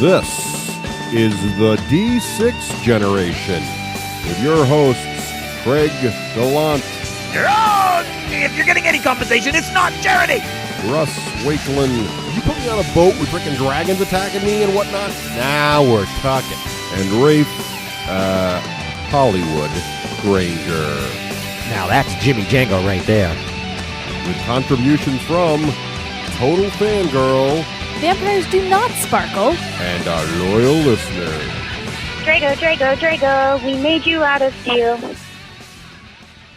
This is the D6 generation with your hosts, Craig Gallant. You're wrong! If you're getting any compensation, it's not charity! Russ Wakeland. Did you put me on a boat with frickin' dragons attacking me and whatnot? Now we're talking. And Raef, Hollywood Granger. Now that's Jimmy Django right there. With contributions from Total Fangirl. Vampires do not sparkle. And our loyal listener. Drago, we made you out of steel.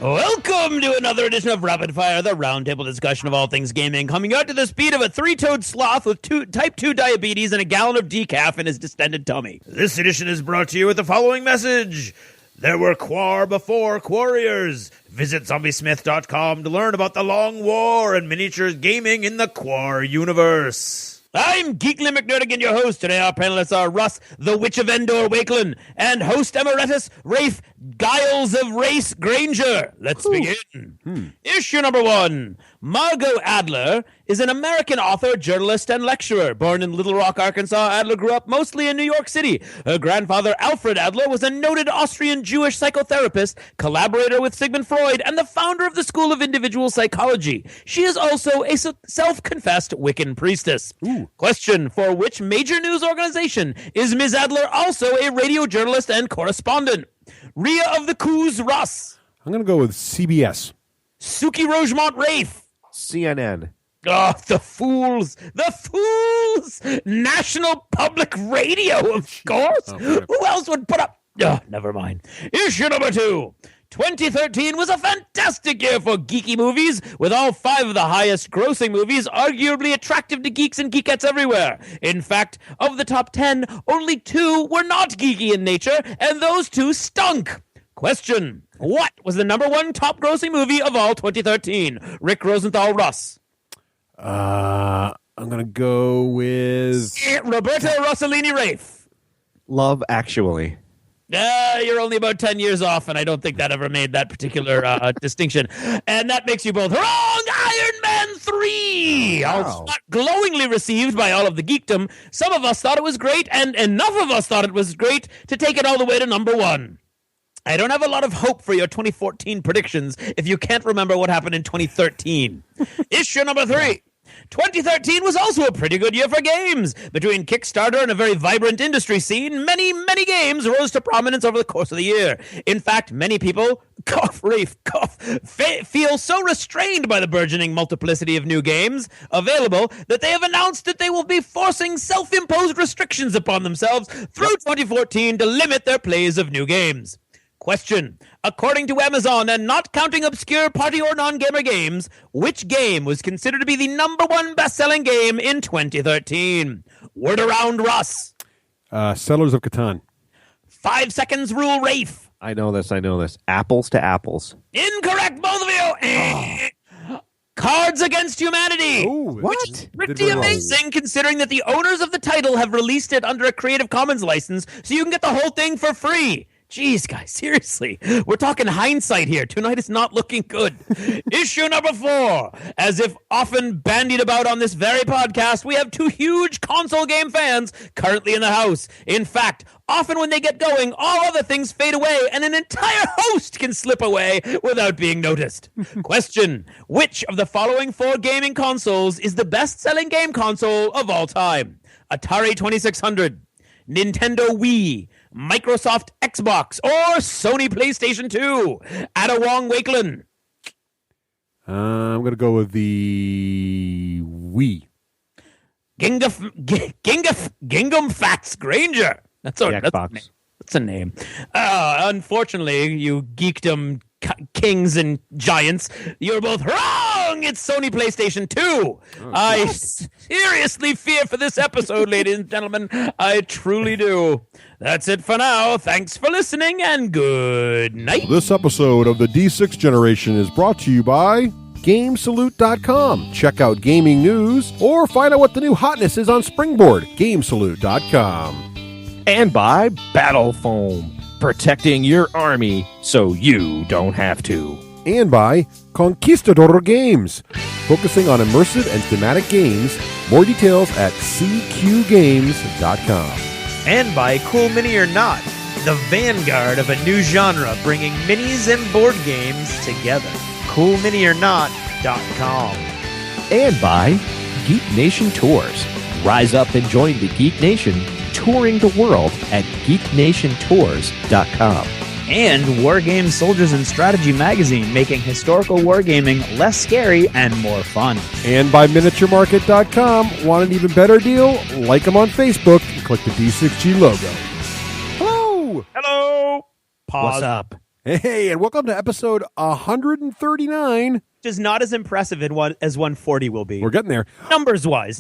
Welcome to another edition of Rapid Fire, the roundtable discussion of all things gaming, coming out to the speed of a three-toed sloth with type 2 diabetes and a gallon of decaf in his distended tummy. This edition is brought to you with the following message. There were Quar before Quarriors. Visit zombiesmith.com to learn about the long war and miniatures gaming in the Quar universe. I'm Geekly McNerdigan, your host. Today our panelists are Russ, the Witch of Endor Wakeland, and host emeritus Raef, Giles of Race Granger. Let's begin. Issue number 1. Margot Adler is an American author, journalist, and lecturer. Born in Little Rock, Arkansas, Adler grew up mostly in New York City. Her grandfather, Alfred Adler, was a noted Austrian Jewish psychotherapist, collaborator with Sigmund Freud, and the founder of the School of Individual Psychology. She is also a self-confessed Wiccan priestess. Question: for which major news organization is Ms. Adler also a radio journalist and correspondent? Rhea of the Coos, Russ. I'm going to go with CBS. Suki Rogemont, Raef. CNN. Oh, the fools! The fools! National Public Radio, of course! Who else would put up... Oh, never mind. Issue number 2. 2013 was a fantastic year for geeky movies, with all 5 of the highest-grossing movies arguably attractive to geeks and geekettes everywhere. In fact, of the top 10, only 2 were not geeky in nature, and those 2 stunk. Question: what was the number 1 top-grossing movie of all 2013? Rick Rosenthal, Russ. I'm going to go with... Roberto Rossellini, Raef. Love Actually. You're only about 10 years off, and I don't think that ever made that particular distinction. And that makes you both wrong. Iron Man 3! Wow. Not glowingly received by all of the geekdom. Some of us thought it was great, and enough of us thought it was great to take it all the way to number 1. I don't have a lot of hope for your 2014 predictions if you can't remember what happened in 2013. Issue number 3. 2013 was also a pretty good year for games. Between Kickstarter and a very vibrant industry scene, many games rose to prominence over the course of the year. In fact, many people, feel so restrained by the burgeoning multiplicity of new games available that they have announced that they will be forcing self-imposed restrictions upon themselves through 2014 to limit their plays of new games. Question: according to Amazon, and not counting obscure party or non-gamer games, which game was considered to be the number 1 best-selling game in 2013? Word around, Russ. Settlers of Catan. 5 seconds rule, Raef. I know this. Apples to Apples. Incorrect, both of you. Cards Against Humanity. Ooh, What? Pretty amazing, considering that the owners of the title have released it under a Creative Commons license, so you can get the whole thing for free. Jeez, guys, seriously. We're talking hindsight here. Tonight is not looking good. Issue number 4. As if often bandied about on this very podcast, we have 2 huge console game fans currently in the house. In fact, often when they get going, all other things fade away, and an entire host can slip away without being noticed. Question: which of the following 4 gaming consoles is the best-selling game console of all time? Atari 2600, Nintendo Wii, Microsoft Xbox, or Sony PlayStation 2? Ada Wong Wakeland. I'm going to go with the Wii. Gingham Fats Granger. That's a name. Unfortunately, you geekdom kings and giants, you're both wrong. It's Sony PlayStation 2. I seriously fear for this episode, ladies and gentlemen. I truly do. That's it for now. Thanks for listening, and good night. This episode of the D6 Generation is brought to you by GameSalute.com. Check out gaming news or find out what the new hotness is on Springboard. GameSalute.com. And by Battle Foam, protecting your army so you don't have to. And by Conquistador Games, focusing on immersive and thematic games. More details at cqgames.com. And by Cool Mini or Not, the vanguard of a new genre bringing minis and board games together. CoolMiniOrNot.com. And by Geek Nation Tours. Rise up and join the Geek Nation touring the world at geeknationtours.com. And Wargame Soldiers and Strategy Magazine, making historical wargaming less scary and more fun. And by miniaturemarket.com. Want an even better deal? Like them on Facebook and click the D6G logo. Hello! Hello! Pause. What's up? Hey, and welcome to episode 139. Which is not as impressive as 140 will be. We're getting there. Numbers-wise.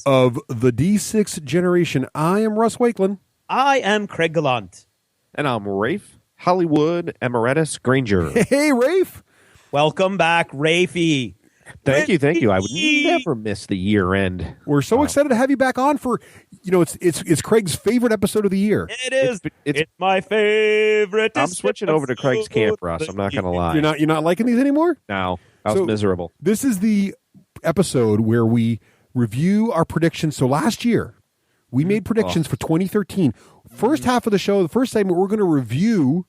Of the D6 generation, I am Russ Wakelin. I am Craig Gallant. And I'm Raef, Hollywood, Emeritus, Granger. Hey, Rafe. Welcome back, Rafey. Thank you. I would never miss the year end. We're so excited to have you back on for, it's Craig's favorite episode of the year. It is. It's my favorite. I'm switching over to Craig's camp, Russ. I'm not going to lie. You're not liking these anymore? No, I was miserable. This is the episode where we review our predictions. So last year, we made predictions for 2013. First half of the show, the first segment, we're going to review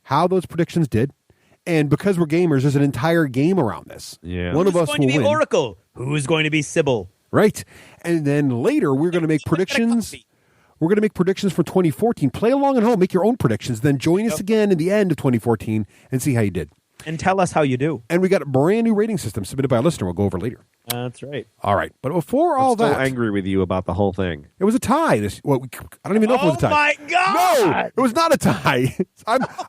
how those predictions did. And because we're gamers, there's an entire game around this. Yeah. One of us Who's will going to be win. Oracle? Who's going to be Sybil? Right. And then later, we're going to make predictions. We're going to make predictions for 2014. Play along at home. Make your own predictions. Then join us again in the end of 2014 and see how you did. And tell us how you do. And we got a brand new rating system submitted by a listener. We'll go over later. That's right. All right. But before all I'm still that, angry with you about the whole thing. it was a tie. I don't even know if it was a tie. Oh, my God. No, it was not a tie.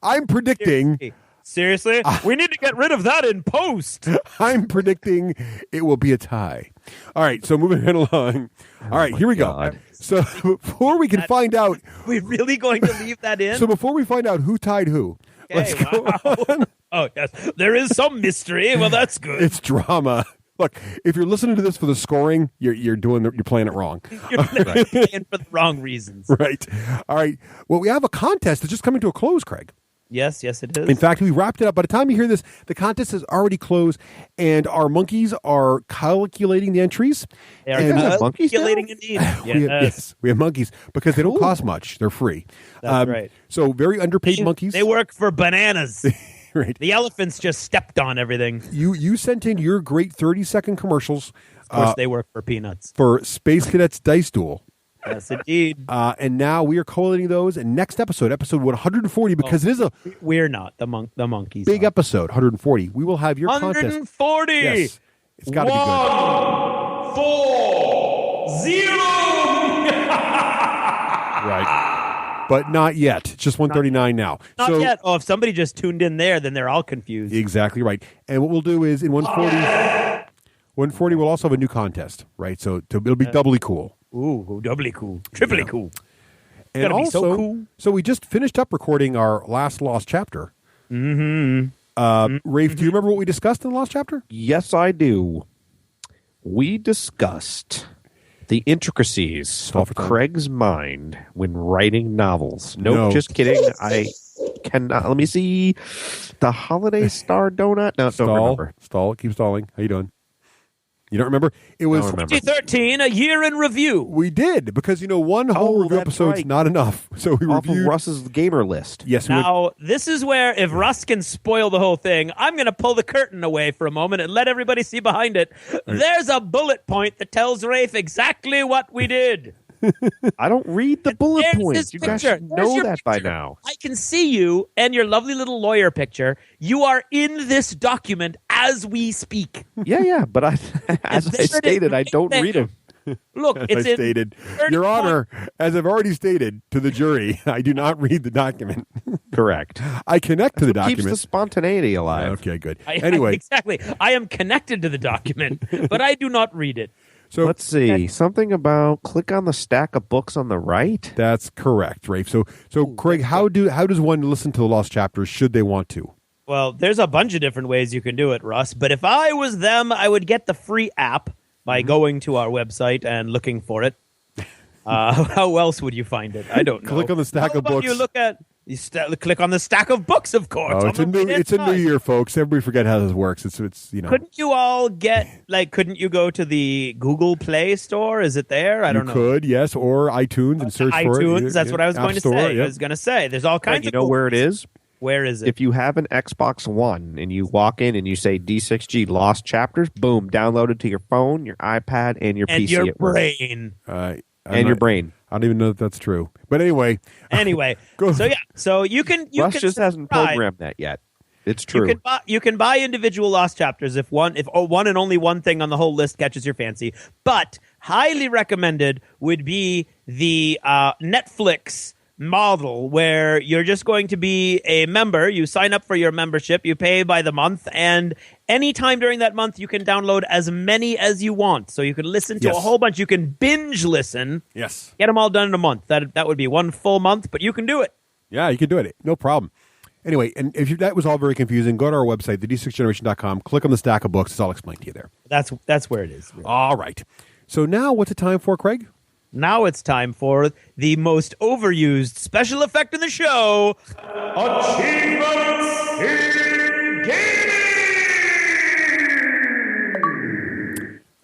I'm predicting. Seriously? We need to get rid of that in post. I'm predicting it will be a tie. All right, so moving right along. All right, here we go. God. So before we can find out, We're really going to leave that in? so before we find out who tied who, let's Okay, go wow. on. Oh, yes. There is some mystery. Well, that's good. It's drama. Look, if you're listening to this for the scoring, you're playing it wrong. You're playing for the wrong reasons. Right. All right. Well, we have a contest that's just coming to a close, Craig. Yes, it is. In fact, we wrapped it up. By the time you hear this, the contest is already closed, and our monkeys are calculating the entries. They are And- monkeys now? calculating indeed. Yes, we have monkeys because they don't cost much. They're free. That's right. So very underpaid monkeys. They work for bananas. Right. The elephants just stepped on everything. You sent in your great 30-second commercials Of course, they work for peanuts. for Space Cadets Dice Duel. Yes, indeed. And now we are collating those. And next episode 140, because it is a We're not the monkeys. big are. episode, 140. We will have your contest. 140. Yes. It's got to be good. 140. Right. But not yet. It's just 139 now. Not so, yet. Oh, if somebody just tuned in there, then they're all confused. Exactly right. And what we'll do is in 140 we'll also have a new contest, right? So it'll be doubly cool. Ooh, doubly cool. Triply cool. And Gotta be also, so cool. so we just finished up recording our last Lost chapter. Rafe, do you remember what we discussed in the Lost chapter? Yes, I do. We discussed the intricacies of for time. Craig's mind when writing novels. Nope, No. just kidding. I cannot. Let me see. The Holiday Star Donut? No, don't remember. Keep stalling. How you doing? You don't remember? It was Don't remember. 2013, a year in review. we did because one whole review that's episode's right. not enough. So we Off of reviewed Russ's gamer list. Yes, we went, Now, this is where if Russ can spoil the whole thing, I'm going to pull the curtain away for a moment and let everybody see behind it. There's a bullet point that tells Rafe exactly what we did. I don't read the bullet There's points. his You guys picture. should There's know your that by picture. now. I can see you and your lovely little lawyer picture. You are in this document as we speak. Yeah, but as there I it is, stated, I right don't there. read them. Look, as it's I in stated, 30 Your Honor, as I've already stated to the jury, I do not read the document. Correct. I connect to the Keeps the document. spontaneity alive. Okay, good. I- exactly. I am connected to the document, but I do not read it. So Let's see. Something about click on the stack of books on the right. that's correct, Rafe. So Craig, how does one listen to the Lost Chapters should they want to? Well, there's a bunch of different ways you can do it, Russ. But if I was them, I would get the free app by going to our website and looking for it. How else would you find it? I don't know. Click on the stack How of about books. You look at You click on the stack of books, of course. Oh, it's a new year, folks. Everybody forget how this works. It's Couldn't you all couldn't you go to the Google Play Store? Is it there? I don't know. You could, yes, or iTunes and search for it. iTunes, that's what I was going to say. Yep. I was going to say, there's all kinds of You know where it is? Where is it? If you have an Xbox One and you walk in and you say D6G Lost Chapters, boom, downloaded to your phone, your iPad, and your PC. Your brain. Your brain. I don't even know if that's true. But anyway. So you can Russ just hasn't programmed that yet. It's true. You can buy individual Lost Chapters if one and only one thing on the whole list catches your fancy. But highly recommended would be the Netflix model, where you're just going to be a member. You sign up for your membership, you pay by the month, and anytime during that month you can download as many as you want. So you can listen to a whole bunch. You can binge listen. Yes. Get them all done in a month. That would be one full month, but you can do it. Yeah, you can do it. No problem. Anyway, and if that was all very confusing, go to our website, the d6generation.com, click on the stack of books. It's all explained to you there. That's where it is. Really. All right. So now what's it time for, Craig? Now it's time for the most overused special effect in the show, Achievements in Gaming!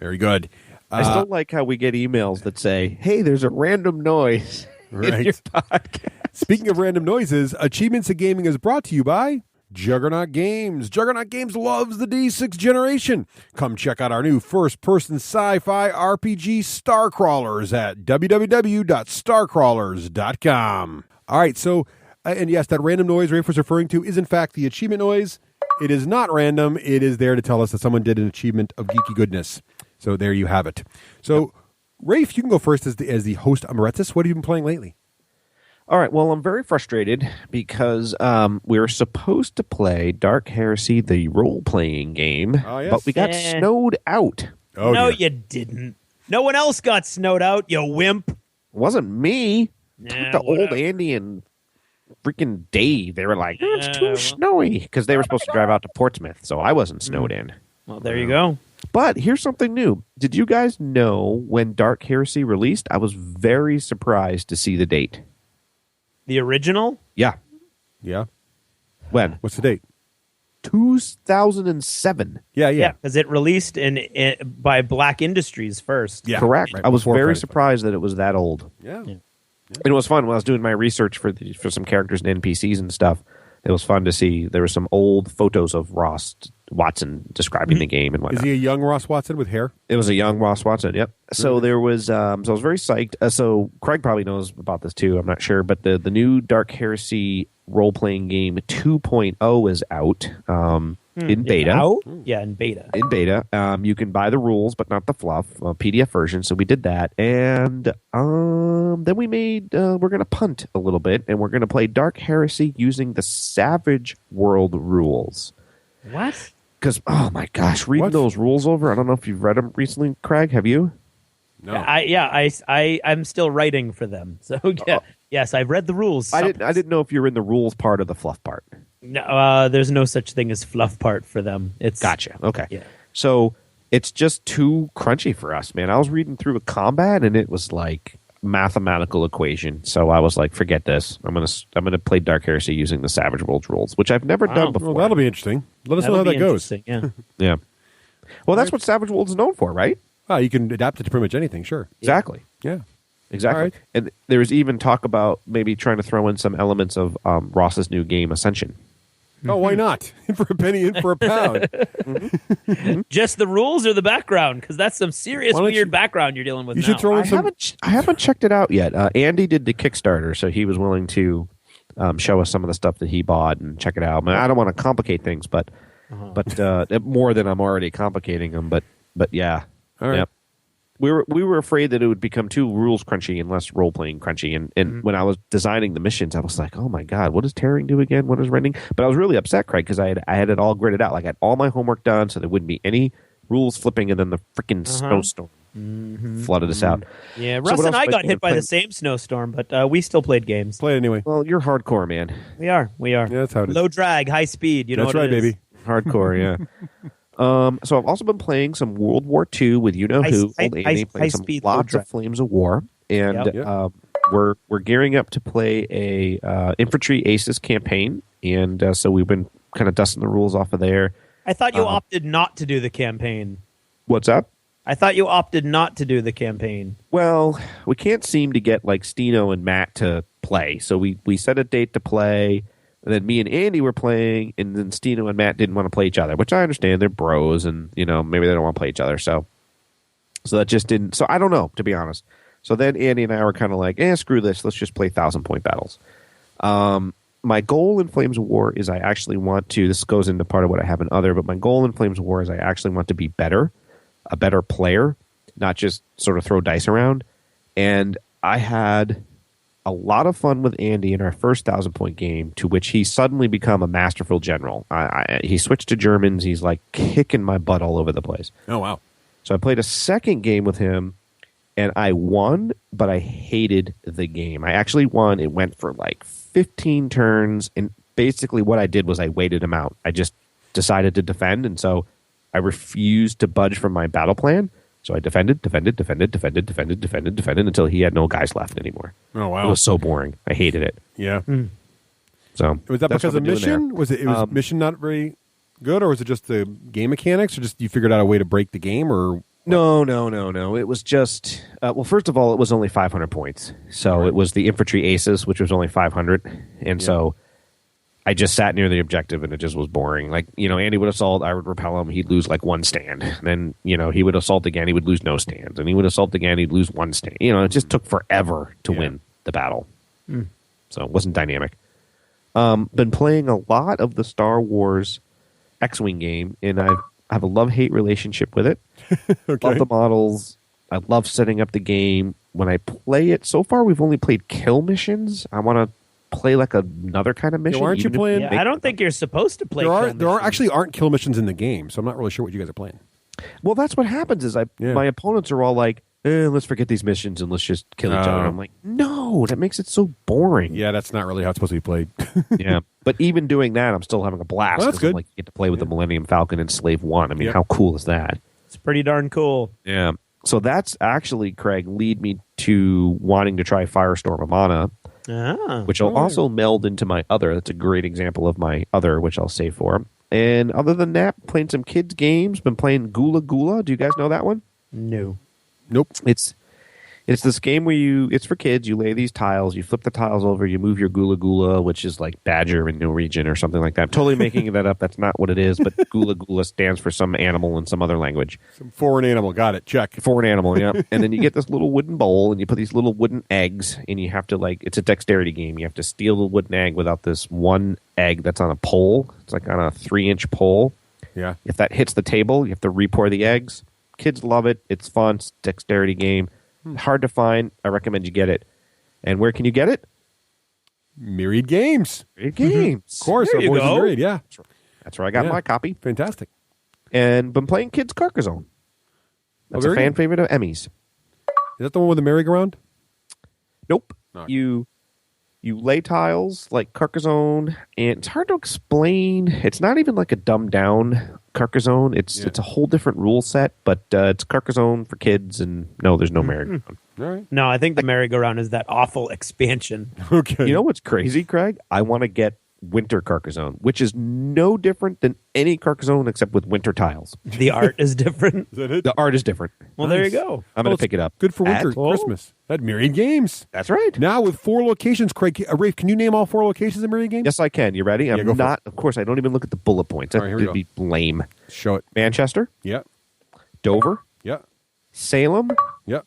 Very good. I still like how we get emails that say, hey, there's a random noise in your podcast. Speaking of random noises, Achievements in Gaming is brought to you by Juggernaut Games. Juggernaut Games loves the D6 generation. Come check out our new first-person sci-fi RPG Starcrawlers at www.starcrawlers.com. All right, so, and yes, that random noise Rafe was referring to is in fact the achievement noise. It is not random. It is there to tell us that someone did an achievement of geeky goodness. So there you have it. So, Rafe, you can go first as the host emeritus. What have you been playing lately? All right, well, I'm very frustrated because we were supposed to play Dark Heresy, the role-playing game, but we got snowed out. Oh, no, dear. you didn't. No one else got snowed out, you wimp. It wasn't me. Yeah, The old Andy and freaking Dave, they were like, it's too snowy, because they were supposed to drive out to Portsmouth, so I wasn't snowed in. Well, there you go. But here's something new. Did you guys know when Dark Heresy released? I was very surprised to see the date. The original? Yeah. Yeah. When? What's the date? 2007. Yeah. Because it released by Black Industries first. Yeah. Correct. Right I was before very Friday. surprised that it was that old. Yeah. It was fun when I was doing my research for some characters and NPCs and stuff. It was fun to see. There were some old photos of Ross Watson describing the game and whatnot. Is he a young Ross Watson with hair? It was a young Ross Watson, yep. So there was, so I was very psyched. So Craig probably knows about this too, I'm not sure, but the new Dark Heresy role-playing game 2.0 is out in beta. Out? Yeah, in beta. In beta. You can buy the rules, but not the fluff, PDF version, so we did that. And then we made, we're going to punt a little bit, and we're going to play Dark Heresy using the Savage World rules. What? Because, oh my gosh, reading those rules over, I don't know if you've read them recently, Craig, have you? No. I'm still writing for them. So, yes, I've read the rules. I didn't know if you were in the rules part or the fluff part. No, there's no such thing as fluff part for them. It's Gotcha, okay. Yeah. So, it's just too crunchy for us, man. I was reading through a combat, and it was like mathematical equation. So I was like, forget this. I'm gonna play Dark Heresy using the Savage Worlds rules, which I've never done before. Well, that'll be interesting. Let us know how that goes. Yeah. Yeah. Well, that's what Savage Worlds is known for, right? You can adapt it to pretty much anything, sure. Exactly. Yeah. Exactly. All right. And there was even talk about maybe trying to throw in some elements of Ross's new game, Ascension. Oh, why not? For a penny in for a pound. Just the rules or the background? Because that's some serious weird background you're dealing with. You should throw in some. I haven't checked it out yet. Andy did the Kickstarter, so he was willing to show us some of the stuff that he bought and check it out. I mean, I don't want to complicate things, but more than I'm already complicating them. But yeah. All right. Yep. We were afraid that it would become too rules crunchy and less role playing crunchy. And when I was designing the missions, I was like, oh my god, what does tearing do again? What is rending? But I was really upset, Craig, because I had it all gridded out. Like I had all my homework done, so there wouldn't be any rules flipping, and then the freaking snowstorm flooded us out. Yeah, Russ and I got hit by the same snowstorm, but we still played games. Play it anyway. Well, you're hardcore, man. We are. Yeah, that's how it is. Low drag, high speed. You know That's what right, it is. baby. Hardcore, yeah. So I've also been playing some World War II with you know who, old Andy, playing some high-speed lots low of Flames of War, and we're gearing up to play a Infantry Aces campaign, and so we've been kind of dusting the rules off of there. I thought you opted not to do the campaign. What's up? I thought you opted not to do the campaign. Well, we can't seem to get like Stino and Matt to play, so we set a date to play, and then me and Andy were playing, and then Stino and Matt didn't want to play each other, which I understand. They're bros, and maybe they don't want to play each other, so that just didn't. So I don't know, to be honest. So then Andy and I were kind of like, screw this, let's just play 1,000-point battles. My goal in Flames of War is I actually want to. This goes into part of what I have in other, but my goal in Flames of War is I actually want to be better. A better player, not just sort of throw dice around. And I had a lot of fun with Andy in our first 1,000-point game, to which he suddenly become a masterful general. He switched to Germans. He's like kicking my butt all over the place. Oh, wow. So I played a second game with him, and I won, but I hated the game. I actually won. It went for like 15 turns, and basically what I did was I waited him out. I just decided to defend, and so I refused to budge from my battle plan. So I defended until he had no guys left anymore. Oh, wow. It was so boring. I hated it. Yeah. So Was that that's because what of I'm doing there. mission? Was it mission not very good, or was it just the game mechanics, or just you figured out a way to break the game, or? No. It was just, well, first of all, it was only 500 points. So it was the Infantry Aces, which was only 500. And so I just sat near the objective, and it just was boring. Like, Andy would assault, I would repel him, he'd lose like one stand. And then, he would assault again, he would lose no stands. And he would assault again, he'd lose one stand. It just took forever to win the battle. So it wasn't dynamic. Been playing a lot of the Star Wars X-Wing game, and I have a love-hate relationship with it. Okay. Love the models. I love setting up the game. When I play it, so far we've only played kill missions. I want to play like another kind of mission. Why aren't you playing? Yeah, I don't think you're supposed to play. There aren't kill missions in the game, so I'm not really sure what you guys are playing. Well, that's what happens is my opponents are all like, let's forget these missions and let's just kill each other. And I'm like, no, that makes it so boring. Yeah, that's not really how it's supposed to be played. Yeah. But even doing that, I'm still having a blast. Well, that's 'cause I'm good. like, you get to play with the Millennium Falcon and Slave One. I mean, how cool is that? It's pretty darn cool. Yeah. So that's actually, Craig, lead me to wanting to try Firestorm Amana, which I'll also meld into my other. That's a great example of my other, which I'll save for. And other than that, playing some kids' games. Been playing Gula Gula. Do you guys know that one? No. Nope. It's this game where it's for kids. You lay these tiles, you flip the tiles over, you move your Gula Gula, which is like badger in Norwegian or something like that. I'm totally making that up. That's not what it is, but Gula Gula stands for some animal in some other language. Some foreign animal. Got it. Check. Foreign animal, yeah. And then you get this little wooden bowl, and you put these little wooden eggs, and you have to, it's a dexterity game. You have to steal the wooden egg without this one egg that's on a pole. It's like on a 3-inch pole. Yeah. If that hits the table, you have to re-pour the eggs. Kids love it. It's fun. It's a dexterity game. Hard to find. I recommend you get it. And where can you get it? Myriad Games. Myriad Games. Of course. There our you boys in go. Myriad, yeah. That's where I got my copy. Fantastic. And been playing Kids Carcassonne. That's a very fan good. favorite of Emmy's. Is that the one with the merry-go-round? Nope. No. You lay tiles like Carcassonne, and it's hard to explain. It's not even like a dumbed down Carcassonne. It's a whole different rule set, but it's Carcassonne for kids, and no, there's no merry-go-round. All right. No, I think the merry-go-round is that awful expansion. Okay. You know what's crazy, Craig? I want to get Winter Carcassonne, which is no different than any Carcassonne except with winter tiles. The art is different. Is that it? The art is different. Well, there you go. I'm going to pick it up. Good for winter, Cool. Christmas. That Myriad Games. That's right. Now with 4 locations, Craig. Rafe, can you name all 4 locations in Myriad Games? Yes, I can. You ready? go I'm for not. Of course, I don't even look at the bullet points. All right, here we That'd be go. lame. Show it. Manchester, Yeah. Dover, Yeah. Salem, Yeah.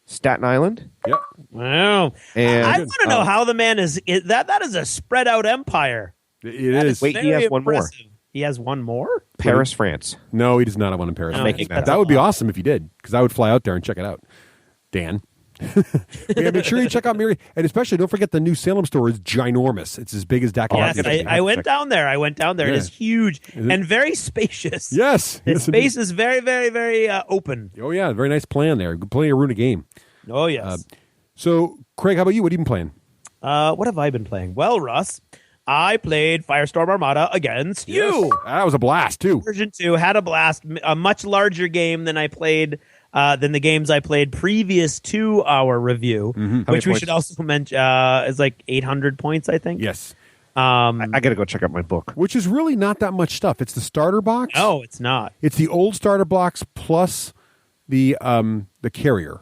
Staten Island, Yeah. Wow. and I want to know how the man is. That is a spread out empire. It That is. Wait, he very has one more. impressive. He has one more? Paris, France. No, he does not have one in Paris. No, making that that up. would be awesome if he did, because I would fly out there and check it out. Dan. Yeah, make sure you check out Myriad, and especially don't forget the new Salem store is ginormous. It's as big as Dakar. Yes, I went down there. It Yeah. is huge Is it? and very spacious. Yes. The Yes, space is very, very, very open. Oh yeah, very nice plan there. Plenty of room to game. Oh, yes. So, Craig, how about you? What have you been playing? What have I been playing? Well, Russ, I played Firestorm Armada against you. That was a blast too. Version 2 had a blast, a much larger game than I played than the games I played previous to our review, which we should also mention is like 800 points, I think. Yes. I got to go check out my book. Which is really not that much stuff. It's the starter box. No, it's not. It's the old starter box plus the carrier.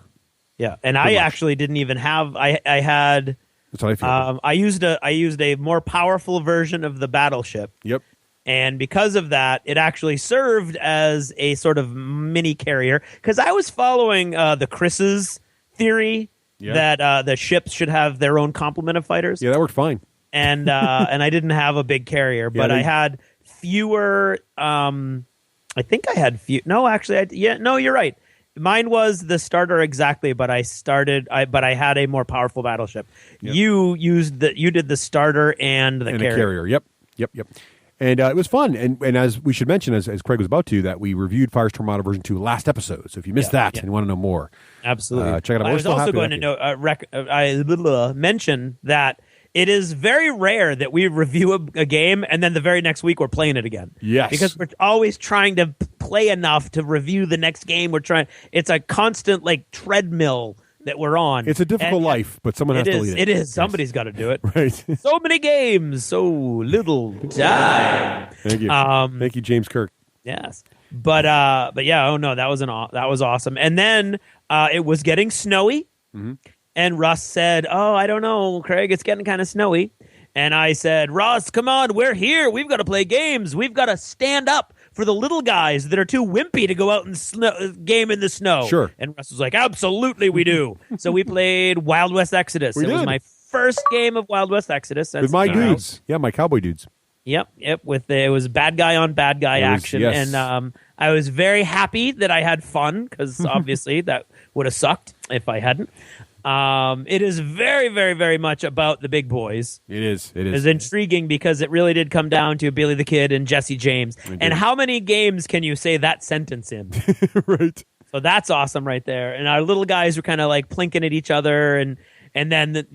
Yeah, and I actually didn't even have. I had. That's what I feel. I used a more powerful version of the battleship. Yep. And because of that, it actually served as a sort of mini carrier. Because I was following the Chris's theory that the ships should have their own complement of fighters. Yeah, that worked fine. And and I didn't have a big carrier, but I had fewer. I think I had few. No, actually, no, you're right. Mine was the starter exactly, but I had a more powerful battleship. Yep. You did the starter and the carrier. Yep. And it was fun. And as we should mention, as Craig was about to, that we reviewed Firestorm Auto version 2 last episode. So if you missed that and you want to know more, absolutely check it out. I was also going to mention that it is very rare that we review a game and then the very next week we're playing it again. Yes. Because we're always trying to play enough to review the next game. It's a constant like treadmill that we're on. It's a difficult life, but someone has to lead it. It is. Somebody's got to do it. Right. So many games, so little time. Thank you. Thank you, James Kirk. Yes. But yeah, oh no, that was awesome. And then it was getting snowy. Mm-hmm. And Russ said, "Oh, I don't know, Craig, it's getting kind of snowy." And I said, "Russ, come on, we're here. We've got to play games. We've got to stand up for the little guys that are too wimpy to go out and game in the snow." Sure. And Russ was like, "Absolutely, we do." So we played Wild West Exodus. It was my first game of Wild West Exodus. With my dudes. Yeah, my cowboy dudes. Yep. It was bad guy on bad guy action. Yes. And I was very happy that I had fun because obviously that would have sucked if I hadn't. It is very, very, very much about the big boys. It is. It's intriguing because it really did come down to Billy the Kid and Jesse James. And how many games can you say that sentence in? Right. So that's awesome right there. And our little guys were kind of like plinking at each other, and then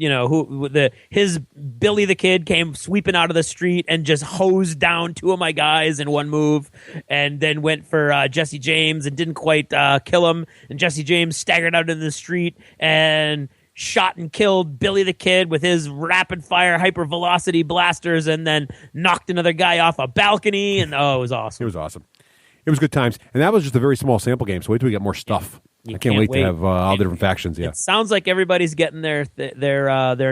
his Billy the Kid came sweeping out of the street and just hosed down two of my guys in one move, and then went for Jesse James and didn't quite kill him. And Jesse James staggered out into the street and shot and killed Billy the Kid with his rapid fire hyper velocity blasters, and then knocked another guy off a balcony. And it was awesome. It was awesome. It was good times, and that was just a very small sample game. So wait till we get more stuff. I can't wait to have all the different factions. Yeah, it sounds like everybody's getting their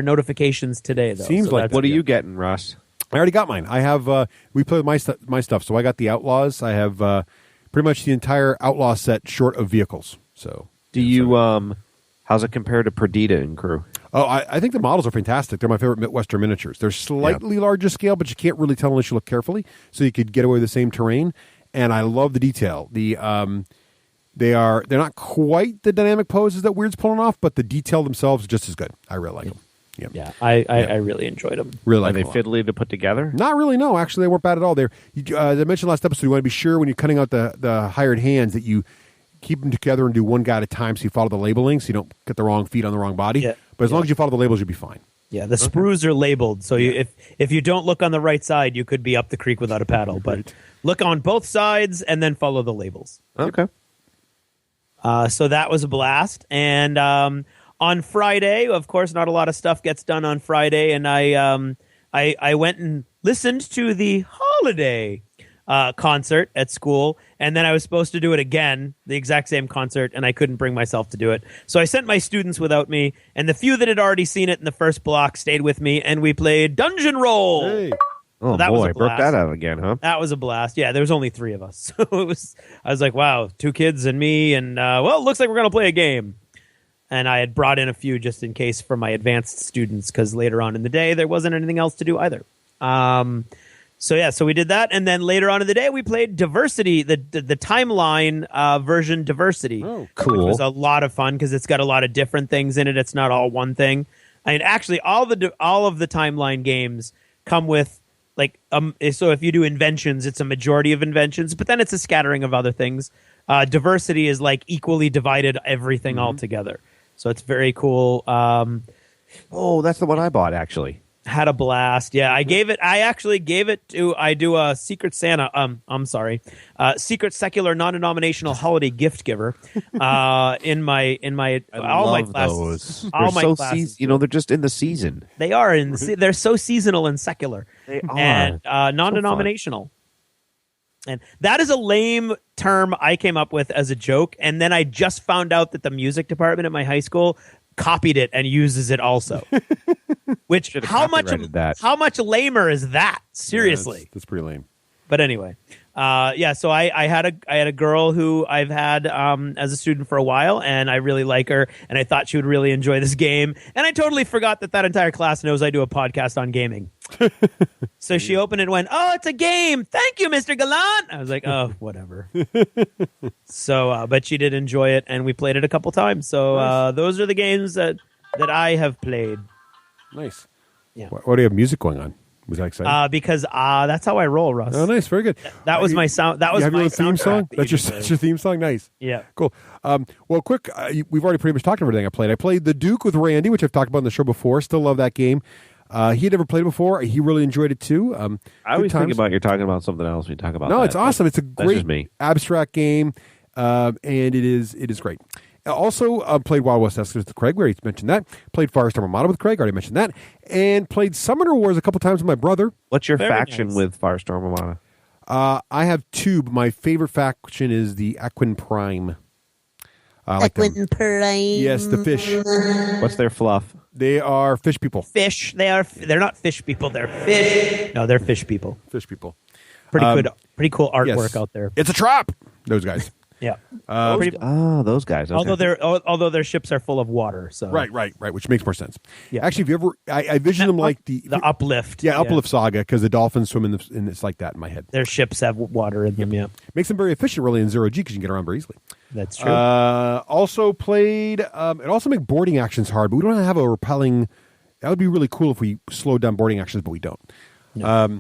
notifications today, though. Seems like. What are you getting, Russ? I already got mine. I have. We played my stuff, so I got the Outlaws. I have pretty much the entire Outlaw set, short of vehicles. So, do you? How's it compared to Perdita and crew? Oh, I think the models are fantastic. They're my favorite Midwestern miniatures. They're slightly larger scale, but you can't really tell unless you look carefully. So you could get away with the same terrain. And I love the detail. They're not quite the dynamic poses that Weird's pulling off, but the detail themselves are just as good. I really like them. Yep. Yeah, I really enjoyed them. Really like Are they fiddly to put together? Not really. No, actually, they weren't bad at all. As I mentioned last episode, you want to be sure when you're cutting out the hired hands that you keep them together and do one guy at a time, so you follow the labeling, so you don't get the wrong feet on the wrong body. Yeah. But as long as you follow the labels, you'll be fine. Yeah, the sprues are labeled, so if you don't look on the right side, you could be up the creek without a paddle. But look on both sides and then follow the labels. Okay. So that was a blast. And on Friday, of course, not a lot of stuff gets done on Friday, and I went and listened to the holiday concert at school, and then I was supposed to do it again, the exact same concert, and I couldn't bring myself to do it. So I sent my students without me, and the few that had already seen it in the first block stayed with me, and we played Dungeon Roll. Hey. Oh, that was a broke blast. that out again, huh? That was a blast. Yeah, there was only 3 of us. So I was like, wow, 2 kids and me, and it looks like we're going to play a game. And I had brought in a few just in case for my advanced students, because later on in the day, there wasn't anything else to do either. So we did that, and then later on in the day, we played Diversity, the timeline version Diversity. Oh, cool! Which was a lot of fun because it's got a lot of different things in it. It's not all one thing. I mean, actually, all of the timeline games come with so if you do inventions, it's a majority of inventions, but then it's a scattering of other things. Diversity is like equally divided everything all together. So it's very cool. Oh, that's the one I bought actually. Had a blast. Yeah, I actually gave it to. I do a Secret Santa. I'm sorry, Secret Secular Non-Denominational Holiday Gift Giver. In my all my classes. Those. All my so classes. they're just in the season. They are they're so seasonal and secular. They are and non-denominational. And that is a lame term I came up with as a joke, and then I just found out that the music department at my high school copied it and uses it also. Which how much lamer is that? Seriously, Yeah, that's pretty lame. But anyway, so I had a girl who I've had as a student for a while, and I really like her, and I thought she would really enjoy this game, and I totally forgot that entire class knows I do a podcast on gaming. So she opened it and went, "Oh, it's a game. Thank you, Mr. Gallant." I was like, "Oh, whatever." So, but she did enjoy it, and we played it a couple times. So those are the games that I have played. Nice. Yeah. Why do you have music going on? Was that exciting? Because that's how I roll, Russ. Oh, nice. Very good. That was my sound. That was you have my your theme song. soundtrack That's your theme song. Nice. Yeah. Cool. Well, quick. We've already pretty much talked about everything I played. I played The Duke with Randy, which I've talked about on the show before. Still love that game. He had never played it before. He really enjoyed it too. I always think about you're talking about something else when you talk about. No, that. it's awesome. It's a great me. abstract game, and it is great. Also played Wild West Escapes with Craig. We already mentioned that. Played Firestorm Armada with Craig. Already mentioned that. And played Summoner Wars a couple times with my brother. What's your Very faction nice. with Firestorm Armada? I have two, but my favorite faction is the Aquin Prime. Aquin Prime. Yes, the fish. What's their fluff? They are fish people. Fish. They're not fish people. They're fish. No, they're fish people. Fish people. Pretty cool artwork Yes. out there. It's a trap. Those guys. Yeah. Those guys. Okay. Although their ships are full of water, so Right, which makes more sense. Yeah. Actually, if you ever, I vision them like the Uplift. Yeah, Uplift Saga, because the dolphins swim in it's like that in my head. Their ships have water in them. Yeah, Makes them very efficient, really, in Zero G, because you can get around very easily. that's true. Also played. It also makes boarding actions hard, but we don't have a repelling. That would be really cool if we slowed down boarding actions, but we don't. No.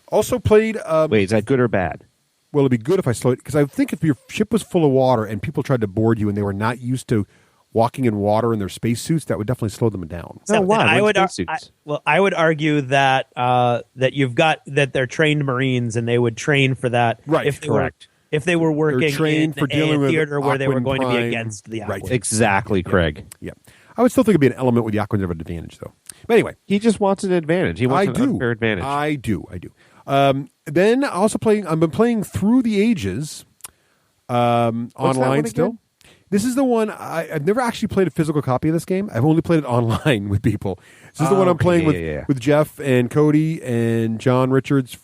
Also played. Wait, is that good or bad? Well, it'd be good if I slowed it, because I think if your ship was full of water and people tried to board you and they were not used to walking in water in their spacesuits, that would definitely slow them down. No, why? I would. Spacesuits? I would argue that that they're trained Marines and they would train for that. Right, If they correct. If they were working trained in for dealing a with theater where they were Aquin going to be Prime. against the Right. Aquin. Exactly, Craig. Yeah. I would still think it'd be an element with the Aquans of an advantage, though. But anyway. He just wants an advantage. He wants I an do. unfair advantage. I do. Then also playing. I've been playing Through the Ages online one still. again? This is the one I've never actually played a physical copy of this game. I've only played it online with people. This is the one I'm okay. playing Yeah. with Jeff and Cody and John Richards.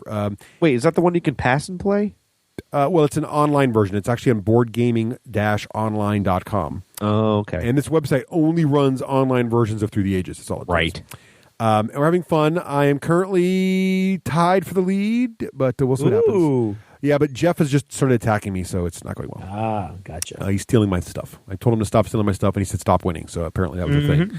Wait, is that the one you can pass and play? Well, it's an online version. It's actually on boardgaming-online.com. Oh, okay. And this website only runs online versions of Through the Ages. That's all it does. Right. And we're having fun. I am currently tied for the lead, but we'll see what happens. Ooh. Yeah, but Jeff has just started attacking me, so it's not going well. Ah, gotcha. He's stealing my stuff. I told him to stop stealing my stuff, and he said stop winning. So apparently that was a thing.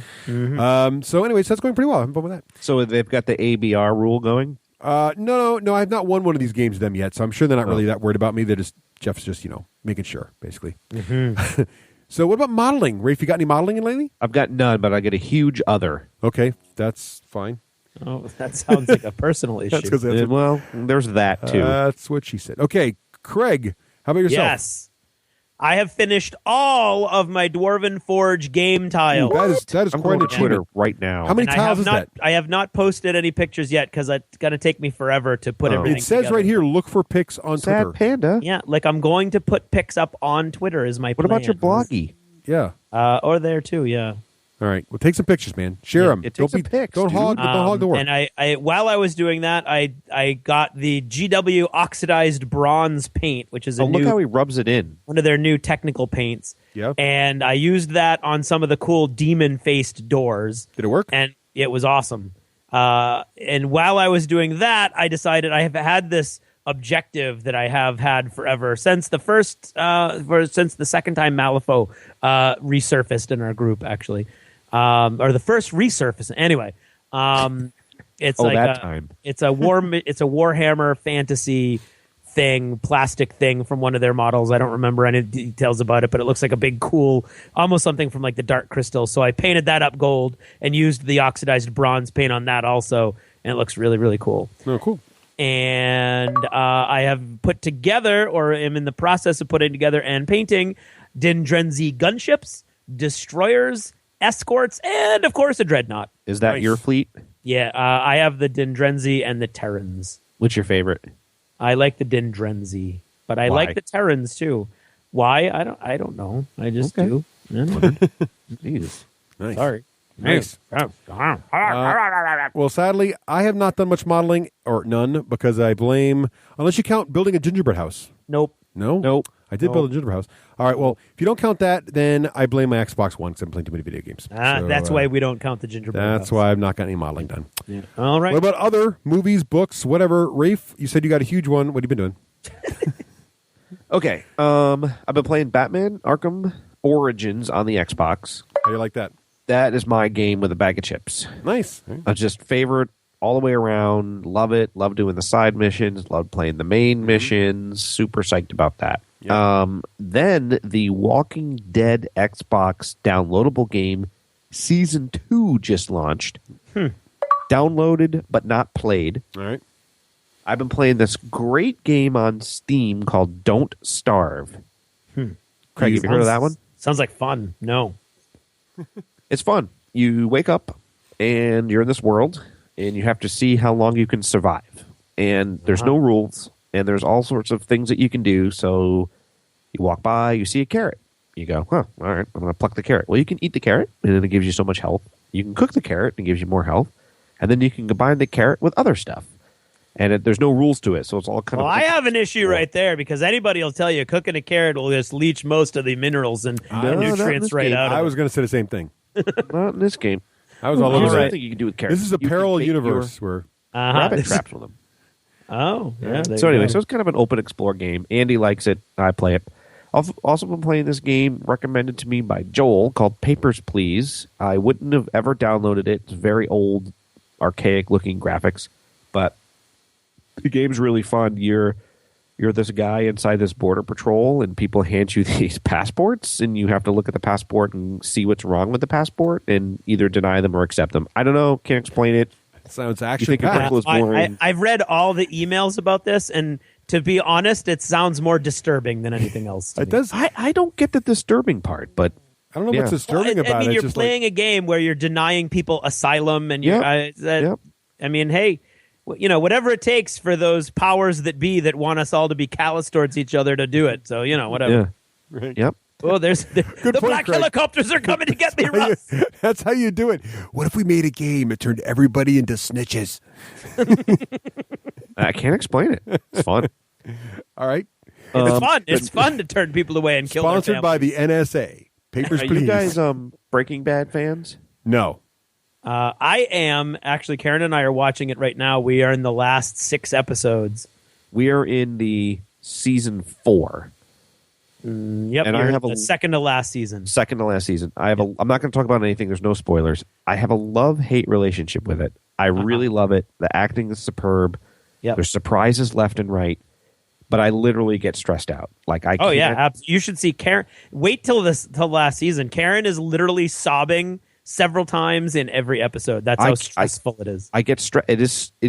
So anyway, so that's going pretty well. I'm fun with that. So they've got the ABR rule going? No, I have not won one of these games with them yet, so I'm sure they're not really that worried about me. Jeff's just, making sure, basically. So what about modeling? Rafe, you got any modeling in lately? I've got none, but I get a huge other. Okay, that's fine. Oh, that sounds like a personal issue. That's 'cause that's Well, there's that, too. That's what she said. Okay, Craig, how about yourself? Yes. I have finished all of my Dwarven Forge game tiles. That is I'm quite going an to Twitter achievement. right now. How many And tiles is that? I have not posted any pictures yet because it's going to take me forever to put everything It says together. right here, look for pics on Sad Twitter. Panda. Yeah, like I'm going to put pics up on Twitter is my What plan. about your bloggy? Yeah. Or there too, yeah. All right. Well, take some pictures, man. Share them. it takes some pics, Don't dude. hog the work. And I while I was doing that, I got the GW oxidized bronze paint, which is Oh, look how he rubs it in. one of their new technical paints. Yep. And I used that on some of the cool demon-faced doors. Did it work? And it was awesome. And while I was doing that, I decided I have had this objective that I have had forever since the since the second time Malifaux resurfaced in our group, actually, or the first resurface. Anyway, it's Oh, like that time. it's a Warhammer fantasy plastic thing from one of their models. I don't remember any details about it, but it looks like a big, cool, almost something from like the Dark Crystal. So I painted that up gold and used the oxidized bronze paint on that also, and it looks really, really cool. Oh, cool. And I have put together, or am in the process of putting together and painting, Dendrenzi gunships, destroyers, escorts, and of course a dreadnought. Is that your fleet? Yeah, I have the Dendrenzi and the Terrans. What's your favorite? I like the Dendrenzi, but I like the Terrans too. Why? I don't know. I just do. Jeez. Nice. Sorry. Nice. Well, sadly, I have not done much modeling, or none, because I blame, unless you count building a gingerbread house. Nope. No? Nope. I did build a gingerbread house. All right, well, if you don't count that, then I blame my Xbox One because I'm playing too many video games. That's why we don't count the gingerbread That's house. why I've not got any modeling done. Yeah. All right. What about other movies, books, whatever? Rafe, you said you got a huge one. What have you been doing? Okay. I've been playing Batman Arkham Origins on the Xbox. How do you like that? That is my game with a bag of chips. Nice. I just favorite all the way around. Love it. Love doing the side missions. Love playing the main missions. Super psyched about that. Yeah. Then the Walking Dead Xbox downloadable game Season 2 just launched. Downloaded but not played. All right. I've been playing this great game on Steam called Don't Starve. Craig, have you heard of that one? Sounds like fun. No. It's fun. You wake up and you're in this world and you have to see how long you can survive. And there's no rules and there's all sorts of things that you can do. So you walk by, you see a carrot. You go, all right, I'm going to pluck the carrot. Well, you can eat the carrot and then it gives you so much health. You can cook the carrot and it gives you more health. And then you can combine the carrot with other stuff. And there's no rules to it. So it's all kind of... Well, I have an issue right there because anybody will tell you cooking a carrot will just leach most of the minerals and nutrients right out of it. I was going to say the same thing. Not in this game. I was all over Here's that. another thing you can do with carrots. This is a You can parallel make universe where... rabbit traps with them. Oh, yeah. So anyway, so it's kind of an open explore game. Andy likes it. I play it. I've also been playing this game recommended to me by Joel called Papers, Please. I wouldn't have ever downloaded it. It's very old, archaic-looking graphics, but the game's really fun. You're this guy inside this border patrol, and people hand you these passports, and you have to look at the passport and see what's wrong with the passport, and either deny them or accept them. I don't know. Can't explain it. Sounds You action think packed. it was boring? I've read all the emails about this, and to be honest, it sounds more disturbing than anything else. It does. I don't get the disturbing part, but I don't know what's disturbing about I mean, it. It's you're just playing a game where you're denying people asylum, and I mean, hey, whatever it takes for those powers that be that want us all to be callous towards each other to do it. So whatever. yeah. Right. Yep. Oh, the point, black Craig. helicopters are coming to get me, Russ. That's how you do it. What if we made a game that turned everybody into snitches? I can't explain it. It's fun. All right. It's fun. It's fun to turn people away and kill Sponsored their by family. the NSA. Papers, Are please. you guys Breaking Bad fans? No. I am. Actually, Karen and I are watching it right now. We are in the last 6 episodes. We are in the season 4. Yep, And I you're have in a- the second to last season. Second to last season. I'm not going to talk about anything. There's no spoilers. I have a love-hate relationship with it. I really love it. The acting is superb. Yep. There's surprises left and right. But I literally get stressed out. Like I. Oh can't, yeah, you should see Karen. Wait till last season. Karen is literally sobbing several times in every episode. That's how stressful it is. I get stressed. It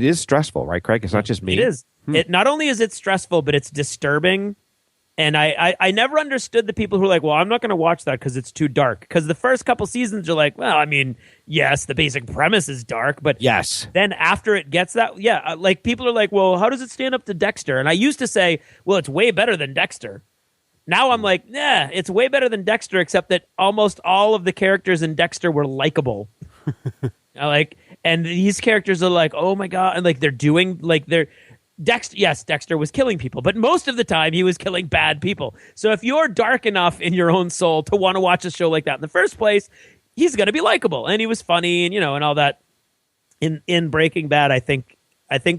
is stressful, right, Craig? It's not just me. It is. It not only is it stressful, but it's disturbing. And I never understood the people who are like, well, I'm not going to watch that because it's too dark. Because the first couple seasons are like, well, I mean, yes, the basic premise is dark, but Yes. then after it gets that, like people are like, well, how does it stand up to Dexter? And I used to say, well, it's way better than Dexter. Now I'm like, nah, it's way better than Dexter, except that almost all of the characters in Dexter were likable. And these characters are like, oh my God. And like Dexter was killing people, but most of the time he was killing bad people. So if you're dark enough in your own soul to want to watch a show like that in the first place, he's going to be likable. And he was funny and, and all that. In Breaking Bad, I think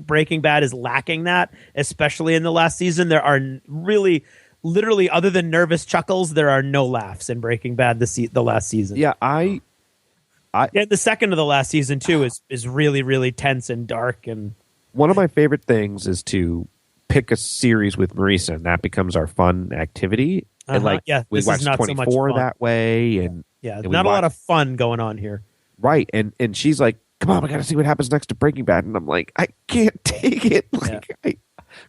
Breaking Bad is lacking that, especially in the last season. There are really, literally, other than nervous chuckles, there are no laughs in Breaking Bad the last season. Yeah, and the second to the last season too is really, really tense and dark. And one of my favorite things is to pick a series with Marisa, and that becomes our fun activity. And we this watch is not 24 so much fun. that way, and and not a lot of fun going on here. Right, and she's like, "Come on, I got to see what happens next to Breaking Bad," and I'm like, "I can't take it."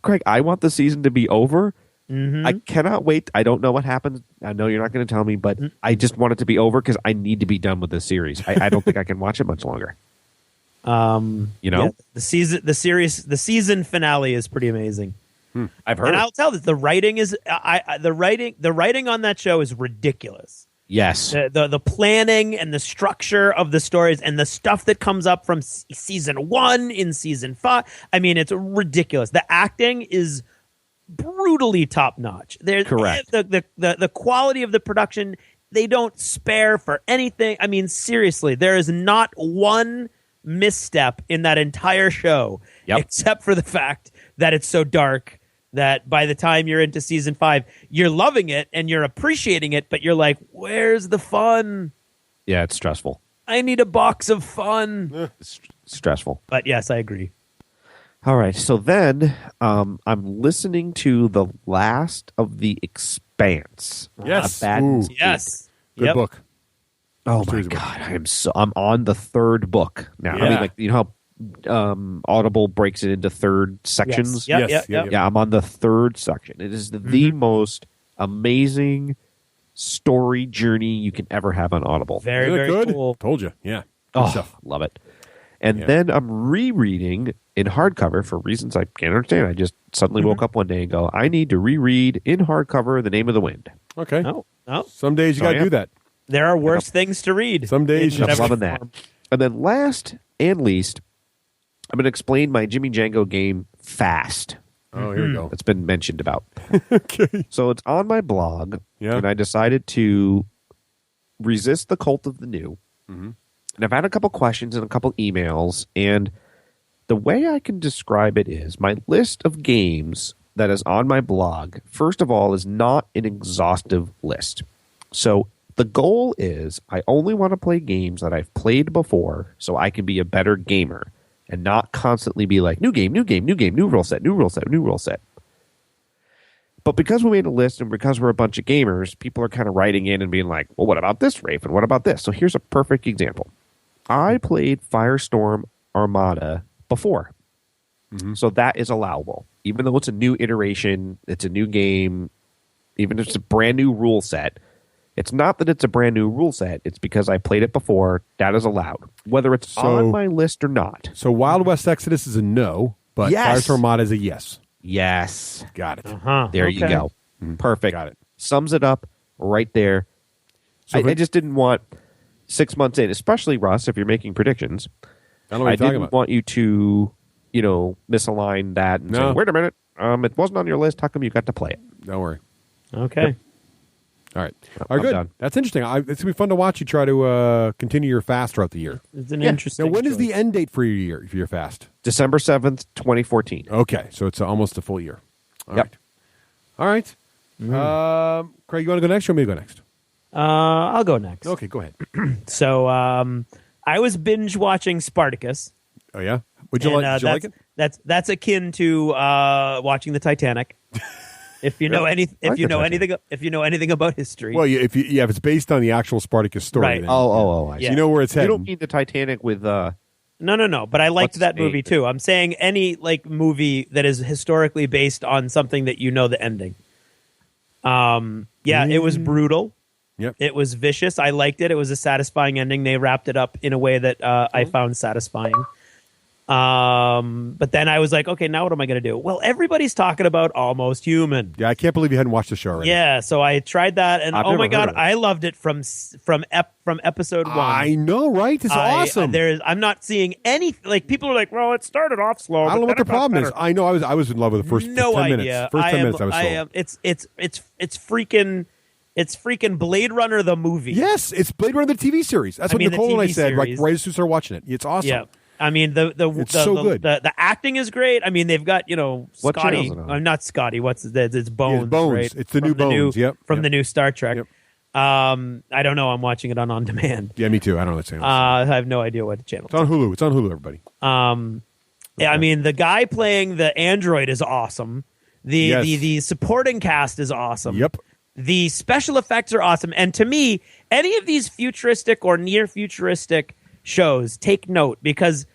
Craig, I want the season to be over. I cannot wait. I don't know what happens. I know you're not going to tell me, but I just want it to be over because I need to be done with this series. I don't think I can watch it much longer. The season finale is pretty amazing. I've heard. And I'll tell you, the writing is the writing on that show is ridiculous. Yes, the planning and the structure of the stories and the stuff that comes up from season 1 in season 5. I mean, it's ridiculous. The acting is brutally top notch. Correct. The quality of the production, they don't spare for anything. I mean, seriously, there is not one misstep in that entire show, except for the fact that it's so dark that by the time you're into season 5, you're loving it and you're appreciating it, but you're like, where's the fun? Yeah, it's stressful. I need a box of fun. It's stressful. But yes, I agree. All right, so then I'm listening to the last of The Expanse. Yes. Yes. Good book. Oh my God, I'm on the third book now. Yeah. I mean, like, you know how Audible breaks it into third sections? Yes. Yeah, I'm on the third section. It is the most amazing story journey you can ever have on Audible. Very, very good. cool. Told you. Yeah. Oh, stuff. love it. And then I'm rereading in hardcover for reasons I can't understand. I just suddenly woke up one day and go, I need to reread in hardcover The Name of the Wind. Okay. No. Some days you got to do that. There are worse things to read. Some days I'm loving that. And then last and least, I'm going to explain my Jimmy Django game fast. Oh, here we go. It's been mentioned about. Okay. So it's on my blog, and I decided to resist the cult of the new. And I've had a couple questions and a couple emails, and the way I can describe it is my list of games that is on my blog, first of all, is not an exhaustive list. So the goal is I only want to play games that I've played before so I can be a better gamer and not constantly be like, new game, new game, new game, new rule set, new rule set, new rule set. But because we made a list and because we're a bunch of gamers, people are kind of writing in and being like, well, what about this, Raef? And what about this? So here's a perfect example. I played Firestorm Armada before. So that is allowable. Even though it's a new iteration, it's a new game, even if it's a brand new rule set, it's not that it's a brand new rule set. It's because I played it before. That is allowed. Whether it's on my list or not. So Wild West Exodus is a no, but Firestorm Armada is a yes. Yes. Got it. There you go. Perfect. Got it. Sums it up right there. So I just didn't want 6 months in, especially Russ, if you're making predictions. I don't know what you're talking about. Want you to, misalign that and say, wait a minute, it wasn't on your list. How come you got to play it? Don't worry. Okay. All right. All right, good. Done. That's interesting. It's going to be fun to watch you try to continue your fast throughout the year. It's an interesting Now, when is choice. the end date for your fast? December 7th, 2014. Okay, so it's almost a full year. All Yep. right. Craig, you want to go next or me to go next? I'll go next. Okay, go ahead. So I was binge watching Spartacus. Oh, yeah? Did you like it? That's akin to watching the Titanic. If you know anything about history. Well, if it's based on the actual Spartacus story. Right. Then, I see. Yeah. You know where it's heading. You don't mean the Titanic with... No. But I liked that movie too. I'm saying any movie that is historically based on something that you know the ending. It was brutal. Yep. It was vicious. I liked it. It was a satisfying ending. They wrapped it up in a way that I found satisfying. But then I was like, okay, now what am I going to do? Well, everybody's talking about Almost Human. Yeah, I can't believe you hadn't watched the show already. Yeah, so I tried that, and I've oh never my god, heard of it. I loved it from episode 1. I know, right? It's awesome. I'm not seeing any people are like, well, it started off slow. I don't know but what the then it got problem is. better." I know. I was in love with the first 10 idea. minutes. First 10 minutes, I was sold. It's freaking Blade Runner the movie. Yes, it's Blade Runner the TV series. That's what Nicole and I said. Like right as soon as we started watching it, it's awesome. Yeah. I mean It's so good. The acting is great. I mean they've got What Scotty. channel's it on? I'm not Scotty. It's Bones. Yeah, Bones. Right? It's the new Bones. Yep. From the new Star Trek. Yep. I don't know. I'm watching it on demand. Yeah, me too. I don't know what's saying. I have no idea what the channel. It's on Hulu. It's on Hulu, everybody. Yeah, I mean the guy playing the android is awesome. The supporting cast is awesome. Yep. The special effects are awesome. And to me, any of these futuristic or near futuristic shows, take note, because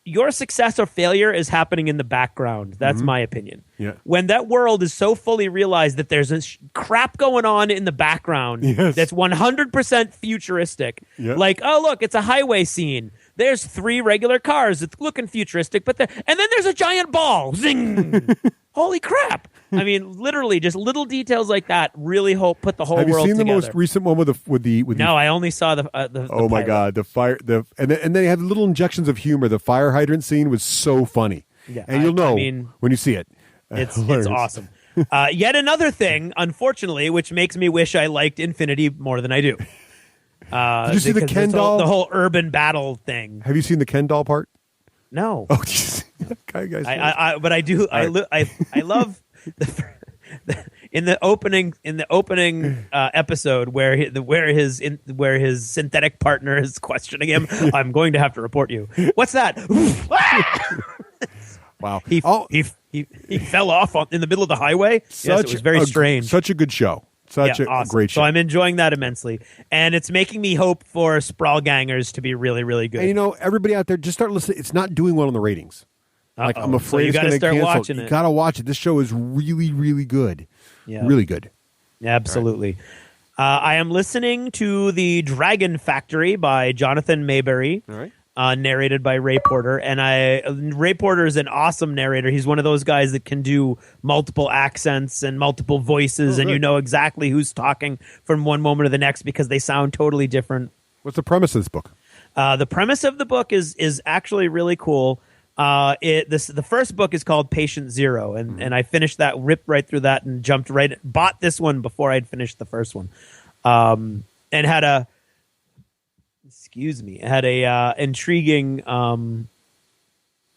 your success or failure is happening in the background. That's my opinion. Yeah. When that world is so fully realized that there's this crap going on in the background that's 100% futuristic. Yeah. Like, oh, look, it's a highway scene. There's 3 regular cars. It's looking futuristic, and then there's a giant ball. Zing! Holy crap! I mean, literally, just little details like that really put the whole world together. Have you seen the most recent one with the? No, I only saw the oh my pilot. God, the fire! And they had little injections of humor. The fire hydrant scene was so funny. Yeah, and you'll know when you see it. It's awesome. Yet another thing, unfortunately, which makes me wish I liked Infinity more than I do. Did you see the Ken doll? The whole urban battle thing. Have you seen the Ken doll part? No. Oh, guys. But I do. Right. I love in the opening episode where his synthetic partner is questioning him. I'm going to have to report you. What's that? Wow. He fell off in the middle of the highway. Yes, it was very strange. Such a good show. Such a awesome. great show. So I'm enjoying that immensely. And it's making me hope for Sprawl Gangers to be really, really good. And everybody out there, just start listening. It's not doing well in the ratings. Like, I'm afraid so you it's going to start cancel. watching it. You got to watch it. This show is really, really good. Yeah. Really good. Absolutely. I am listening to The Dragon Factory by Jonathan Mayberry. All right. Narrated by Ray Porter, and Ray Porter is an awesome narrator. He's one of those guys that can do multiple accents and multiple voices, and you know exactly who's talking from one moment to the next because they sound totally different. What's the premise of this book? The premise of the book is actually really cool. The first book is called Patient Zero, and I finished that, ripped right through that, and bought this one before I'd finished the first one, and had a. Excuse me. It had a intriguing.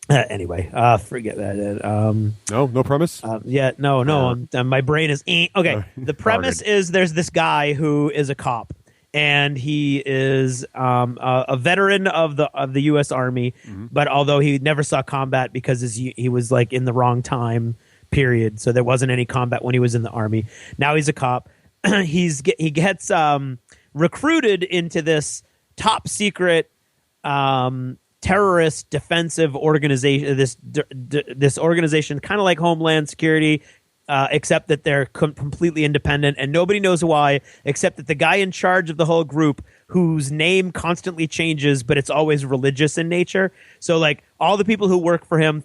Anyway, forget that. No premise. No. My brain is okay. The premise is there's this guy who is a cop, and he is a veteran of the U.S. Army, but although he never saw combat because he was like in the wrong time period, so there wasn't any combat when he was in the Army. Now he's a cop. He gets recruited into this top secret terrorist defensive organization, this organization kind of like Homeland Security, except that they're completely independent and nobody knows why, except that the guy in charge of the whole group, whose name constantly changes but it's always religious in nature, so like all the people who work for him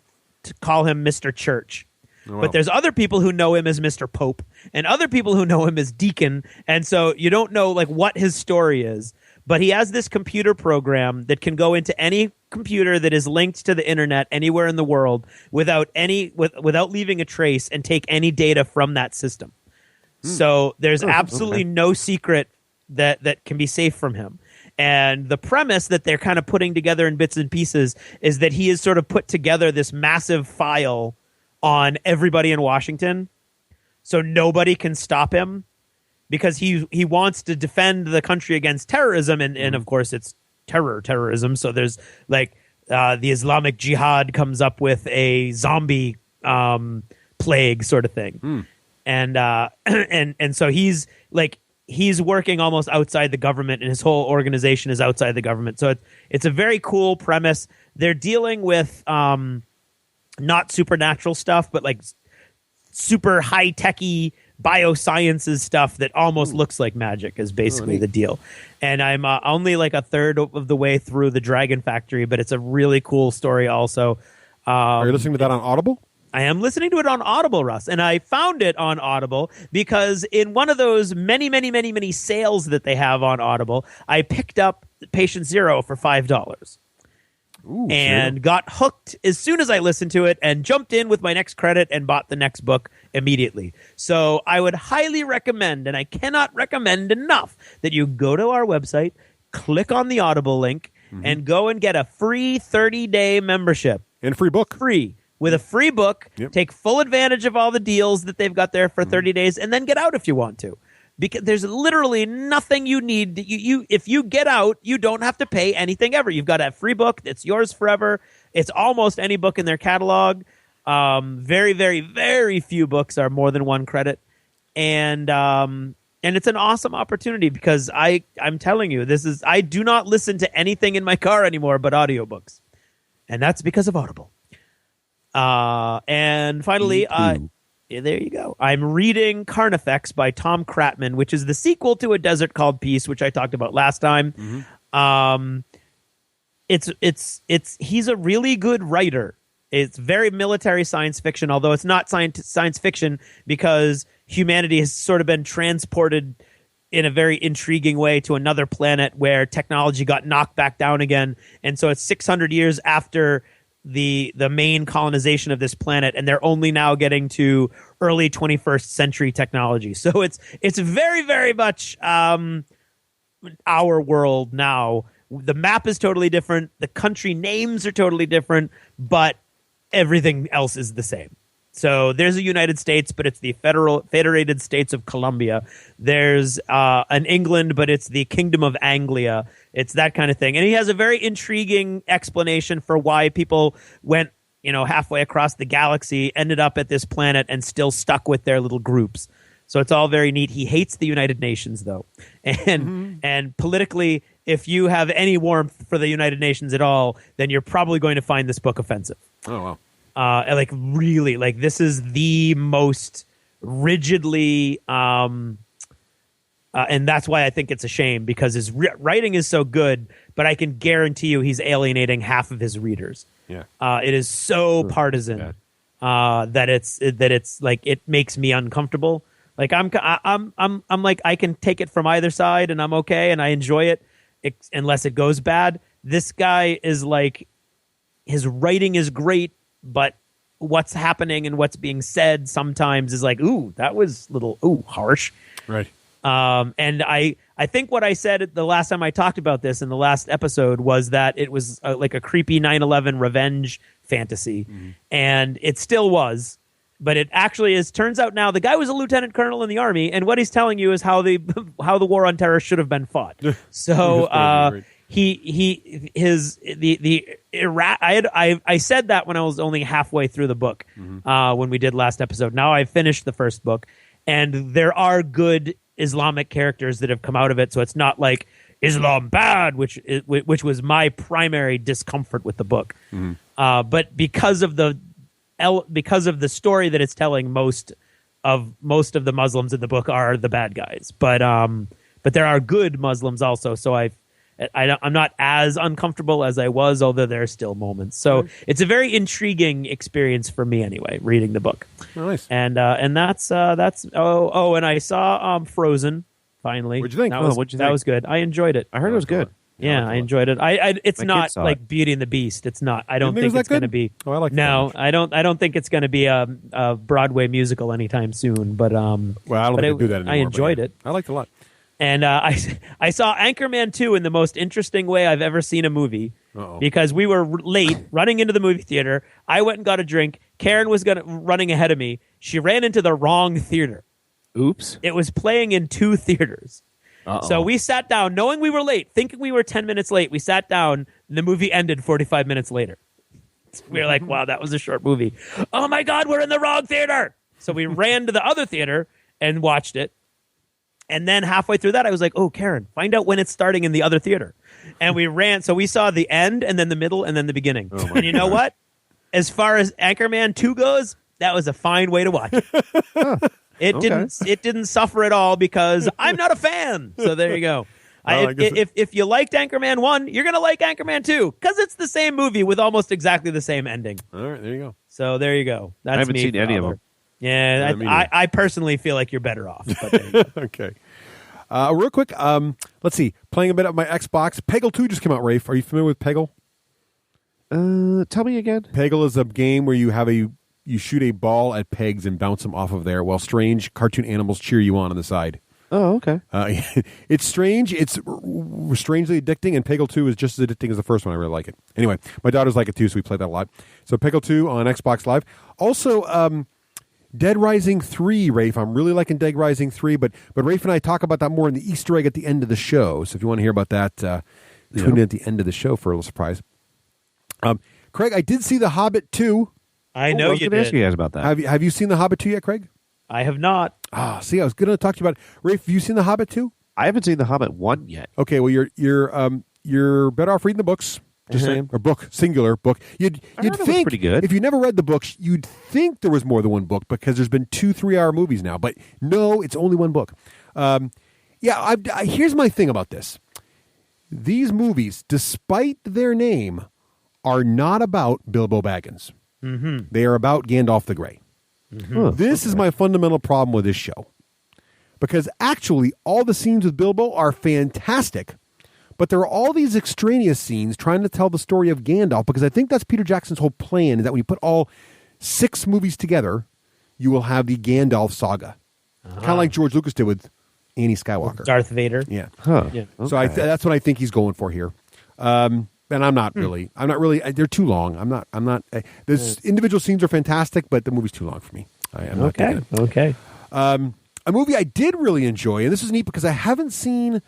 call him Mr. Church. Wow. But there's other people who know him as Mr. Pope and other people who know him as Deacon, and so you don't know like what his story is. But he has this computer program that can go into any computer that is linked to the internet anywhere in the world without leaving a trace and take any data from that system. So there's absolutely no secret that can be safe from him. And the premise that they're kind of putting together in bits and pieces is that he has sort of put together this massive file on everybody in Washington, so nobody can stop him. Because he wants to defend the country against terrorism, and of course it's terrorism. So there's like the Islamic Jihad comes up with a zombie plague sort of thing, and so he's working almost outside the government, and his whole organization is outside the government. So it's a very cool premise. They're dealing with not supernatural stuff, but like super high techy biosciences stuff that almost looks like magic is basically the deal. And I'm only like a third of the way through The Dragon Factory, but it's a really cool story also. Are you listening to that on Audible? I am listening to it on Audible, Russ, and I found it on Audible because in one of those many sales that they have on Audible, I picked up Patient Zero for $5. And got hooked as soon as I listened to it and jumped in with my next credit and bought the next book immediately. So I would highly recommend, and I cannot recommend enough, that you go to our website, click on the Audible link, and go and get a free 30-day membership. And a free book. Free. With a free book, take full advantage of all the deals that they've got there for 30 days, and then get out if you want to. Because there's literally nothing you need. If you get out, you don't have to pay anything ever. You've got a free book. It's yours forever. It's almost any book in their catalog. Very, very, very few books are more than one credit, and it's an awesome opportunity because I'm telling you, I do not listen to anything in my car anymore but audiobooks, and that's because of Audible. And finally, there you go. I'm reading Carnifex by Tom Kratman, which is the sequel to A Desert Called Peace, which I talked about last time. He's a really good writer. It's very military science fiction, although it's not science fiction because humanity has sort of been transported in a very intriguing way to another planet where technology got knocked back down again. And so it's 600 years after the main colonization of this planet, and they're only now getting to early 21st century technology. So it's very, very much our world now. The map is totally different. The country names are totally different, but everything else is the same. So there's a United States, but it's the Federated States of Colombia. There's an England, but it's the Kingdom of Anglia. It's that kind of thing. And he has a very intriguing explanation for why people went, halfway across the galaxy, ended up at this planet, and still stuck with their little groups. So it's all very neat. He hates the United Nations, though. And politically, if you have any warmth for the United Nations at all, then you're probably going to find this book offensive. Oh, wow. Really, this is the most rigidly, and that's why I think it's a shame, because his writing is so good, but I can guarantee you he's alienating half of his readers. Yeah. It is so partisan that it's like it makes me uncomfortable. Like I'm like, I can take it from either side and I'm okay and I enjoy it unless it goes bad. This guy is like, his writing is great, but what's happening and what's being said sometimes is like, ooh, that was a little harsh. Right. And I think what I said the last time I talked about this in the last episode was that it was like a creepy 9/11 revenge fantasy, and it still was. But it actually is. Turns out now the guy was a lieutenant colonel in the army, and what he's telling you is how the war on terror should have been fought. So I said that when I was only halfway through the book when we did last episode. Now I've finished the first book, and there are good Islamic characters that have come out of it. So it's not like Islam bad, which was my primary discomfort with the book. But because of the story that it's telling, most of the Muslims in the book are the bad guys. But there are good Muslims also. So I'm not as uncomfortable as I was, although there are still moments. So it's a very intriguing experience for me anyway, reading the book. Nice. And that's and I saw Frozen finally. What'd you think? What'd you think? That was good. I enjoyed it. I heard it was good. Yeah, I enjoyed it. It's My not kids saw like it. Beauty and the Beast. It's not. I don't You think think it was it's that going to good? be. Oh, I like No, that. I don't think it's going to be a Broadway musical anytime soon. But Well, I don't but think they do that anymore. I enjoyed but yeah. it. I liked it a lot. And I saw Anchorman 2 in the most interesting way I've ever seen a movie. Uh-oh. Because we were late running into the movie theater. I went and got a drink. Karen was running ahead of me. She ran into the wrong theater. Oops. It was playing in 2 theaters. Uh-oh. So we sat down, knowing we were late, thinking we were 10 minutes late. We sat down, and the movie ended 45 minutes later. We were like, wow, that was a short movie. Oh, my God, we're in the wrong theater. So we ran to the other theater and watched it. And then halfway through that, I was like, oh, Karen, find out when it's starting in the other theater. And we ran. So we saw the end and then the middle and then the beginning. Oh, and you know what? As far as Anchorman 2 goes, that was a fine way to watch it. It didn't suffer at all because I'm not a fan. So there you go. Well, If you liked Anchorman 1, you're going to like Anchorman 2 because it's the same movie with almost exactly the same ending. All right, there you go. So there you go. That's I haven't me, seen any of Father. them. Yeah, me neither. I personally feel like you're better off. But there you go. Okay. Real quick, let's see. Playing a bit of my Xbox. Peggle 2 just came out, Rafe. Are you familiar with Peggle? Tell me again. Peggle is a game where you shoot a ball at pegs and bounce them off of there while strange cartoon animals cheer you on the side. Oh, okay. It's strange. It's strangely addicting, and Peggle 2 is just as addicting as the first one. I really like it. Anyway, my daughters like it too, so we play that a lot. So Peggle 2 on Xbox Live. Also, Dead Rising 3, Rafe. I'm really liking Dead Rising 3, but Rafe and I talk about that more in the Easter egg at the end of the show. So if you want to hear about that, tune in at the end of the show for a little surprise. Craig, I did see The Hobbit 2. I know I was you going to ask did. you guys about that. Have you seen The Hobbit 2 yet, Craig? I have not. See, I was going to talk to you about it. Rafe, have you seen The Hobbit 2? I haven't seen The Hobbit 1 yet. Okay, well, you're better off reading the books. Just saying, or book, singular book. You'd heard it was think pretty good. if you never read the books, you'd think there was more than one book because there's been 2 3-hour movies now. But no, it's only one book. Here's my thing about this: these movies, despite their name, are not about Bilbo Baggins. Mm-hmm. They are about Gandalf the Grey. Mm-hmm. This is my fundamental problem with this show, because actually all the scenes with Bilbo are fantastic. But there are all these extraneous scenes trying to tell the story of Gandalf, because I think that's Peter Jackson's whole plan, is that when you put all 6 movies together, you will have the Gandalf saga. Kind of like George Lucas did with Annie Skywalker. Darth Vader. Yeah. Huh. Yeah. So that's what I think he's going for here. And I'm not really, they're too long. There's individual scenes are fantastic, but the movie's too long for me. I'm not digging it. Okay. A movie I did really enjoy, and this is neat because I haven't seen,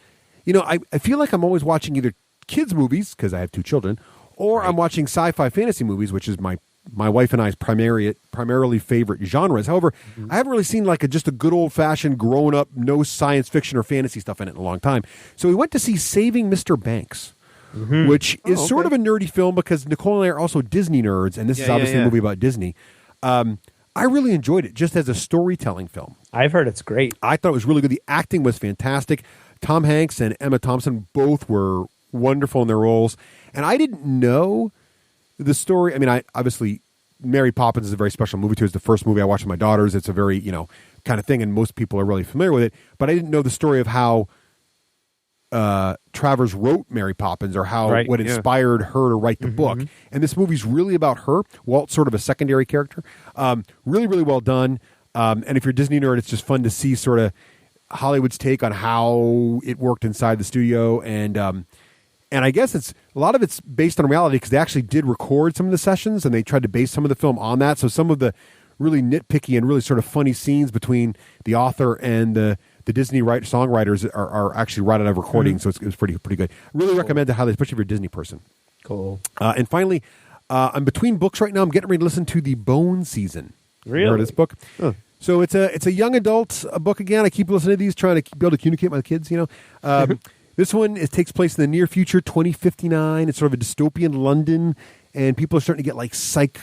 I feel like I'm always watching either kids' movies, because I have 2 children, or I'm watching sci-fi fantasy movies, which is my wife and I's primarily favorite genres. However, I haven't really seen just a good old-fashioned, grown-up, no science fiction or fantasy stuff in it in a long time. So we went to see Saving Mr. Banks, which is sort of a nerdy film because Nicole and I are also Disney nerds, and this is obviously a movie about Disney. I really enjoyed it just as a storytelling film. I've heard it's great. I thought it was really good. The acting was fantastic. Tom Hanks and Emma Thompson both were wonderful in their roles. And I didn't know the story. I mean, obviously, Mary Poppins is a very special movie too. It's the first movie I watched with my daughters. It's a very, kind of thing, and most people are really familiar with it. But I didn't know the story of how Travers wrote Mary Poppins, or what inspired her to write the book. And this movie's really about her. Walt's sort of a secondary character. Really, really well done. And if you're a Disney nerd, it's just fun to see sort of Hollywood's take on how it worked inside the studio. And I guess a lot of it's based on reality, because they actually did record some of the sessions and they tried to base some of the film on that. So some of the really nitpicky and really sort of funny scenes between the author and the Disney songwriters are actually right out of recording. So it was pretty good. Really recommend it highly, especially if you're a Disney person. Cool. And finally, I'm between books right now. I'm getting ready to listen to The Bone Season. Really? You heard of this book? Huh. So it's a young adult book again. I keep listening to these, trying to be able to communicate with my kids. This one takes place in the near future, 2059. It's sort of a dystopian London, and people are starting to get psychic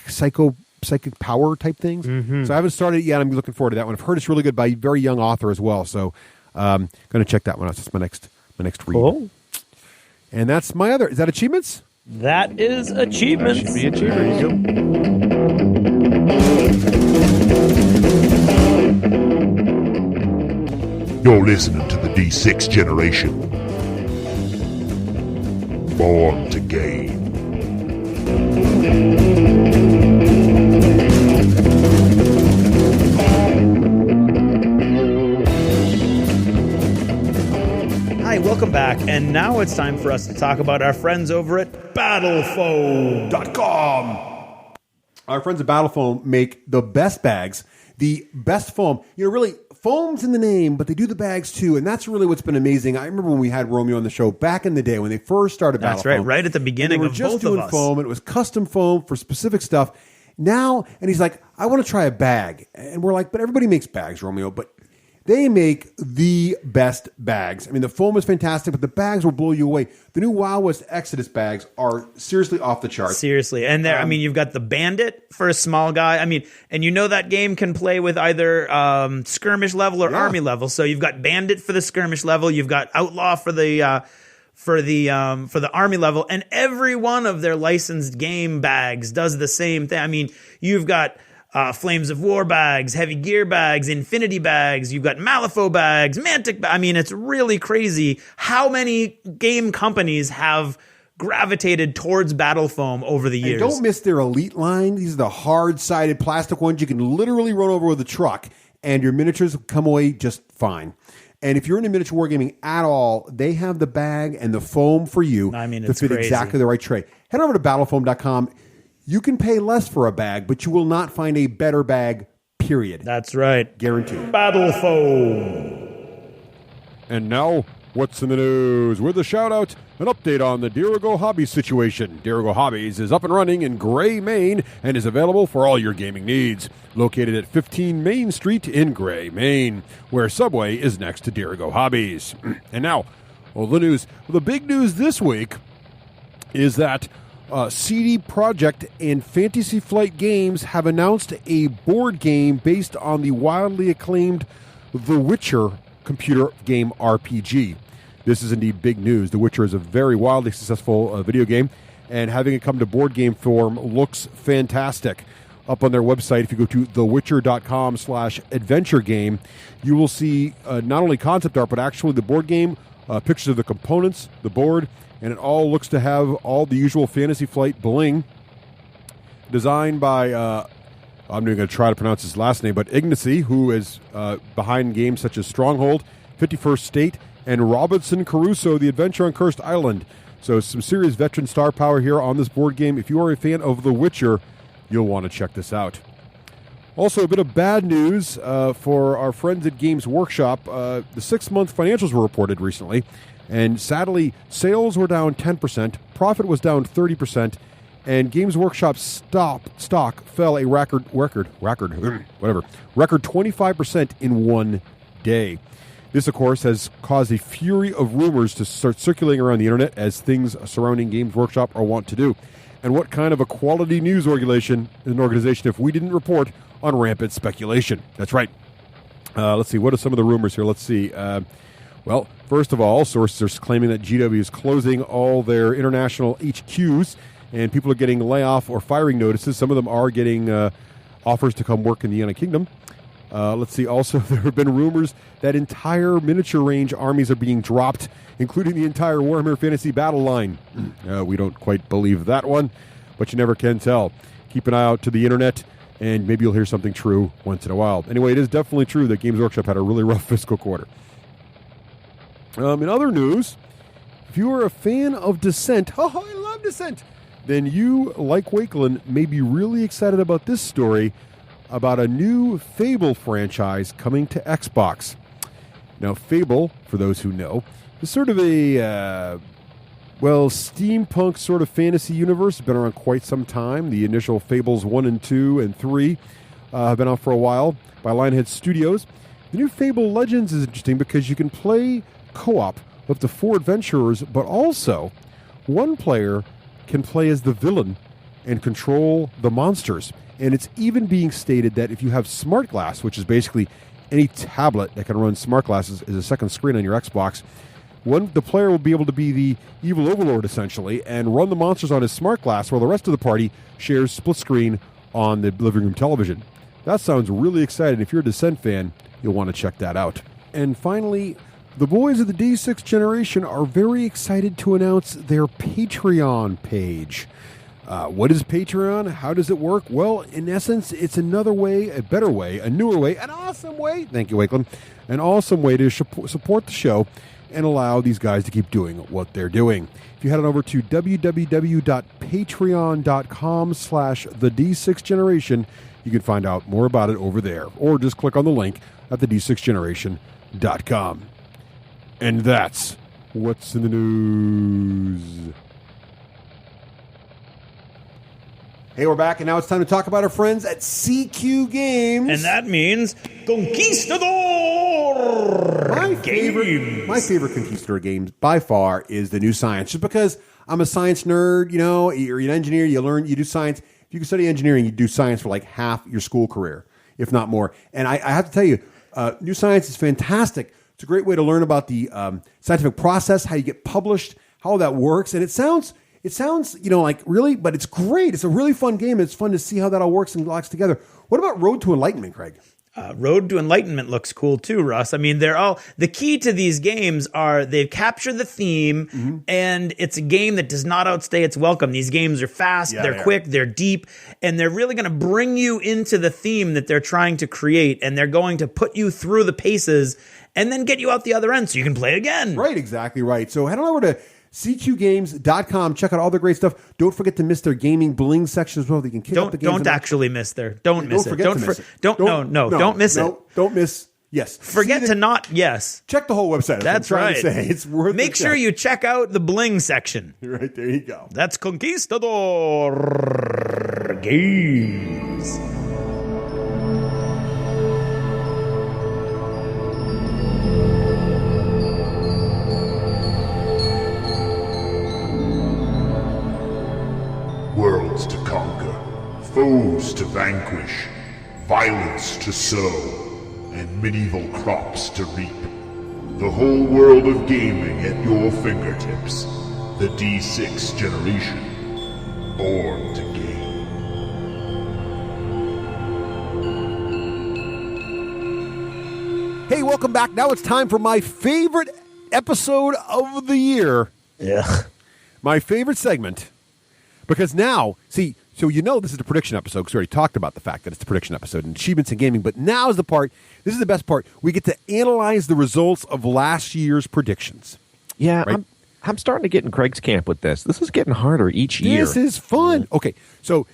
power type things. So I haven't started it yet. I'm looking forward to that one. I've heard it's really good by a very young author as well. So going to check that one out. That's my next read. Cool. And that's my other. Is that achievements? That is achievements. Should be achievements. You're listening to the D6 generation. Born to game. Hi, welcome back. And now it's time for us to talk about our friends over at BattleFoam.com. Our friends at BattleFoam make the best bags, the best foam. Really, foam's in the name, but they do the bags too, and that's really what's been amazing. I remember when we had Romeo on the show back in the day when they first started That's BattleFoam. right at the beginning of both of us. They were just doing foam, and it was custom foam for specific stuff. Now, and he's like, I want to try a bag. And we're like, but everybody makes bags, Romeo, but they make the best bags. I mean, the foam is fantastic, but the bags will blow you away. The new Wild West Exodus bags are seriously off the charts. Seriously. And there, you've got the Bandit for a small guy. And that game can play with either skirmish level or army level. So you've got Bandit for the skirmish level. You've got Outlaw for the army level. And every one of their licensed game bags does the same thing. You've got Flames of War bags, Heavy Gear bags, Infinity bags. You've got Malifaux bags, Mantic bags. It's really crazy how many game companies have gravitated towards Battle Foam over the years. And don't miss their Elite line. These are the hard-sided plastic ones you can literally run over with a truck, and your miniatures come away just fine. And if you're into miniature wargaming at all, they have the bag and the foam for you to fit exactly the right tray. Head over to battlefoam.com. You can pay less for a bag, but you will not find a better bag, period. That's right. Guaranteed. Battle Foam. And now, What's in the news? With a shout-out, an update on the Dirigo Hobbies situation. Dirigo Hobbies is up and running in Gray, Maine, and is available for all your gaming needs. Located at 15 Main Street in Gray, Maine, where Subway is next to Dirigo Hobbies. And now, the news. The big news this week is that CD Projekt and Fantasy Flight Games have announced a board game based on the wildly acclaimed The Witcher computer game RPG. This is indeed big news. The Witcher is a very wildly successful video game, and having it come to board game form looks fantastic. Up on their website, if you go to thewitcher.com/adventure game, you will see not only concept art, but actually the board game, pictures of the components, the board, and it all looks to have all the usual Fantasy Flight bling. Designed by, I'm not going to try to pronounce his last name, but Ignacy, who is behind games such as Stronghold, 51st State, and Robinson Crusoe, The Adventure on Cursed Island. So some serious veteran star power here on this board game. If you are a fan of The Witcher, you'll want to check this out. Also, a bit of bad news for our friends at Games Workshop. The 6-month financials were reported recently, and sadly, sales were down 10%, profit was down 30%, and Games Workshop's stock fell a record 25% in one day. This, of course, has caused a fury of rumors to start circulating around the internet, as things surrounding Games Workshop are wont to do. And what kind of a quality news organization if we didn't report on rampant speculation? That's right. Let's see. What are some of the rumors here? Let's see. Well, first of all, sources are claiming that GW is closing all their international HQs, and people are getting layoff or firing notices. Some of them are getting offers to come work in the United Kingdom. Let's see. Also, there have been rumors that entire miniature range armies are being dropped, including the entire Warhammer Fantasy battle line. We don't quite believe that one, but you never can tell. Keep an eye out to the internet, and maybe you'll hear something true once in a while. Anyway, it is definitely true that Games Workshop had a really rough fiscal quarter. In other news, if you are a fan of Descent, I love Descent, then you, like Wakelin, may be really excited about this story about a new Fable franchise coming to Xbox. Now, Fable, for those who know, is sort of a, steampunk sort of fantasy universe. It's been around quite some time. The initial Fables 1 and 2 and 3 have been out for a while by Lionhead Studios. The new Fable Legends is interesting because you can play co-op with the 4 adventurers, but also one player can play as the villain and control the monsters. And it's even being stated that if you have Smart Glass, which is basically any tablet that can run Smart Glass as a second screen on your Xbox, the player will be able to be the evil overlord, essentially, and run the monsters on his Smart Glass while the rest of the party shares split screen on the living room television. That sounds really exciting. If you're a Descent fan, you'll want to check that out. And finally, the boys of the D6 generation are very excited to announce their Patreon page. What is Patreon? How does it work? Well, in essence, it's another way, a better way, a newer way, an awesome way. Thank you, Wakelin. An awesome way to support the show and allow these guys to keep doing what they're doing. If you head on over to www.patreon.com/the D6generation, you can find out more about it over there, or just click on the link at the D6generation.com. And that's what's in the news. Hey, we're back, and now it's time to talk about our friends at CQ Games. And that means Conquistador My favorite Conquistador games by far is the New Science, just because I'm a science nerd. You know, you're an engineer, you do science. If you can study engineering, you do science for like half your school career, if not more. And I have to tell you, New Science is fantastic. It's a great way to learn about the scientific process, how you get published, how that works. And it sounds, like really, but it's great. It's a really fun game. It's fun to see how that all works and locks together. What about Road to Enlightenment, Craig? Road to Enlightenment looks cool too, Russ. I mean, the key to these games are they've captured the theme, and it's a game that does not outstay its welcome. These games are fast, they're quick, they're deep, and they're really going to bring you into the theme that they're trying to create, and they're going to put you through the paces and then get you out the other end so you can play again. Right, exactly right. So head on over to CQGames.com. Check out all the great stuff. Don't forget to miss their gaming bling section as well. They can kick up the games. Don't actually miss there. Don't miss it. Don't miss it. Don't miss it. Don't miss Yes. Forget to not yes. Check the whole website. That's what I'm right. trying to say. It's worth Make sure you check out the bling section. Right, there you go. That's Conquistador Games. Worlds to conquer, foes to vanquish, violence to sow, and medieval crops to reap. The whole world of gaming at your fingertips. The D6 generation. Born to game. Hey, welcome back. Now it's time for my favorite episode of the year. Yeah. My favorite segment. Because now, see, so you know this is the prediction episode because we already talked about the fact that it's the prediction episode and achievements in gaming. But now is the part, this is the best part. We get to analyze the results of last year's predictions. Yeah, right? I'm starting to get in Craig's camp with this. This is getting harder each year. This is fun. Okay, so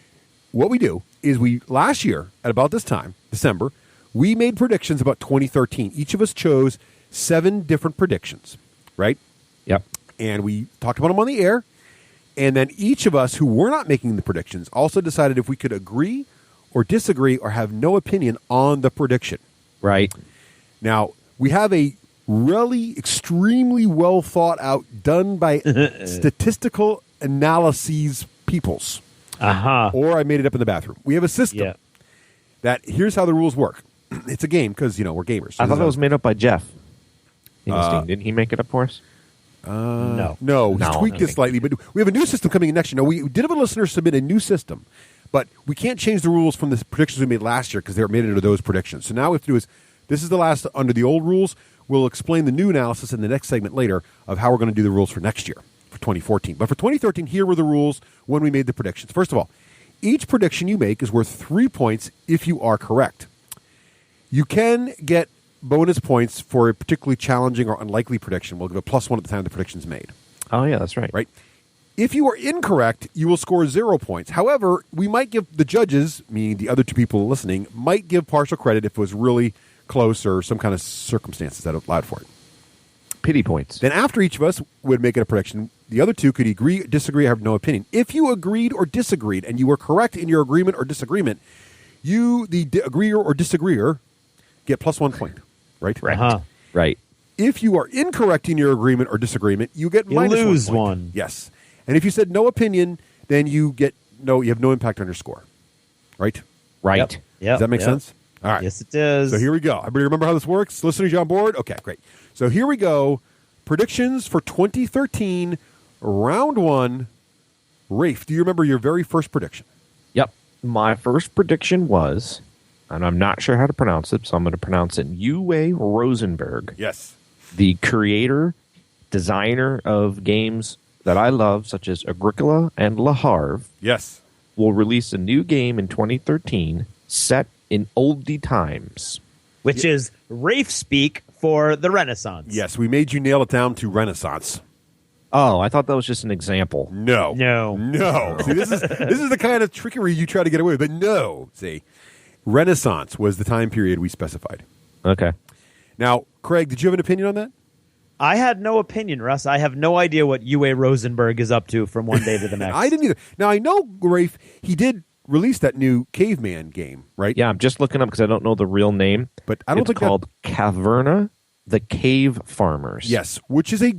what we do is last year, at about this time, December, we made predictions about 2013. Each of us chose 7 different predictions, right? Yep. And we talked about them on the air. And then each of us who were not making the predictions also decided if we could agree or disagree or have no opinion on the prediction. Right. Now, we have a really extremely well thought out, done by statistical analyses peoples. Uh-huh. Or I made it up in the bathroom. We have a system that here's how the rules work. It's a game because, we're gamers. I thought that was made up by Jeff. Didn't he make it up for us? No. He's tweaked it slightly, but we have a new system coming in next year. Now, we did have a listener submit a new system, but we can't change the rules from the predictions we made last year because they were made into those predictions. So now what we have to do is, this is the last under the old rules. We'll explain the new analysis in the next segment later of how we're going to do the rules for next year, for 2014. But for 2013, here were the rules when we made the predictions. First of all, each prediction you make is worth 3 points if you are correct. You can get bonus points for a particularly challenging or unlikely prediction. We'll give a +1 at the time the prediction's made. Oh, yeah, that's right. Right? If you are incorrect, you will score 0 points. However, we might give the judges, meaning the other 2 people listening, might give partial credit if it was really close or some kind of circumstances that allowed for it. Pity points. Then after each of us would make it a prediction, the other 2 could agree, disagree, or have no opinion. If you agreed or disagreed and you were correct in your agreement or disagreement, you, the agreeer or disagreeer, get +1 point. Right? Right. Uh-huh. Right. If you are incorrect in your agreement or disagreement, you get You -1 lose point. one. Yes. And if you said no opinion, then you have no impact on your score. Right? Right. Yep. Does that make sense? All right. Yes, it does. So here we go. Everybody remember how this works? Listeners, you on board? Okay, great. So here we go. Predictions for 2013, round 1. Rafe, do you remember your very first prediction? Yep. My first prediction was, and I'm not sure how to pronounce it, so I'm going to pronounce it Uwe Rosenberg, Yes. the creator, designer of games that I love, such as Agricola and Le Havre, Yes. will release a new game in 2013 set in oldie times. Which is Rafe speak for the Renaissance. Yes, we made you nail it down to Renaissance. Oh, I thought that was just an example. No. No. See, this is the kind of trickery you try to get away with, but no. See, Renaissance was the time period we specified. Okay. Now, Craig, did you have an opinion on that? I had no opinion, Russ. I have no idea what Uwe Rosenberg is up to from one day to the next. I didn't either. Now, I know, Rafe, he did release that new Caveman game, right? Yeah, I'm just looking up because I don't know the real name. But I don't it's think called Caverna, the Cave Farmers. Yes, which is a...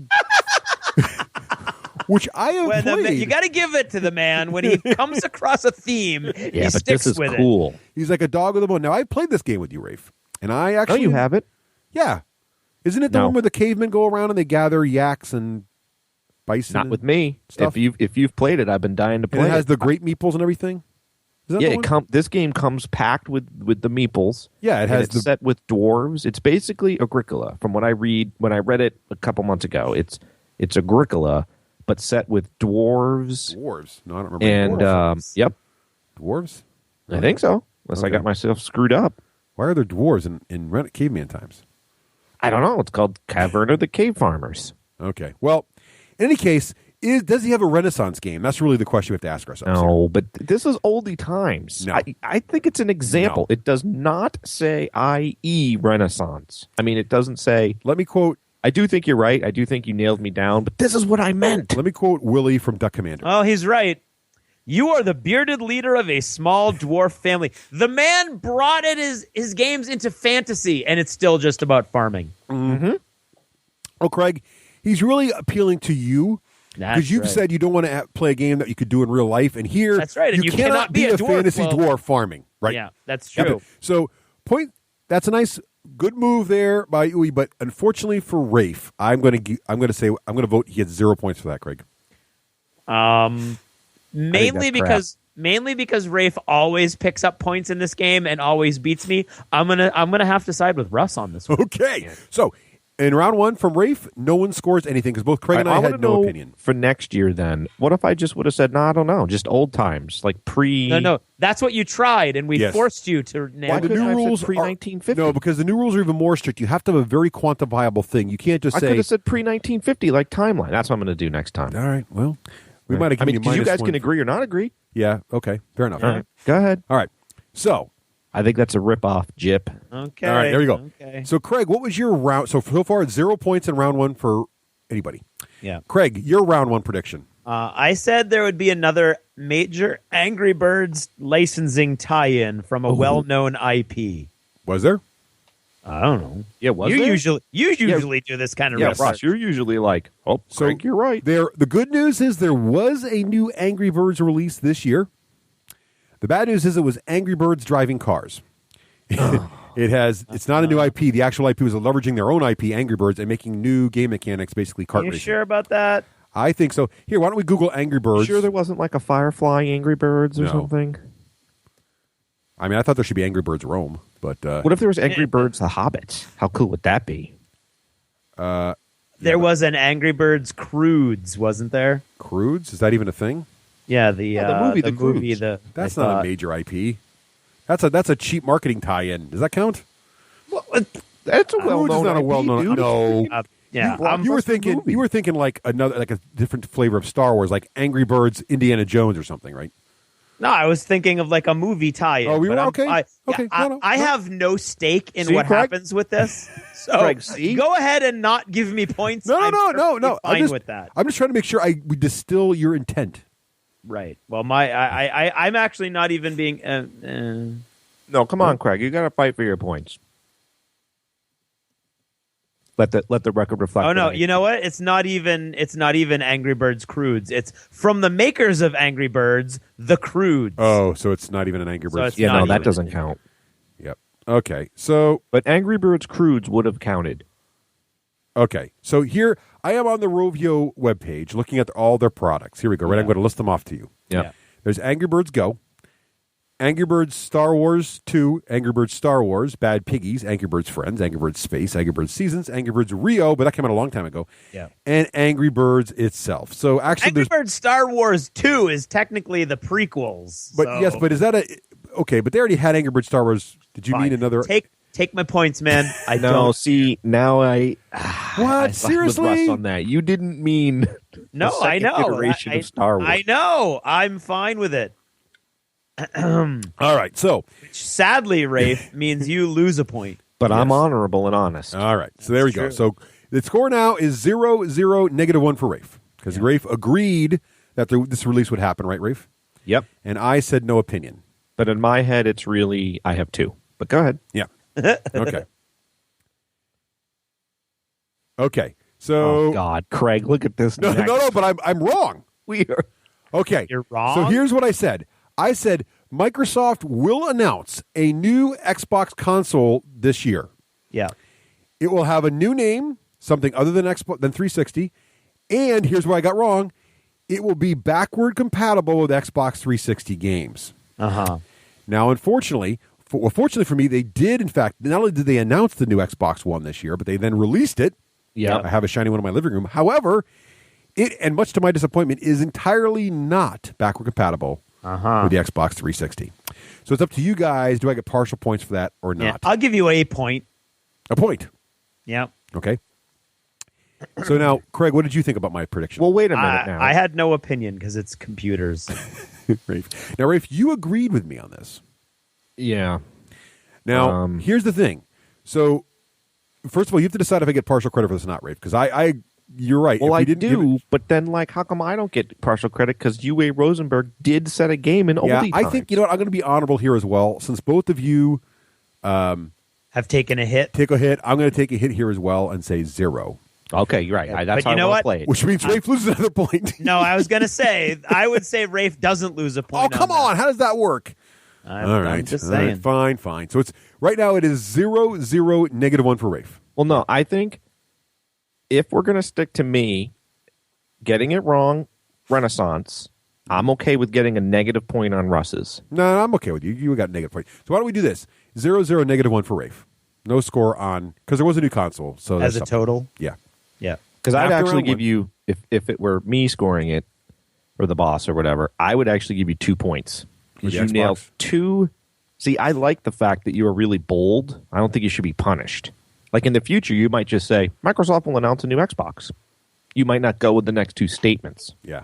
which I have played. You got to give it to the man when he comes across a theme. Yeah, he but sticks this is with cool. He's like a dog with a bone. Now, I played this game with you, Rafe. And I actually... Oh, you have it? Yeah. Isn't it the No. one where the cavemen go around and they gather yaks and bison? Not with me. Stuff? If you've played it, I've been dying to play And it has the great meeples and everything? Is that Yeah, the one? this game comes packed with the meeples. Yeah, it and has it's set with dwarves. It's basically Agricola. From what I read, when I read it a couple months ago, it's Agricola, but set with dwarves. Dwarves. No, I don't remember. And dwarves. yep, Dwarves? I think so. Unless I Okay. got myself screwed up. Why are there dwarves in caveman times? I don't know. It's called Caverna the Cave Farmers. Okay. Well, in any case, Does he have a Renaissance game? That's really the question we have to ask ourselves. No, but this is oldie times. No. I think it's an example. No. It does not say i.e. Renaissance. I mean, it doesn't say. Let me quote. I do think you're right. I do think you nailed me down, but this is what I meant. Let me quote Willie from Duck Commander. Oh, he's right. You are the bearded leader of a small dwarf family. The man brought his games into fantasy, and it's still just about farming. Mm-hmm. Oh, Craig, he's really appealing to you because you've said you don't want to play a game that you could do in real life, and here that's right. And you cannot be a dwarf, fantasy dwarf farming, right? Yeah, that's true. So, that's a nice, good move there by Uwe, but unfortunately for Rafe, I'm going to vote he gets 0 points for that, Craig. Mainly because Rafe always picks up points in this game and always beats me. I'm gonna have to side with Russ on this one. Okay, so in round one from Rafe, no one scores anything because both Craig and I had no opinion. For next year, then, what if I just would have said, no, I don't know, just old times, like pre... No, that's what you tried, and we forced you to nail Why it. the new rules pre-1950? No, because the new rules are even more strict. You have to have a very quantifiable thing. You can't just say... I could have said pre-1950, like timeline. That's what I'm going to do next time. All right, well... We might have given you guys can agree or not agree. Yeah, okay. Fair enough. All right. Go ahead. All right. So, I think that's a rip-off, Jip. Okay. All right, there you go. Okay. So, Craig, what was your round? So far, it's 0 points in round one for anybody. Yeah. Craig, your round one prediction. I said there would be another major Angry Birds licensing tie-in from a well-known IP. Was there? I don't know. Yeah, was you there? usually do this kind of research. Ross, you're usually like, Craig, you're right. The good news is there was a new Angry Birds release this year. The bad news is it was Angry Birds driving cars. It's not a new IP. The actual IP was leveraging their own IP, Angry Birds, and making new game mechanics, basically kart Are you racing. sure about that? I think so. Here, why don't we Google Angry Birds? Sure there wasn't like a Firefly Angry Birds or something? I mean, I thought there should be Angry Birds Rome, but... what if there was Angry Birds The Hobbits? How cool would that be? There was an Angry Birds Crudes, wasn't there? Crudes? Is that even a thing? Yeah, the movie. The movie. That's not a major IP. That's a cheap marketing tie-in. Does that count? Well, that's a well-known. Not a well-known. IP, No. Yeah, you were thinking like a different flavor of Star Wars, like Angry Birds, Indiana Jones, or something, right? No, I was thinking of like a movie tie-in. Oh, we were okay. I have no stake in what Craig? happens with this. So Craig, see? go ahead and not give me points. No. Fine with that. I'm just trying to make sure we distill your intent. Right. Well, I'm actually not even being. No, come on, Craig. You got to fight for your points. Let the record reflect. Oh no! You know what? It's not even Angry Birds Crudes. It's from the makers of Angry Birds, the Crudes. Oh, so it's not even an Angry Birds. Yeah, no, that doesn't count. Yep. Okay. So, but Angry Birds Crudes would have counted. Okay. So here I am on the Rovio webpage looking at all their products. Here we go. Right, I'm going to list them off to you. Yeah. There's Angry Birds Go, Angry Birds Star Wars 2, Angry Birds Star Wars, Bad Piggies, Angry Birds Friends, Angry Birds Space, Angry Birds Seasons, Angry Birds Rio, but that came out a long time ago. Yeah. And Angry Birds itself. So actually, Angry Birds Star Wars 2 is technically the prequels. But yes, but is that okay? But they already had Angry Birds Star Wars. Did you mean another? Take my points, man. I know. don't See, now I what? Seriously? With Russ on that. You didn't mean no. I know. Iteration of Star Wars. I know. I'm fine with it. All right. So, which sadly, Rafe, means you lose a point. But yes. I'm honorable and honest. All right. So there we go. So the score now is 0-0, -1 for Rafe because Rafe agreed that this release would happen, right, Rafe? Yep. And I said no opinion. But in my head, it's really I have 2. But go ahead. Yeah. Okay. Okay. So, oh God, Craig, look at this. No. But I'm wrong. We are. Okay. You're wrong. So here's what I said. I said Microsoft will announce a new Xbox console this year. Yeah. It will have a new name, something other than 360. And here's where I got wrong. It will be backward compatible with Xbox 360 games. Uh-huh. Now, fortunately for me, they did, in fact, not only did they announce the new Xbox One this year, but they then released it. Yeah. I have a shiny one in my living room. However, it, and much to my disappointment, is entirely not backward compatible with the Xbox 360. So it's up to you guys. Do I get partial points for that or not? Yeah, I'll give you a point. A point. Yeah. Okay. So now, Craig, what did you think about my prediction? Well, wait a minute now. I had no opinion because it's computers. Rafe. Now, Rafe, you agreed with me on this. Yeah. Now, here's the thing. So, first of all, you have to decide if I get partial credit for this or not, Rafe, because you're right. Well, If we I didn't give do, it- but then, how come I don't get partial credit? Because UA Rosenberg did set a game in Yeah, oldie I time. think, you know what, I'm going to be honorable here as well. Since both of you Have taken a hit. take a hit, I'm going to take a hit here as well and say 0. Okay, you're right. That's But how you know I what? play it. Which means Rafe loses another point. No, I was going to say, I would say Rafe doesn't lose a Oh, point. come on. How does that work? I'm just All right, saying. fine. So it's right now it is 0, 0, -1 for Rafe. Well, no, I think if we're going to stick to me getting it wrong, Renaissance, I'm okay with getting a negative point on Russ's. No, I'm okay with you. You got a negative point. So why don't we do this? 0, 0, -1 for Rafe. No score on, because there was a new console. So As that's a something. total? Yeah. Yeah. Because I'd After actually round give one. you, if it were me scoring it, or the boss or whatever, I would actually give you 2 points. With Because the you nailed Xbox? 2. See, I like the fact that you are really bold. I don't think you should be punished. Like in the future, you might just say, Microsoft will announce a new Xbox. You might not go with the next 2 statements. Yeah.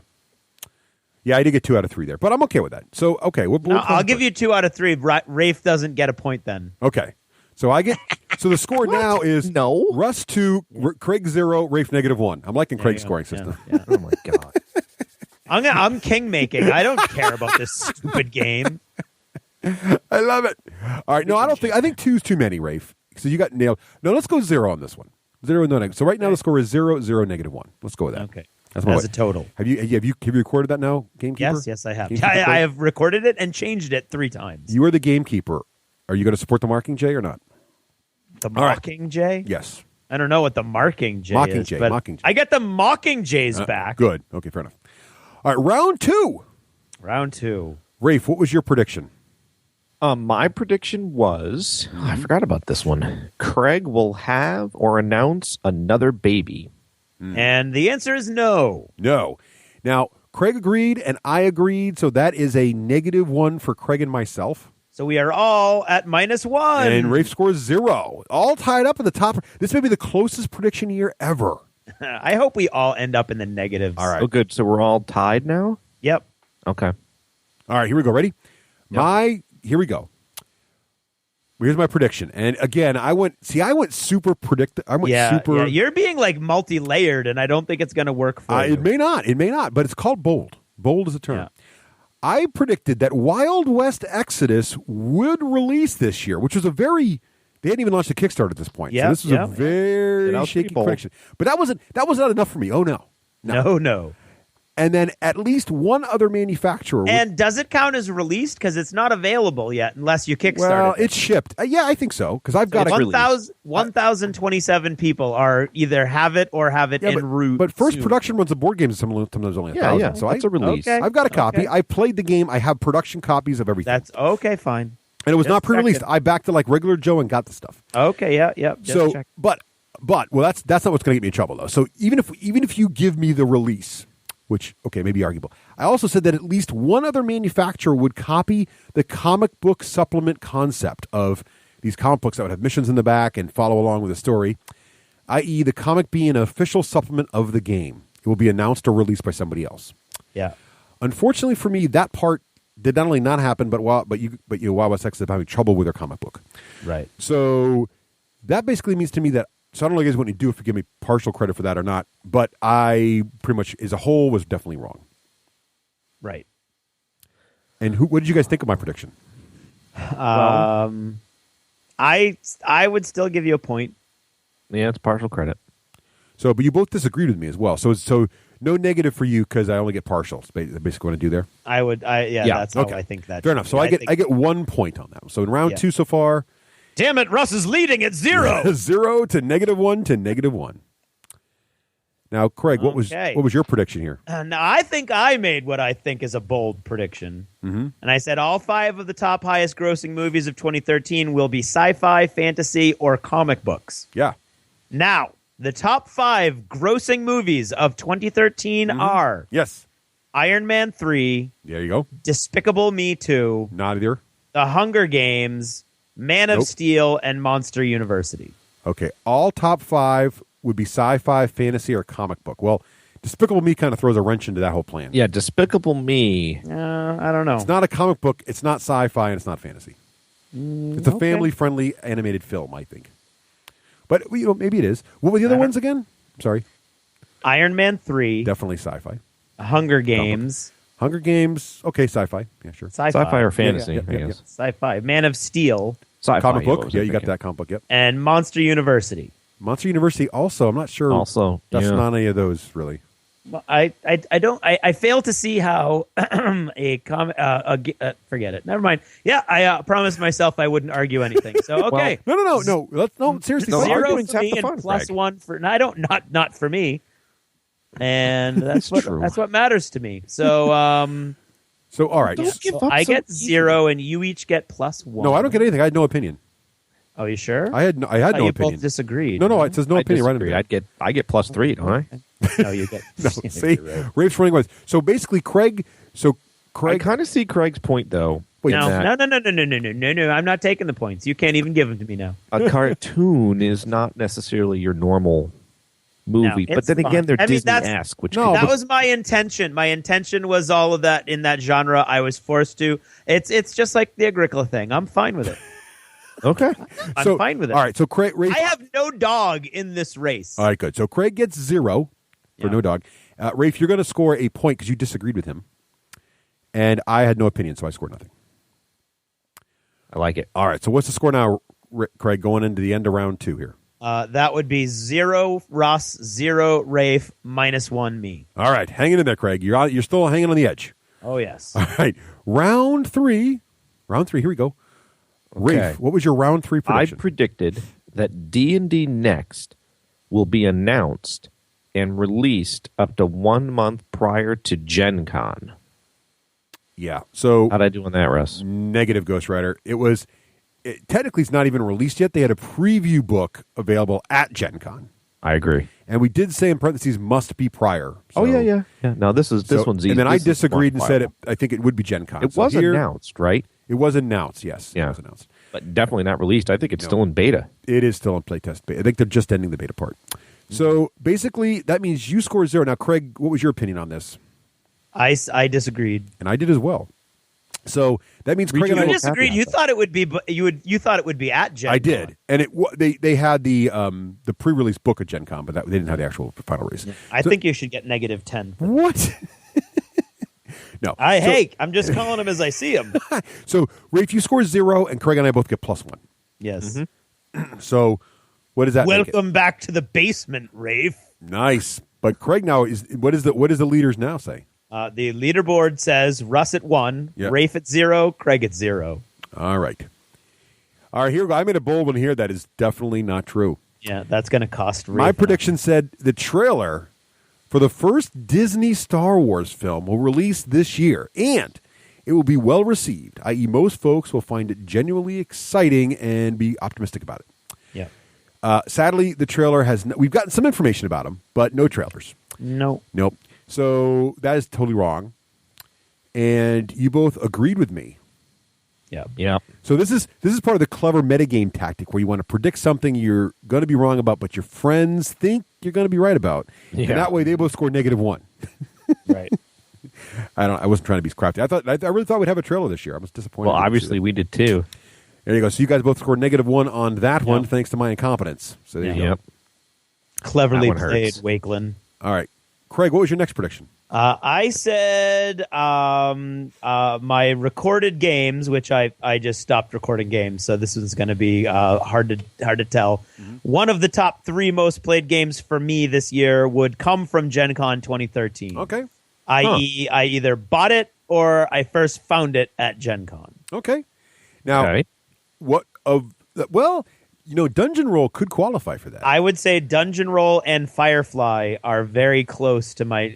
Yeah, I did get 2 out of 3 there, but I'm okay with that. So, okay. No, I'll give you 2 out of 3. Rafe doesn't get a point then. Okay. So I get, so the score now is No. Russ 2, Craig 0, Rafe -1. I'm liking Craig's scoring system. Yeah. Oh, my God. I'm king making. I don't care about this stupid game. I love it. All right. No, I think 2's too many, Rafe. So you got nailed. No, let's go 0 on this one. 0 no negative. So right now the score is 0, 0, -1. Let's go with that. Okay. That's my As way. a total. Have you recorded that now, Gamekeeper? Yes, I have. Gamekeeper I Craig? have recorded it and changed it 3 times. You are the gamekeeper. Are you going to support the marking J or not? The right. Mockingjay? Yes. I don't know what the Mockingjay is. Mockingjay, but Mockingjay. I get the Mockingjays back. Good. Okay, fair enough. All right, round 2. Round 2. Rafe, what was your prediction? My prediction was, I forgot about this one. Craig will have or announce another baby. And the answer is no. No. Now, Craig agreed and I agreed, so that is a -1 for Craig and myself. So we are all at -1. And Rafe scores 0. All tied up at the top. This may be the closest prediction year ever. I hope we all end up in the negatives. All right. Oh, good. So we're all tied now? Yep. Okay. All right, here we go. Ready? Here we go. Here's my prediction. And again, I went super predictive. I went super. Yeah. You're being like multi-layered, and I don't think it's going to work for you. It may not, but it's called bold. Bold is a term. Yeah. I predicted that Wild West Exodus would release this year, which was a very. They hadn't even launched a Kickstarter at this point. Yeah, So this was yeah. a very That was shaky pretty bold. prediction. But that was not enough for me. Oh no. No. And then at least one other manufacturer. And does it count as released? Because it's not available yet unless you Kickstarted well, it. it's shipped. Yeah, I think so. Because I've got it's a 1,027 people are either have it or have it en route. But first soon. production runs of board games is sometimes only 1,000. Yeah. So That's a release. Okay. I've got a copy. Okay. I played the game. I have production copies of everything. That's okay, fine. and it was just not pre-released. checking. I backed it like regular Joe and got the stuff. Okay, yeah. Just So, check. but well, that's not what's going to get me in trouble though. So even if you give me the release, which okay, maybe arguable. I also said that at least one other manufacturer would copy the comic book supplement concept of these comic books that would have missions in the back and follow along with a story, i.e., the comic being an official supplement of the game. It will be announced or released by somebody else. Yeah. Unfortunately for me, that part did not only not happen, but Wild West Exodus having trouble with their comic book. Right. So that basically means to me that, so I don't know guys what you do if you give me partial credit for that or not, but I pretty much as a whole was definitely wrong. Right. And what did you guys think of my prediction? I would still give you a point. Yeah, it's partial credit. So, but you both disagreed with me as well. So no negative for you because I only get partials. Basically, what I do there. That's how I think that. Fair enough. So I get 1 point on that. So in round 2 so far, Damn it, Russ is leading at 0. 0 to -1 to -1. Now, Craig, what was your prediction here? Now, I think I made what I think is a bold prediction. Mm-hmm. And I said all 5 of the top highest grossing movies of 2013 will be sci-fi, fantasy, or comic books. Yeah. Now, the top 5 grossing movies of 2013 are Yes. Iron Man 3, There you go. Despicable Me 2, Not either. The Hunger Games, Man of Nope. Steel, and Monster University. Okay. All top 5 would be sci-fi, fantasy, or comic book. Well, Despicable Me kind of throws a wrench into that whole plan. Yeah, Despicable Me. I don't know. It's not a comic book. It's not sci-fi, and it's not fantasy. It's a family-friendly animated film, I think. But maybe it is. What were the other ones again? Sorry. Iron Man 3. Definitely sci-fi. Hunger Games. Hunger Games. Okay, sci-fi. Yeah, sure. Sci-fi or fantasy, Yeah. I guess. Sci-fi. Man of Steel. Sci-fi. Comic book. was Yeah, I you got thinking. that comic book. Yep. And Monster University. Monster University. Also, I'm not sure. Also, that's yeah. not any of those really. Well, I fail to see how forget it. Never mind. Yeah, I promised myself I wouldn't argue anything. So okay. No. Seriously. No, 0 arguing's for half me the and fun, plus Greg. 1 for. No, I don't. Not for me. And that's True. that's what matters to me. So So all right. Don't give so up I so get easily. 0, and you each get plus 1. No, I don't get anything. I had no opinion. Oh, you sure? I had no you opinion. both disagreed. No, it says no I opinion. Right disagree. under I get plus 3, don't I? No, you get. no, see, Rafe's running away. So basically, Craig. So I Craig. kind of see Craig's point, though. Wait, No, that no. I'm not taking the points. You can't even give them to me now. a cartoon is not necessarily your normal movie. No, But then it's again, they're fine. I mean, Disney-esque, which No, That but- was my intention. My intention was all of that in that genre. I was forced to. It's just like the Agricola thing. I'm fine with it. okay. I'm fine with it. All right. So Craig. Rafe, I have no dog in this race. all right. Good. So Craig gets 0 for Yeah. no dog. Rafe, you're going to score a point because you disagreed with him, and I had no opinion, so I scored nothing. I like it. All right. So what's the score now, Craig? Going into the end of round 2 here. That would be 0 Russ, 0 Rafe, -1 me. All right. Hanging in there, Craig. You're still hanging on the edge. Oh yes. All right. Round 3. Here we go. Okay. Rafe, what was your round 3 I prediction? predicted that D&D Next will be announced and released up to 1 month prior to Gen Con. yeah. So How'd I do on that, Russ? negative, Ghost Rider. Technically, it's not even released yet. They had a preview book available at Gen Con. I agree. And we did say in parentheses must be prior. Oh, So- yeah. Now, this one's easy. And then I This is disagreed and said quantifiable. I think it would be Gen Con. It So was here- announced, right? It was announced, yes. Yeah. It was announced. But definitely not released. I think it's still in beta. It is still in playtest beta. I think they're just ending the beta part. So basically, that means you score 0. Now, Craig, what was your opinion on this? I disagreed. And I did as well. So that means Craig and I You Regional disagreed. You thought it would be. You thought it would be at Gen I Con. did, and they had the pre-release book at Gen Con, but they didn't have the actual final release. I think you should get -10. What? No. Hey, I'm just calling them as I see them. So Rafe, you score 0, and Craig and I both get +1. Yes. So what does that make it? Welcome back to the basement, Rafe. Nice, but Craig now what does the leaders now say? The leaderboard says Russ at 1, Yep. Rafe at 0, Craig at 0. All right, here we go. I made a bold one here that is definitely not true. Yeah, that's going to cost Rafe. My prediction said the trailer for the first Disney Star Wars film will release this year, and it will be well received, i.e. most folks will find it genuinely exciting and be optimistic about it. Yeah. Sadly, the trailer has we've gotten some information about them, but no trailers. No. Nope. So that is totally wrong. And you both agreed with me. Yeah. Yeah. So this is part of the clever metagame tactic where you want to predict something you're going to be wrong about, but your friends think you're going to be right about. Yeah. And that way they both score -1. Right. I wasn't trying to be crafty. I really thought we'd have a trailer this year. I was disappointed. Well, we didn't see obviously that. we did too. There you go. So you guys both scored -1 on that one, thanks to my incompetence. So there you go. Yep. Cleverly That one played, hurts. Wakeland. All right, Craig, what was your next prediction? I said my recorded games, which I just stopped recording games, so this is going to be hard to tell. One of the top 3 most played games for me this year would come from Gen Con 2013. Okay. I.e., I either bought it or I first found it at Gen Con. Okay. Now, Okay. what of well, Dungeon Roll could qualify for that. I would say Dungeon Roll and Firefly are very close to my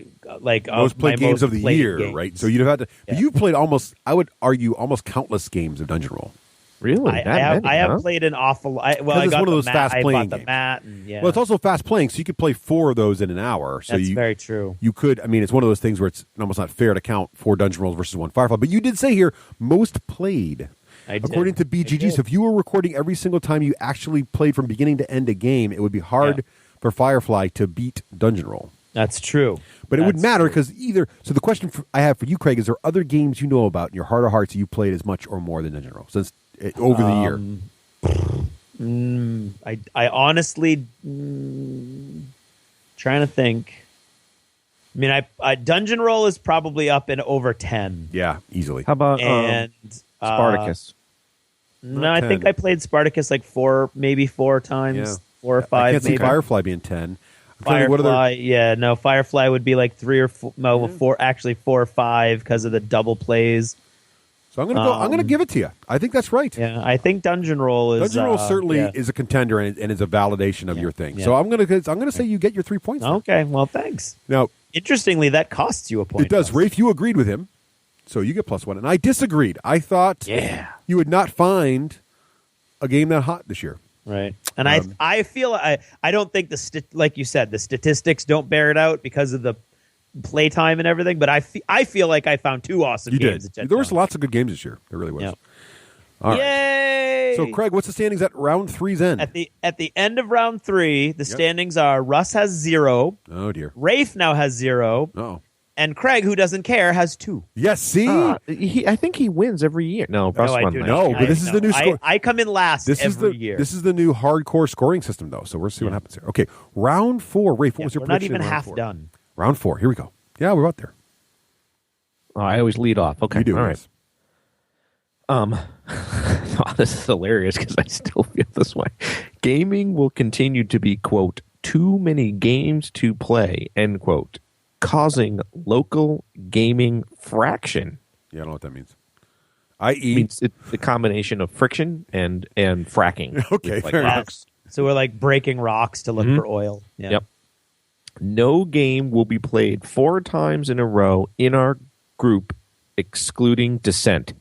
most played games of the year, games. right? So you'd have had to. Yeah. You've played I would argue, almost countless games of Dungeon Roll. Really? I have played an awful. I it's got one of the those mat. fast-playing I bought the games. mat. And, yeah. Well, it's also fast playing, so you could play 4 of those in an hour. So That's very true. You could. I mean, it's one of those things where it's almost not fair to count 4 Dungeon Rolls versus 1 Firefly. But you did say here most played. I did. According to BGG, so if you were recording every single time you actually played from beginning to end a game, it would be hard for Firefly to beat Dungeon Roll. That's true. But it wouldn't matter because either. So the question I have for you, Craig, is there other games you know about in your heart of hearts that you played as much or more than Dungeon Roll since over the year? I honestly trying to think. I mean, I Dungeon Roll is probably up in over 10. Yeah, easily. How about No, Spartacus? I think I played Spartacus like 4 times, Yeah. 4 or 5. I can't see maybe. Firefly being 10. Firefly, Firefly would be like 3 or 4, no, 4, actually 4 or 5 because of the double plays. So I'm gonna go. I'm gonna give it to you. I think that's right. Yeah, I think Dungeon Roll is Dungeon Roll certainly is a contender and is a validation of your thing. So I'm gonna say you get your 3 points. Okay, well, thanks. Now, interestingly, that costs you a point. It does. Rafe, you agreed with him, so you get +1, and I disagreed. I thought you would not find a game that hot this year. Right, and I feel I don't think like you said, the statistics don't bear it out because of the playtime and everything. But I feel like I found 2 awesome games. There was lots of good games this year. There really was. Yep. All right. Yay! So, Craig, what's the standings at round 3's end? At the end of round 3, the standings are Russ has 0. Oh dear. Rafe now has 0. Oh. And Craig, who doesn't care, has 2. Yes. See, I think he wins every year. No, Russ I won do last not. No, but this is the new score. I come in last every year. This is the new hardcore scoring system, though. So we'll see what happens here. Okay, round 4. Rafe, what was your we're not prediction? even in round half 4? done. Round 4. Here we go. Yeah, we're out there. Oh, I always lead off. Okay, You do. all Yes. right. This is hilarious because I still feel this way. Gaming will continue to be, quote, too many games to play, end quote, causing local gaming fraction. Yeah, I don't know what that means. I.e. means it's the combination of friction and fracking. Okay, Like fair enough. rocks. So we're like breaking rocks to look for oil. Yeah. Yep. No game will be played 4 times in a row in our group, excluding Descent.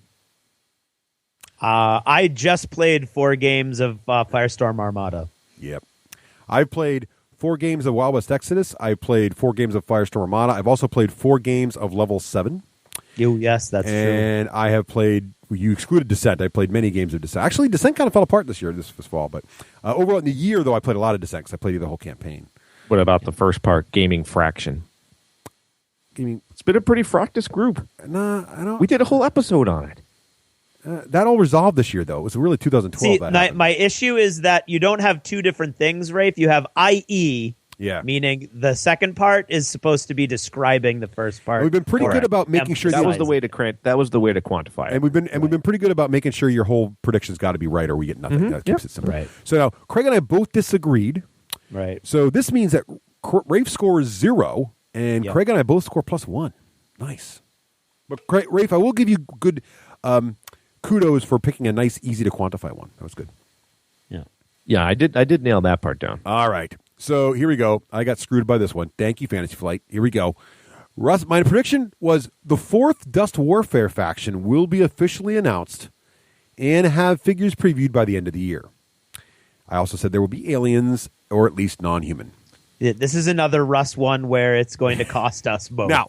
I just played 4 games of Firestorm Armada. Yep. I've played 4 games of Wild West Exodus. I played 4 games of Firestorm Armada. I've also played 4 games of Level 7. Yes, that's true. And I have played, you excluded Descent. I played many games of Descent. Actually, Descent kind of fell apart this fall. But overall in the year, though, I played a lot of Descent because I played the whole campaign. What about the first part, gaming fraction? It's been a pretty fractious group. Nah, I don't. We did a whole episode on it. That all resolved this year, though. It was really 2012. See, that happened. my issue is that you don't have 2 different things, Rafe. You have IE, meaning the second part is supposed to be describing the first part. We've been pretty good about making sure that was the way to quantify it. And we've been pretty good about making sure your whole prediction's got to be right, or we get nothing. That keeps it simple. Right. So now Craig and I both disagreed. Right. So this means that Rafe scores 0, and Yep. Craig and I both score +1. Nice. But Rafe, I will give you good kudos for picking a nice, easy to quantify one. That was good. Yeah, I did nail that part down. All right. So here we go. I got screwed by this one. Thank you, Fantasy Flight. Here we go. Russ, my prediction was the 4th Dust Warfare faction will be officially announced and have figures previewed by the end of the year. I also said there will be aliens, or at least non-human. This is another Russ one where it's going to cost us both. Now,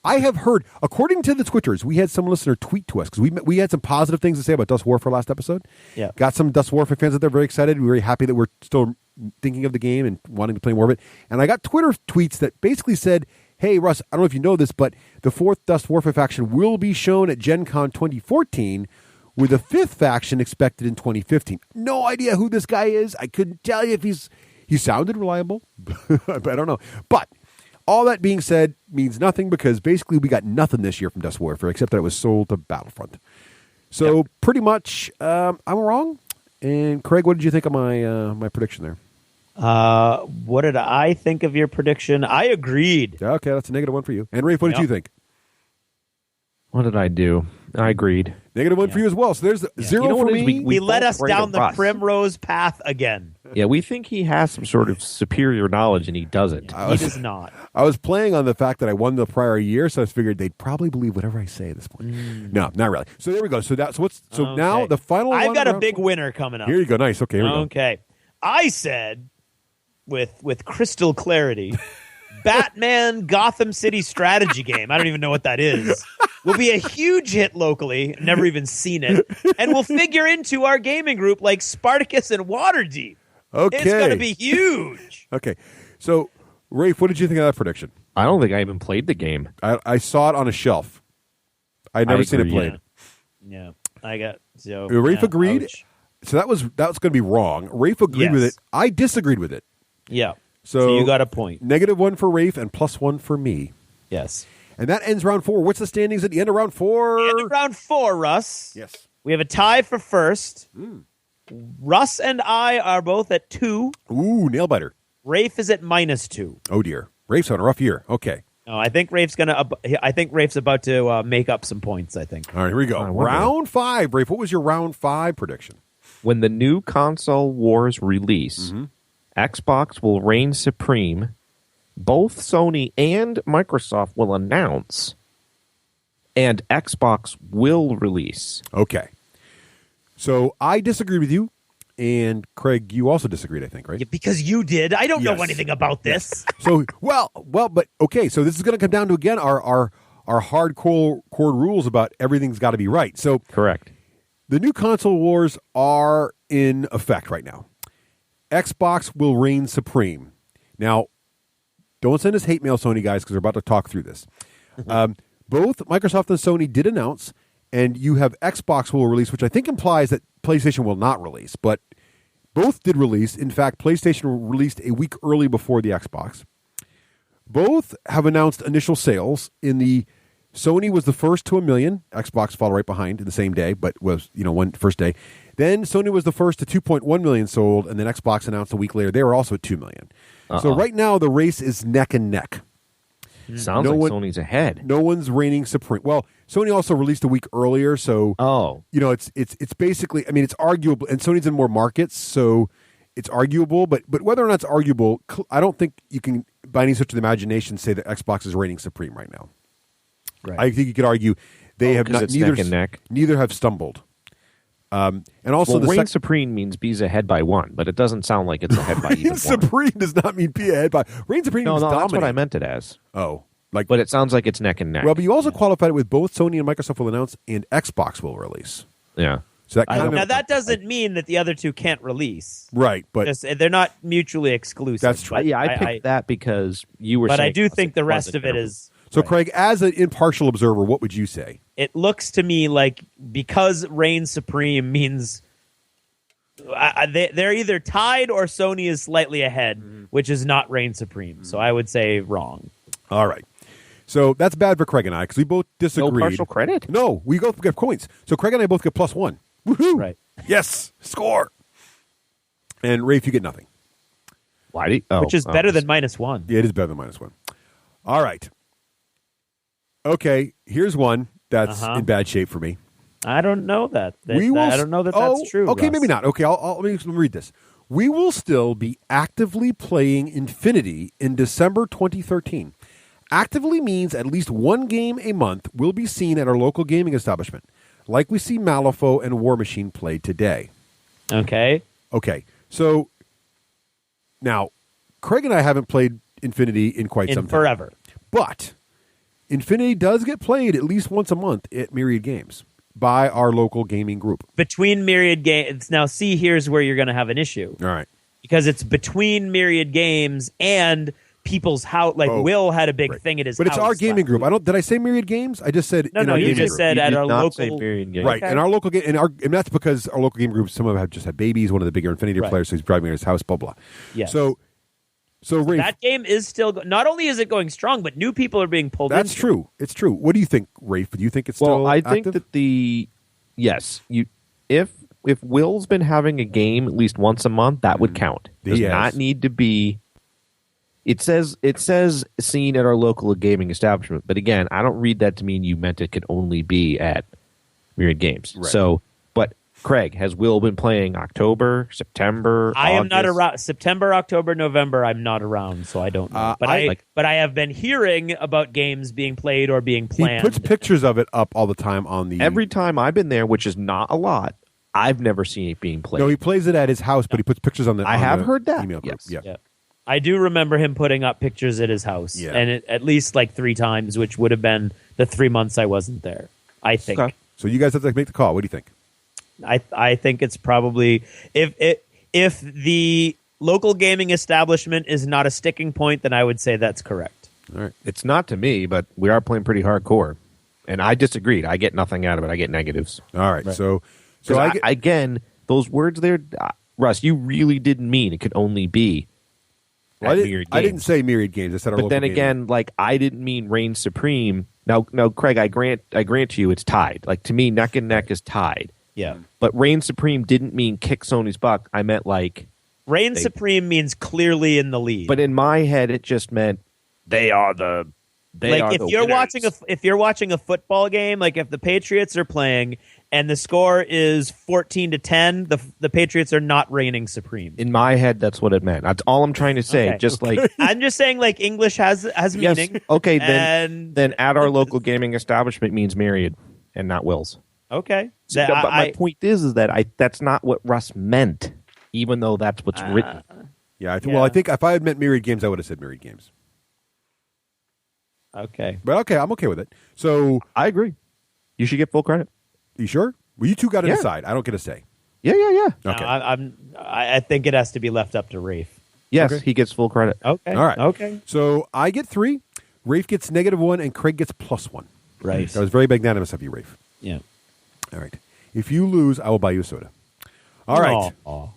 I have heard, according to the Twitters, we had some listener tweet to us because we had some positive things to say about Dust Warfare last episode. Yeah. Got some Dust Warfare fans out there very excited. We're very happy that we're still thinking of the game and wanting to play more of it. And I got Twitter tweets that basically said, hey, Russ, I don't know if you know this, but the 4th Dust Warfare faction will be shown at Gen Con 2014 with a 5th faction expected in 2015. No idea who this guy is. I couldn't tell you if he sounded reliable, but I don't know. But all that being said means nothing because basically we got nothing this year from Dust Warfare except that it was sold to Battlefront. So pretty much I'm wrong. And Craig, what did you think of my prediction there? What did I think of your prediction? I agreed. Okay, that's a -1 for you. And Rafe, what did you think? What did I do? I agreed. -1 for you as well. So there's 0 You know for what it is? me. He led both us rated down the Russ. primrose path again. Yeah, we think he has some sort of superior knowledge, and he doesn't. He does not. I was playing on the fact that I won the prior year, so I figured they'd probably believe whatever I say at this point. No, not really. So there we go. So now the final one. I've got a round big 4. winner coming up. Here you go. Nice. Okay, here we go. Okay. I said, with crystal clarity, Batman Gotham City strategy game. I don't even know what that is. Will be a huge hit locally. Never even seen it. And will figure into our gaming group like Spartacus and Waterdeep. Okay. It's going to be huge. Okay. So, Rafe, what did you think of that prediction? I don't think I even played the game. I saw it on a shelf. I'd never seen it agree. played. Yeah. I got so. Rafe yeah, agreed. ouch. So that was going to be wrong. Rafe agreed with it. Yes. I disagreed with it. Yeah. So, So you got a point. -1 for Rafe and +1 for me. Yes. And that ends round 4. What's the standings at the end of round 4? In round 4, Russ. Yes. We have a tie for first. Russ and I are both at 2. Ooh, nail biter. Rafe is at -2. Oh dear. Rafe's on a rough year. Okay. No, I think Rafe's about to make up some points. I think. All right, here we go. I wonder. Round 5. Rafe, what was your round 5 prediction? When the new console wars release, Xbox will reign supreme. Both Sony and Microsoft will announce, and Xbox will release. Okay. So I disagreed with you, and Craig, you also disagreed, I think, right? Yeah, because you did. I don't know Yes. anything about this. So, well, but okay. So this is going to come down to again our hardcore rules about everything's got to be right. So Correct. the new console wars are in effect right now. Xbox will reign supreme. Now, don't send us hate mail, Sony guys, because we're about to talk through this. Both Microsoft and Sony did announce, and you have Xbox will release, which I think implies that PlayStation will not release, but both did release. In fact, PlayStation released a week early before the Xbox. Both have announced initial sales. Sony was the first to 1 million. Xbox followed right behind in the same day, but was one first day. Then Sony was the first to 2.1 million sold, and then Xbox announced a week later they were also at 2 million. So right now the race is neck and neck. Sounds Sony's ahead. No one's reigning supreme. Well, Sony also released a week earlier, so it's basically. I mean, it's arguable, and Sony's in more markets, so it's arguable. But whether or not it's arguable, I don't think you can, by any stretch of the imagination, say that Xbox is reigning supreme right now. Right. I think you could argue they have not. It's neck and neck. Neither have stumbled. And also, the reign supreme means B's ahead by 1, but it doesn't sound like it's ahead by even 1. supreme does not mean be ahead by. Reign supreme means No, dominate. that's what I meant it as. Oh, But it sounds like it's neck and neck. well, but you also qualified it with both Sony and Microsoft will announce and Xbox will release. Yeah. So that kind Now of that doesn't mean that the other two can't release. right, but They're not mutually exclusive. That's true. But Yeah, I picked that because you were But saying I do think the it rest wasn't of it gonna- is. so. Craig, as an impartial observer, what would you say? It looks to me like because reign supreme means they're either tied or Sony is slightly ahead, which is not reign supreme. So I would say wrong. All right. So that's bad for Craig and I because we both disagreed. No partial credit? No, we both get points. So Craig and I both get +1. Woohoo! Right. Yes, score. And Rafe, you get nothing. Why do you, Which is better than -1. Yeah, it is better than -1. All right. Okay, here's one that's in bad shape for me. I don't know that. I don't know that that's true. Okay, Russ. maybe not. Okay, let me read this. We will still be actively playing Infinity in December 2013. Actively means at least one game a month will be seen at our local gaming establishment, like we see Malifaux and War Machine played today. Okay. Okay, so now Craig and I haven't played Infinity in quite some time. Forever. But Infinity does get played at least once a month at Myriad Games by our local gaming group. Between Myriad Games. Now, see, here's where you're going to have an issue. All right. Because it's between Myriad Games and people's house. Like, Will had a big thing at his But house. it's our gaming last group. week. Did I say Myriad Games? I just said No, in our you gaming just group. said at did our not say local. Myriad Games. Right, and our local game, and that's because our local game group, some of them have just had babies. One of the bigger Infinity Right. players, so he's driving at his house, blah blah. Yes. So Rafe, That game is still. Not only is it going strong, but new people are being pulled. that's into true. It's true. What do you think, Rafe? Do you think it's still Well, I think active? that if Will's been having a game at least once a month, that would count. Does He has. not need to be. It says seen at our local gaming establishment, but again, I don't read that to mean you meant it could only be at Myriad Games. Right. So, but Craig, has Will been playing October, September? I am not August? around. September, October, November. I'm not around, so I don't know. But I have been hearing about games being played or being he planned. puts pictures of it up all the time on the. Every time I've been there, which is not a lot, I've never seen it being played. No, he plays it at his house, but he puts pictures on the. I on have the heard that. Email group. Yes. Yeah. Yeah. I do remember him putting up pictures at his house, Yeah. and at least like 3 times, which would have been the 3 months I wasn't there. I think. Okay. So you guys have to make the call. What do you think? I think it's probably if the local gaming establishment is not a sticking point, then I would say that's correct. All right. It's not to me, but we are playing pretty hardcore. And I disagreed. I get nothing out of it. I get negatives. All right. So again, those words there, Russ, you really didn't mean it could only be Myriad Games. I didn't say Myriad Games. I said our But local then gaming. again, like I didn't mean reign supreme. Now, Craig, I grant to you, it's tied. Like to me, neck and neck is tied. Yeah. But reign supreme didn't mean kick Sony's butt. I meant like Reign supreme means clearly in the lead. But in my head, it just meant they are the. If you're watching a football game, like if the Patriots are playing and the score is 14-10, the Patriots are not reigning supreme. In my head, that's what it meant. That's all I'm trying to say. Okay. Just like I'm just saying, like English has yes, meaning. okay, then at our local gaming establishment means Myriad and not Will's. Okay. But my point is that that's not what Russ meant, even though that's what's written. Yeah. I think if I had meant Myriad Games, I would have said Myriad Games. Okay. But okay, I'm okay with it. So I agree. You should get full credit. you sure? Well, you two got to Yeah. decide. I don't get a say. Yeah. Okay. No, I think it has to be left up to Rafe. Yes, Okay. he gets full credit. Okay. All right. Okay. So I get 3. Rafe gets -1, and Craig gets +1. Right. That was very magnanimous of you, Rafe. Yeah. All right. If you lose, I will buy you a soda. All right. Aw.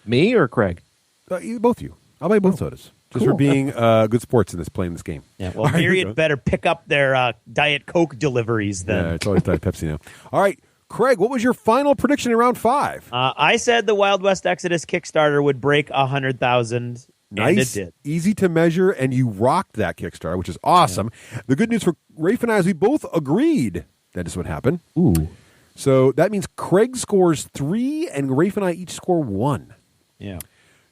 Me or Craig? Both of you. I'll buy you both sodas. Just for being good sports in playing this game. Yeah. Well, All right, Myriad better pick up their Diet Coke deliveries then. Yeah, it's always Diet Pepsi now. All right. Craig, what was your final prediction in round 5? I said the Wild West Exodus Kickstarter would break 100,000. Nice, And it did. easy to measure, and you rocked that Kickstarter, which is awesome. Yeah. The good news for Rafe and I is we both agreed that is what happened. Ooh. So that means Craig scores 3, and Rafe and I each score 1. Yeah.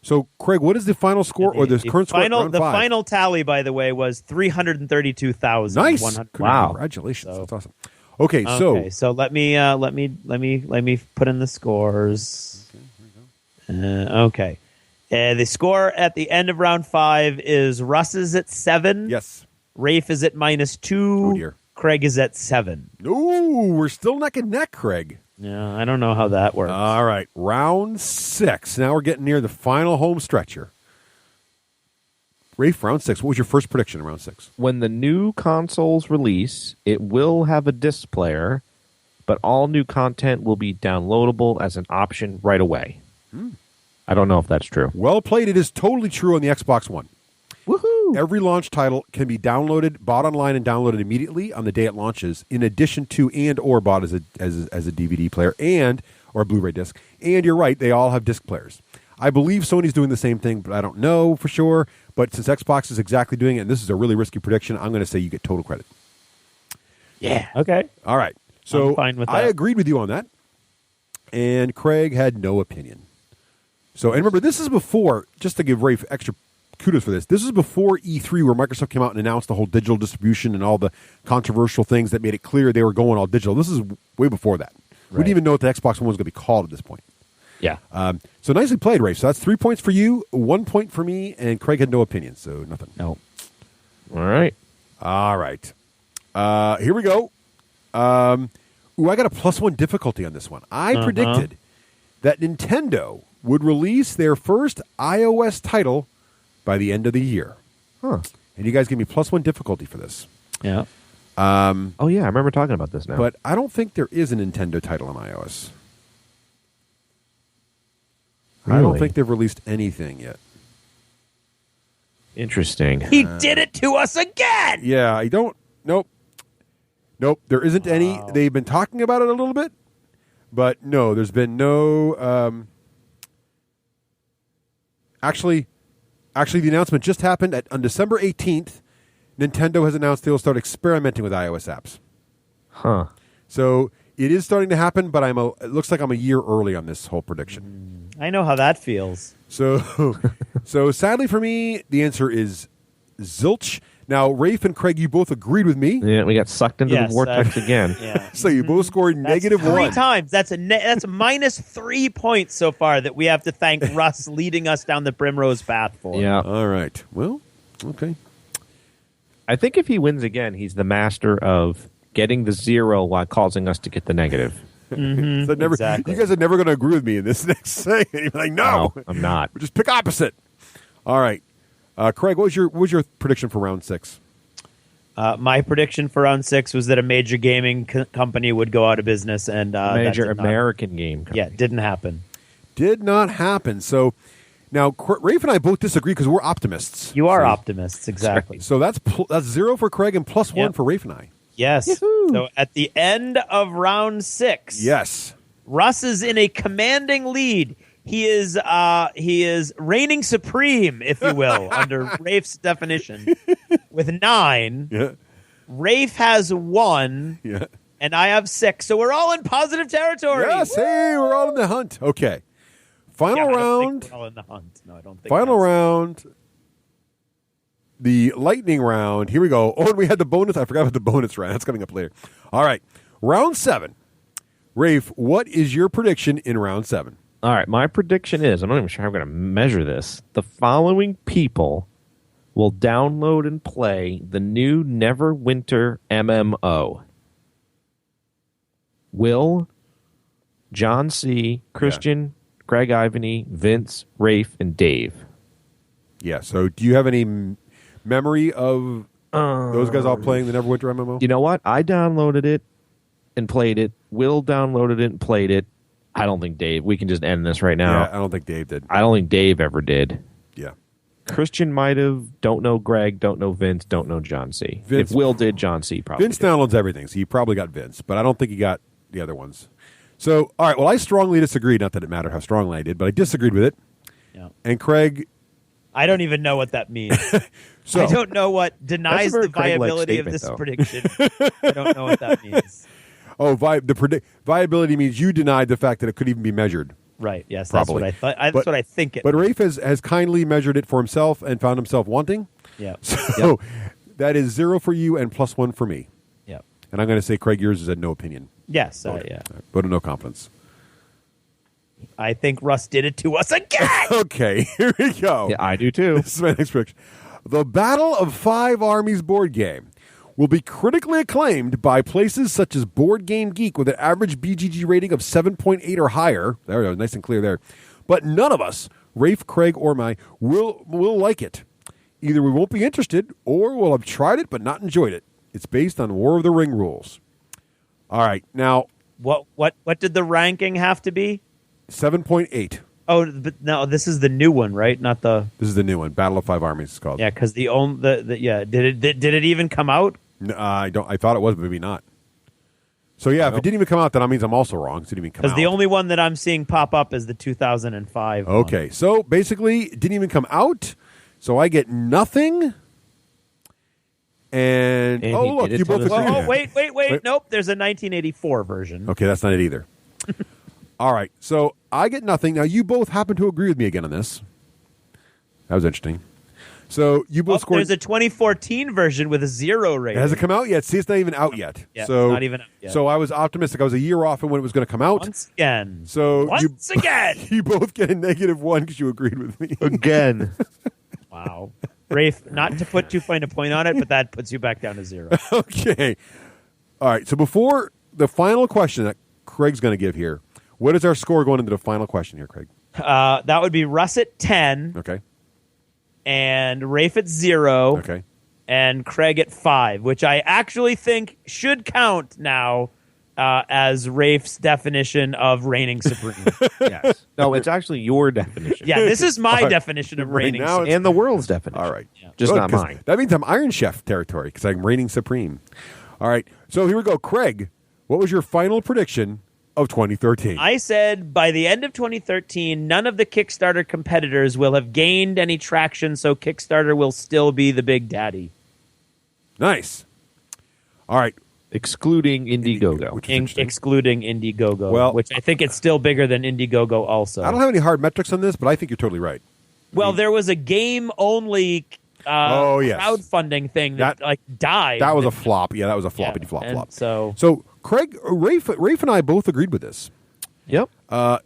So, Craig, what is the final score or the current score? The final tally, by the way, was 332,000. Nice. Wow. Congratulations. So- That's awesome. Okay, so let me put in the scores. Okay. The score at the end of round 5 is Russ is at 7. yes. Rafe is at -2. Oh, dear. Craig is at 7. Ooh, we're still neck and neck, Craig. Yeah, I don't know how that works. All right, round 6. Now we're getting near the final home stretch here. Rafe, round 6. What was your first prediction in round 6? When the new consoles release, it will have a disc player, but all new content will be downloadable as an option right away. I don't know if that's true. Well played. It is totally true on the Xbox One. Woohoo! Every launch title can be downloaded, bought online, and downloaded immediately on the day it launches, in addition to or bought as a DVD player or Blu-ray disc. And you're right, they all have disc players. I believe Sony's doing the same thing, but I don't know for sure. But since Xbox is exactly doing it, and this is a really risky prediction, I'm going to say you get total credit. Yeah. Okay. All right. So I'm fine with I that. agreed with you on that, and Craig had no opinion. So, and remember, this is before, just to give Rafe extra kudos for this is before E3, where Microsoft came out and announced the whole digital distribution and all the controversial things that made it clear they were going all digital. This is way before that. We didn't even know what the Xbox One was going to be called at this point. Yeah. So nicely played, Rafe. So that's 3 points for you, 1 point for me, and Craig had no opinion, so nothing. No. All right. All right. Here we go. I got a +1 difficulty on this one. I predicted that Nintendo would release their first iOS title by the end of the year. Huh. And you guys give me +1 difficulty for this. Yeah. Oh, yeah. I remember talking about this now. But I don't think there is a Nintendo title on iOS. I don't Really? think they've released anything yet. Interesting. He did it to us again. Yeah, I don't. Nope. There isn't any. They've been talking about it a little bit, but no, there's been no. Actually, the announcement just happened on December 18th. Nintendo has announced they will start experimenting with iOS apps. Huh. So it is starting to happen, but it looks like I'm a year early on this whole prediction. I know how that feels. So sadly for me, the answer is zilch. Now, Rafe and Craig, you both agreed with me. Yeah, we got sucked into Yes, the vortex again. Yeah. So you both scored That's -1. 3 times. That's a -3 points so far that we have to thank Russ leading us down the primrose path for. Yeah. All right. Well, okay. I think if he wins again, he's the master of getting the 0 while causing us to get the negative. Mm-hmm, So never, exactly. You guys are never going to agree with me in this next thing. You're like, no, I'm not. Just pick opposite. All right, Craig, what was your prediction for round 6? My prediction for round 6 was that a major gaming company would go out of business, and Major that did American game. Yeah, it didn't happen. Did not happen. So now Rafe and I both disagree because we're optimists. You are optimists, exactly. So that's 0 for Craig and +1 Yep. for Rafe and I. Yes. Yahoo! So at the end of round 6, Yes. Russ is in a commanding lead. He is reigning supreme, if you will, under Rafe's definition, with 9. Yeah. Rafe has 1, Yeah. and I have 6. So we're all in positive territory. Yes. Hey, we're all in the hunt. Okay. Final Yeah, I don't round. think we're all in the hunt. No, I don't think. Final that's- round. The lightning round. Here we go. Oh, and we had the bonus. I forgot about the bonus round. That's coming up later. All right. Round 7. Rafe, what is your prediction in round 7? All right, my prediction is, I'm not even sure how I'm going to measure this. The following people will download and play the new Neverwinter MMO. Will, John C., Christian, Greg Ivany, Vince, Rafe, and Dave. Yeah. So do you have any memory of those guys all playing the Neverwinter MMO? You know what? I downloaded it and played it. Will downloaded it and played it. I don't think Dave. We can just end this right now. Yeah, I don't think Dave did. I don't think Dave ever did. Yeah. Christian might have. Don't know Greg. Don't know Vince. Don't know John C. Vince- If Will did, John C. probably Vince did. downloads everything, so he probably got Vince, but I don't think he got the other ones. So, all right, well, I strongly disagreed. Not that it mattered how strongly I did, but I disagreed with it. Yeah. And Craig, I don't even know what that means. so I don't know what denies That's a very the Craig-like viability of statement, this though. prediction. I don't know what that means. viability means you denied the fact that it could even be measured. Right. Yes. Probably. That's what I thought. That's But- what I think it. But Rafe has kindly measured it for himself and found himself wanting. Yeah. So that is 0 for you and +1 for me. Yeah. And I'm going to say, Craig, yours is a no opinion. Yes. Okay. Yeah. Vote of no confidence. I think Russ did it to us again. Okay, here we go. Yeah, I do too. This is my next prediction. The Battle of Five Armies board game will be critically acclaimed by places such as Board Game Geek with an average BGG rating of 7.8 or higher. There we go, nice and clear there. But none of us, Rafe, Craig, or I, will like it. Either we won't be interested, or we'll have tried it but not enjoyed it. It's based on War of the Ring rules. All right, now What did the ranking have to be? 7.8. Oh, but no, this is the new one, right? Not the This is the new one. Battle of Five Armies is called. yeah, because the did it even come out? No, I don't. I thought it was, but maybe not. So yeah, if it didn't even come out, then that means I'm also wrong. It didn't even come out. Because the only one that I'm seeing pop up is the 2005. one. Okay, so basically, it didn't even come out. So I get nothing. And And oh he look, did it you to both the agree. same. Oh, wait. Wait. Nope, there's a 1984 version. Okay, that's not it either. All right, so I get nothing. Now you both happen to agree with me again on this. That was interesting. So you both scored. There's a 2014 version with a 0 rating. Has it come out yet? See, it's not even out yet. Yeah, so not even out yet. So I was optimistic. I was a year off in when it was going to come out. Once again. So Once again. you both get a -1 because you agreed with me. Again. Wow. Rafe, not to put too fine a point on it, but that puts you back down to 0. Okay. All right. So before the final question that Craig's going to give here, what is our score going into the final question here, Craig? That would be Russ at 10 Okay. and Rafe at 0 Okay. and Craig at 5, which I actually think should count now as Rafe's definition of reigning supreme. Yes. No, it's actually your definition. Yeah, this is my right. definition of Right reigning now supreme. And the world's definition. All right. Just Good, not 'cause mine. That means I'm Iron Chef territory because I'm reigning supreme. All right. So here we go. Craig, what was your final prediction of 2013? I said by the end of 2013, none of the Kickstarter competitors will have gained any traction, so Kickstarter will still be the big daddy. Nice. All right. Excluding Indiegogo. Which is interesting. Excluding Indiegogo, Well, which I think it's still bigger than Indiegogo also. I don't have any hard metrics on this, but I think you're totally right. Well, there was a game-only Oh, yes. crowdfunding thing that That- died. That was a flop. Yeah, that was a floppity Yeah, flop and flop. so- Craig, Rafe and I both agreed with this. Yep.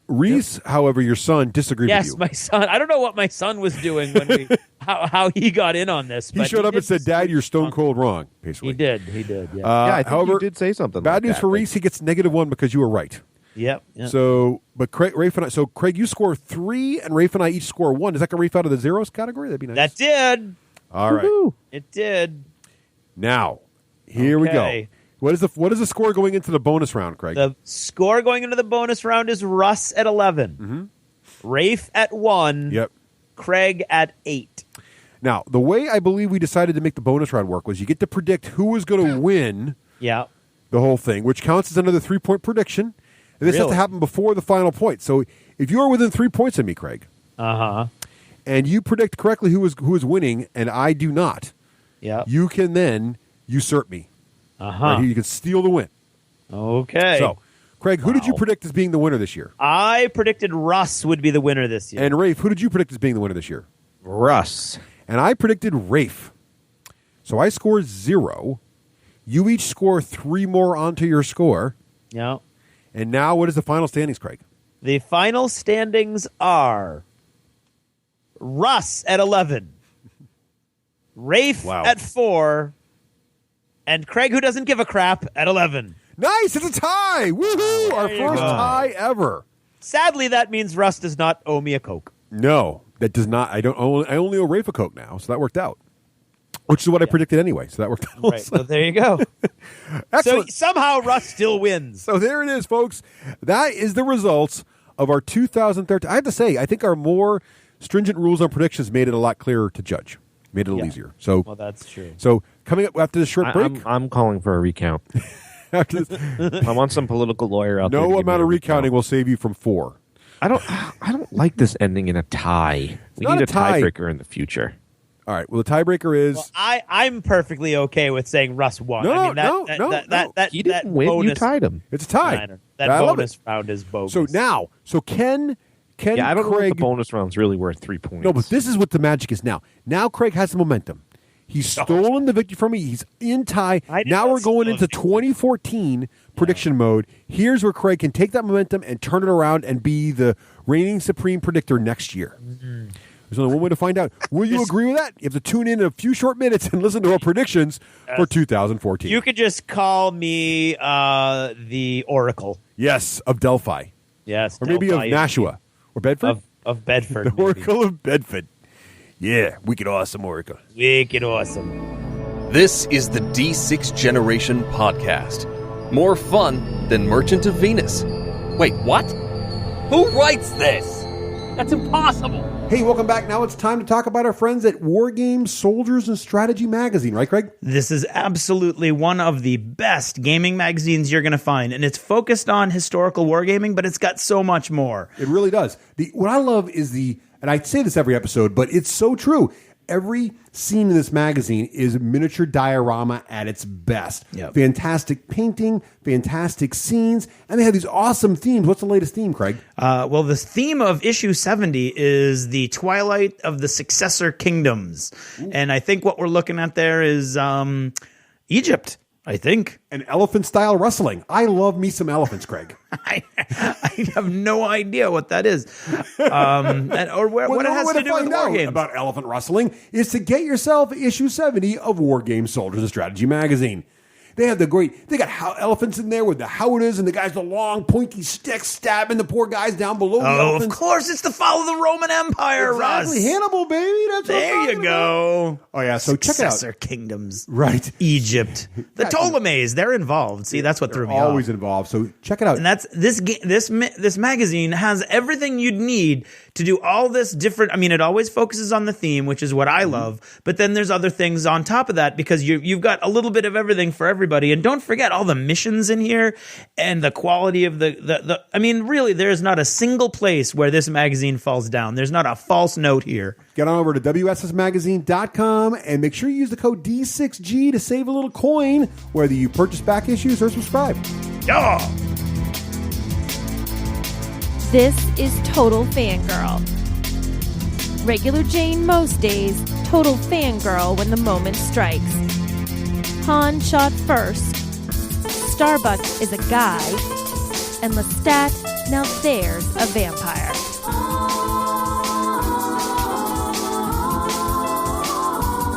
Reese, however, your son disagreed Yes, with you. my son. I don't know what my son was doing when we how he got in on this. He but showed up and did said, "Dad, you're stone disagree. cold wrong." Basically, He did. Yeah. Yeah, I think however, you did say something bad like news that, for but- Reese. He gets -1 because you were right. Yep. So, but Raef and I. So, Craig, you score 3, and Raef and I each score 1. Does that get Raef out of the zeros category? That'd be nice. That did. All right. Woo-hoo. It did. Now, here we go. What is the score going into the bonus round, Craig? The score going into the bonus round is Russ at 11, Raef at 1, Yep. Craig at 8. Now, the way I believe we decided to make the bonus round work was you get to predict who was going to win Yeah. the whole thing, which counts as another 3-point prediction. And this has to happen before the final point. So if you are within 3 points of me, Craig, and you predict correctly who is winning, and I do not, you can then usurp me. Right? You can steal the win. Okay. So, Craig, who did you predict as being the winner this year? I predicted Russ would be the winner this year. And Raef, who did you predict as being the winner this year? Russ. And I predicted Raef. So I scored 0. You each score 3 more onto your score. Yeah. And now, what is the final standings, Craig? The final standings are Russ at 11, Raef at 4, and Craig, who doesn't give a crap, at 11. Nice! It's a tie! Woohoo! Our first tie ever. Sadly, that means Russ does not owe me a Coke. No, that does not. I only owe Raef a Coke now, so that worked out. Which is what I predicted anyway, so that worked out. Right, so there you go. So somehow Russ still wins. So there it is, folks. That is the results of our 2013. I have to say, I think our more stringent rules on predictions made it a lot clearer to judge. Made it a little easier. So, well, that's true. So coming up after this short break, I'm calling for a recount. after this, I want some political lawyer out there. No amount of recounting will save you from 4. I don't like this ending in a tie. We need a tiebreaker in the future. All right. Well, the tiebreaker is. Well, I'm perfectly okay with saying Russ won. No, that he didn't win. Bonus, you tied him. It's a tie. That bonus round is bogus. So Ken. Yeah, I don't know Craig, if the bonus round's really worth 3 points. No, but this is what the magic is now. Now Craig has the momentum. He's stolen the victory from me. He's in tie. Now we're going into 2014 prediction mode. Here's where Craig can take that momentum and turn it around and be the reigning supreme predictor next year. There's only one way to find out. Will you agree with that? You have to tune in a few short minutes and listen to our predictions for 2014. You could just call me the Oracle. Yes, of Delphi. Yes. Or maybe of Nashua. Or Bedford? Of Bedford. The Oracle of Bedford. Yeah, wicked awesome Oracle. Wicked awesome. This is the D6 Generation Podcast. More fun than Merchant of Venus. Wait, what? Who writes this? That's impossible. Hey, welcome back. Now it's time to talk about our friends at War Games, Soldiers, and Strategy Magazine. Right, Craig? This is absolutely one of the best gaming magazines you're going to find. And it's focused on historical wargaming, but it's got so much more. It really does. What I love is and I say this every episode, but it's so true. Every scene in this magazine is miniature diorama at its best. Yep. Fantastic painting, fantastic scenes, and they have these awesome themes. What's the latest theme, Craig? Well, the theme of issue 70 is the twilight of the successor kingdoms. Ooh. And I think what we're looking at there is Egypt, I think. An elephant-style wrestling. I love me some elephants, Craig. I have no idea what that is, or what it has to do with war games. About elephant wrestling is to get yourself issue 70 of War Games, Soldiers, and Strategy Magazine. They have they got elephants in there with the howdahs and the guys with the long pointy sticks stabbing the poor guys down below the elephants. Of course, it's to follow the Roman Empire, exactly. Russ. Hannibal, baby. That's there you go. Oh, yeah, so check it out. Successor kingdoms. Right. Egypt. The Ptolemies, they're involved. See, that's what threw me off. Always involved, so check it out. And that's this magazine has everything you'd need to do all this different. I mean, it always focuses on the theme, which is what I love, but then there's other things on top of that because you've got a little bit of everything for everybody. And don't forget all the missions in here and the quality of the I mean, really, there's not a single place where this magazine falls down. There's not a false note here. Get on over to WSSmagazine.com and make sure you use the code D6G to save a little coin, whether you purchase back issues or subscribe. Yeah. This is Total Fangirl. Regular Jane most days, Total Fangirl when the moment strikes. Han shot first. Starbuck is a guy. And Lestat, now there's a vampire.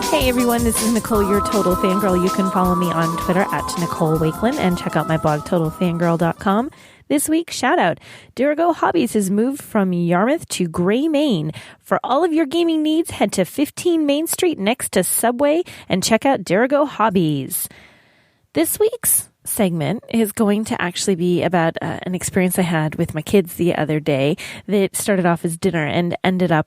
Hey everyone, this is Nicole, your Total Fangirl. You can follow me on Twitter at Nicole Wakeland and check out my blog, TotalFangirl.com. This week's shout out, Dirigo Hobbies has moved from Yarmouth to Gray, Maine. For all of your gaming needs, head to 15 Main Street next to Subway and check out Dirigo Hobbies. This week's segment is going to actually be about an experience I had with my kids the other day that started off as dinner and ended up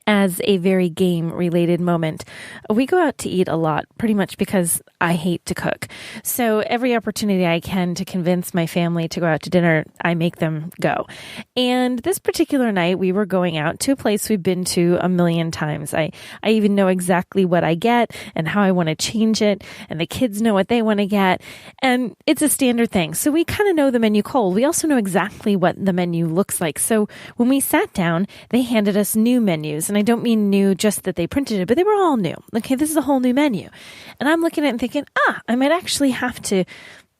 as a very game-related moment. We go out to eat a lot, pretty much because I hate to cook. So every opportunity I can to convince my family to go out to dinner, I make them go. And this particular night, we were going out to a place we've been to a million times. I even know exactly what I get and how I want to change it, and the kids know what they want to get. And it's a standard thing. So we kind of know the menu cold. We also know exactly what the menu looks like. So when we sat down, they handed us new menus. And I don't mean new just that they printed it, but they were all new. Okay, this is a whole new menu. And I'm looking at it and thinking, I might actually have to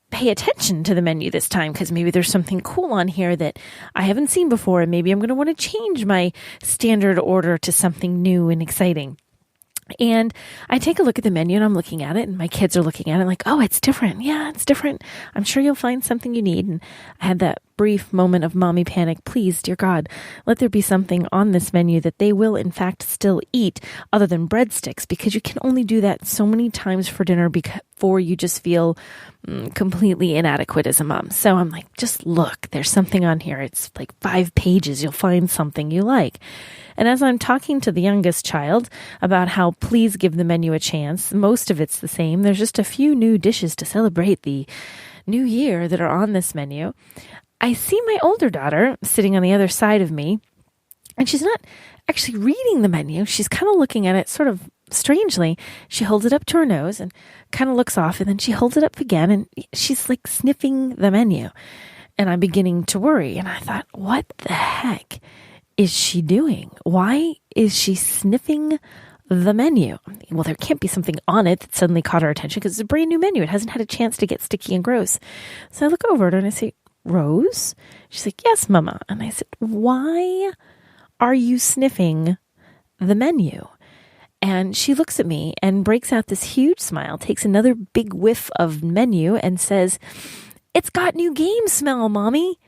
pay attention to the menu this time because maybe there's something cool on here that I haven't seen before. And maybe I'm going to want to change my standard order to something new and exciting. And I take a look at the menu and I'm looking at it and my kids are looking at it like, oh, it's different. Yeah, it's different. I'm sure you'll find something you need. And I had that brief moment of mommy panic. Please, dear God, let there be something on this menu that they will in fact still eat other than breadsticks, because you can only do that so many times for dinner before you just feel completely inadequate as a mom. So I'm like, just look, there's something on here. It's like 5 pages. You'll find something you like. And as I'm talking to the youngest child about how please give the menu a chance, most of it's the same. There's just a few new dishes to celebrate the new year that are on this menu. I see my older daughter sitting on the other side of me, and she's not actually reading the menu. She's kind of looking at it sort of strangely. She holds it up to her nose and kind of looks off, and then she holds it up again, and she's like sniffing the menu. And I'm beginning to worry. And I thought, what the heck is she doing? Why is she sniffing the menu? I'm thinking, well, there can't be something on it that suddenly caught her attention because it's a brand new menu. It hasn't had a chance to get sticky and gross. So I look over at her and I say, Rose? She's like, yes, Mama. And I said, why are you sniffing the menu? And she looks at me and breaks out this huge smile, takes another big whiff of menu and says, it's got new game smell, Mommy.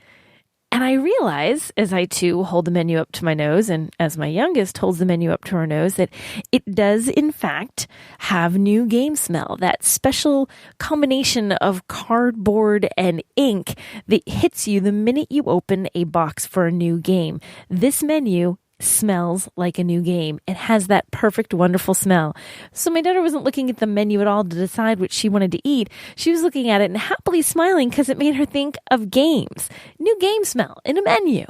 And I realize, as I too hold the menu up to my nose, and as my youngest holds the menu up to her nose, that it does in fact have new game smell. That special combination of cardboard and ink that hits you the minute you open a box for a new game. This menu smells like a new game. It has that perfect, wonderful smell. So my daughter wasn't looking at the menu at all to decide what she wanted to eat. She was looking at it and happily smiling because it made her think of games. New game smell in a menu.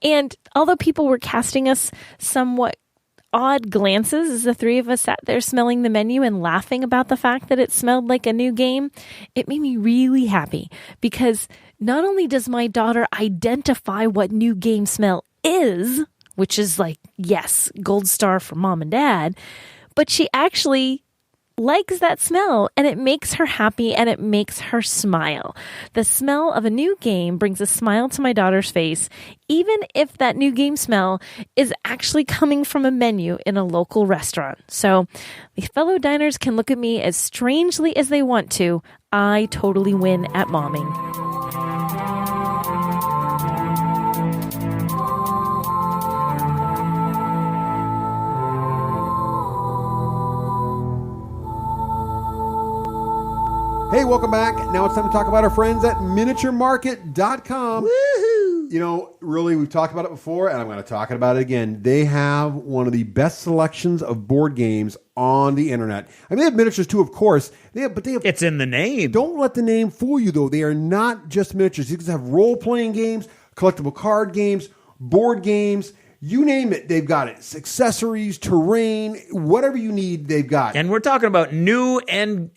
And although people were casting us somewhat odd glances as the three of us sat there smelling the menu and laughing about the fact that it smelled like a new game, it made me really happy because not only does my daughter identify what new game smell is, which is like, yes, gold star for mom and dad, but she actually likes that smell and it makes her happy and it makes her smile. The smell of a new game brings a smile to my daughter's face, even if that new game smell is actually coming from a menu in a local restaurant. So the fellow diners can look at me as strangely as they want to. I totally win at momming. Hey, welcome back. Now it's time to talk about our friends at miniaturemarket.com. Woohoo! You know, really, we've talked about it before, and I'm going to talk about it again. They have one of the best selections of board games on the internet. I mean, they have miniatures too, of course. But they have. It's in the name. Don't let the name fool you, though. They are not just miniatures. You can have role-playing games, collectible card games, board games. You name it, they've got it. It's accessories, terrain, whatever you need, they've got. And we're talking about new and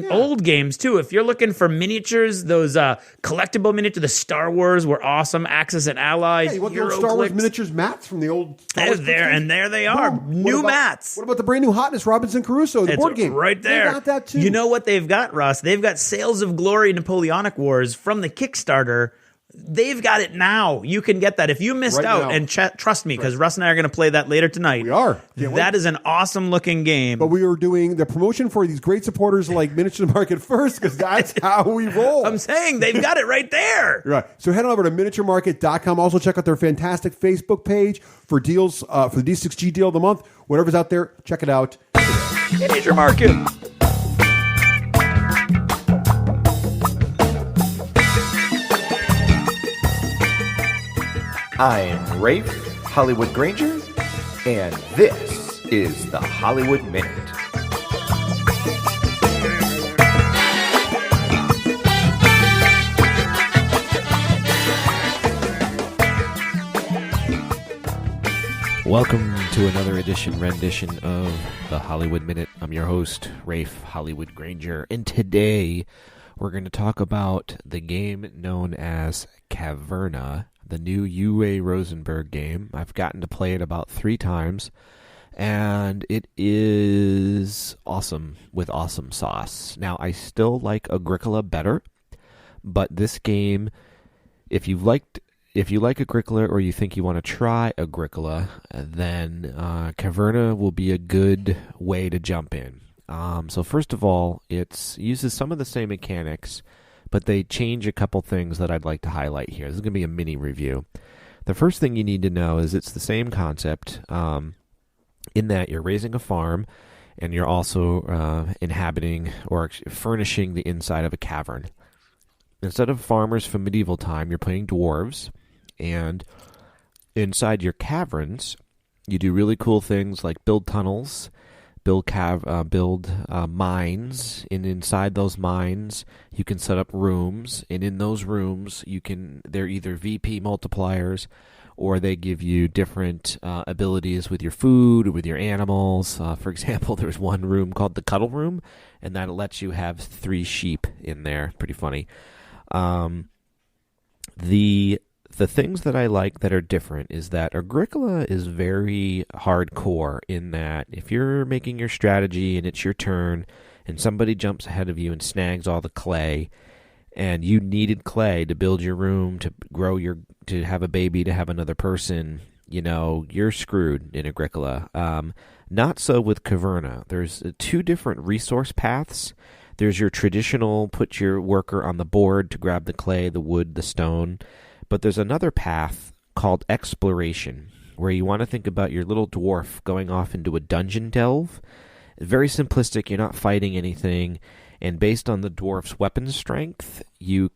old games, too. If you're looking for miniatures, those collectible miniatures, the Star Wars were awesome. Axis and Allies, yeah, you want the old Star Wars miniatures mats from the old Star Wars there they are. Boom. New mats. What about the brand new hotness, Robinson Crusoe, the board game? Right there. They got that, too. You know what they've got, Russ? They've got Sails of Glory Napoleonic Wars from the Kickstarter. They've got it now. You can get that. If you missed Right out, now. and trust me, because Russ and I are going to play that later tonight. We are. Can't That wait. is an awesome looking game. But we were doing the promotion for these great supporters like Miniature Market first because that's how we roll. I'm saying they've got it right there. Right. So head on over to miniaturemarket.com. Also check out their fantastic Facebook page for deals for the D6G deal of the month. Whatever's out there, check it out. Miniature Market. I'm Raef Hollywood Granger, and this is the Hollywood Minute. Welcome to another rendition of the Hollywood Minute. I'm your host, Raef Hollywood Granger, and today we're going to talk about the game known as Caverna, the new Uwe Rosenberg game. I've gotten to play it about 3 times, and it is awesome with awesome sauce. Now, I still like Agricola better, but this game, if you like Agricola or you think you want to try Agricola, then Caverna will be a good way to jump in. So first of all, it uses some of the same mechanics, but they change a couple things that I'd like to highlight here. This is going to be a mini review. The first thing you need to know is it's the same concept in that you're raising a farm and you're also inhabiting or furnishing the inside of a cavern. Instead of farmers from medieval time, you're playing dwarves. And inside your caverns, you do really cool things like build tunnels, build mines, and inside those mines, you can set up rooms. And in those rooms, they're either VP multipliers, or they give you different abilities with your food or with your animals. For example, there's one room called the Cuddle Room, and that lets you have 3 sheep in there. Pretty funny. The things that I like that are different is that Agricola is very hardcore in that if you're making your strategy and it's your turn and somebody jumps ahead of you and snags all the clay and you needed clay to build your room, to grow to have a baby, to have another person, you're screwed in Agricola. Not so with Caverna. There's 2 different resource paths. There's your traditional put your worker on the board to grab the clay, the wood, the stone. But there's another path called exploration, where you want to think about your little dwarf going off into a dungeon delve. Very simplistic, you're not fighting anything, and based on the dwarf's weapon strength, you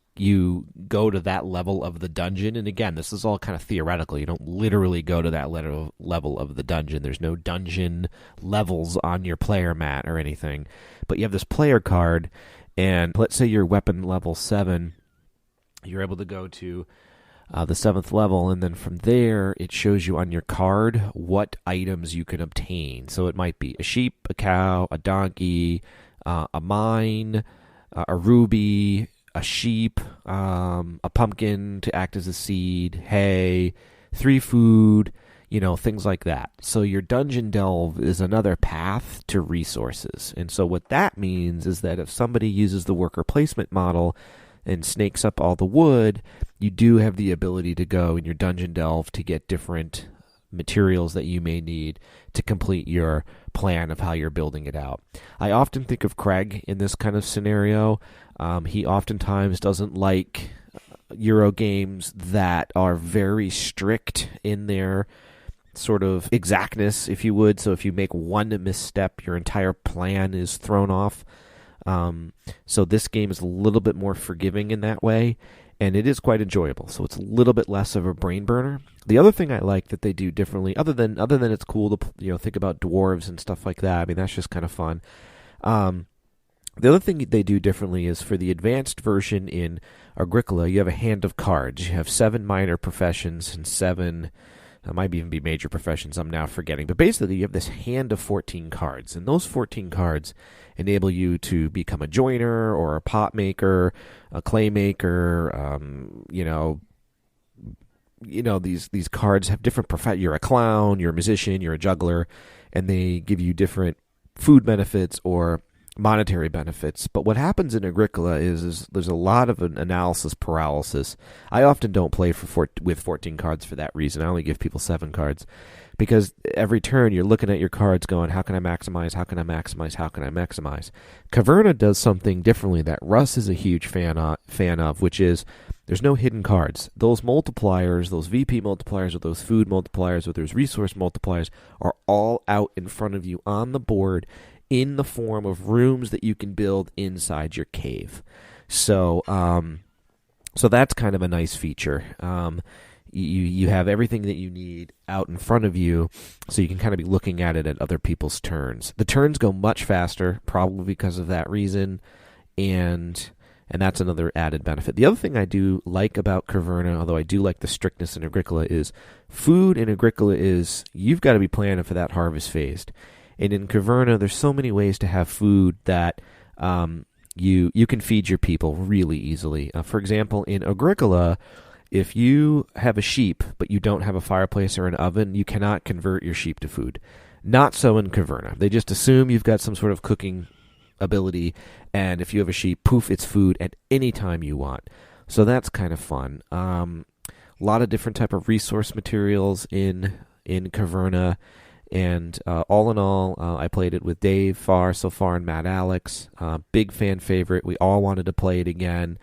go to that level of the dungeon. And again, this is all kind of theoretical. You don't literally go to that level of the dungeon. There's no dungeon levels on your player mat or anything. But you have this player card, and let's say you're weapon level 7, you're able to go to the 7th level, and then from there it shows you on your card what items you can obtain. So it might be a sheep, a cow, a donkey, a mine, a ruby, a sheep, a pumpkin to act as a seed, hay, 3 food, things like that. So your dungeon delve is another path to resources. And so what that means is that if somebody uses the worker placement model and snakes up all the wood, you do have the ability to go in your dungeon delve to get different materials that you may need to complete your plan of how you're building it out. I often think of Craig in this kind of scenario. He oftentimes doesn't like Euro games that are very strict in their sort of exactness, if you would. So if you make one misstep, your entire plan is thrown off. So this game is a little bit more forgiving in that way, and it is quite enjoyable. So it's a little bit less of a brain burner. The other thing I like that they do differently, other than it's cool to think about dwarves and stuff like that. I mean, that's just kind of fun. The other thing they do differently is for the advanced version in Agricola, you have a hand of cards. You have 7 minor professions and 7. Might even be major professions, I'm now forgetting. But basically, you have this hand of 14 cards. And those 14 cards enable you to become a joiner or a pot maker, a clay maker. These cards have different professions. You're a clown, you're a musician, you're a juggler. And they give you different food benefits or monetary benefits. But what happens in Agricola is there's a lot of analysis paralysis. I often don't play with 14 cards for that reason. I only give people 7 cards. Because every turn you're looking at your cards going, how can I maximize, how can I maximize, how can I maximize? Caverna does something differently that Russ is a huge fan of, which is there's no hidden cards. Those multipliers, those VP multipliers or those food multipliers or those resource multipliers are all out in front of you on the board in the form of rooms that you can build inside your cave. So that's kind of a nice feature. You have everything that you need out in front of you, so you can kind of be looking at it at other people's turns. The turns go much faster, probably because of that reason, and that's another added benefit. The other thing I do like about Caverna, although I do like the strictness in Agricola, is food in Agricola is you've got to be planning for that harvest phase. And in Caverna, there's so many ways to have food that you can feed your people really easily. For example, in Agricola, if you have a sheep, but you don't have a fireplace or an oven, you cannot convert your sheep to food. Not so in Caverna. They just assume you've got some sort of cooking ability, and if you have a sheep, poof, it's food at any time you want. So that's kind of fun. A lot of different type of resource materials in Caverna, and all in all, I played it with Dave so far, and Matt Alex. Big fan favorite. We all wanted to play it again,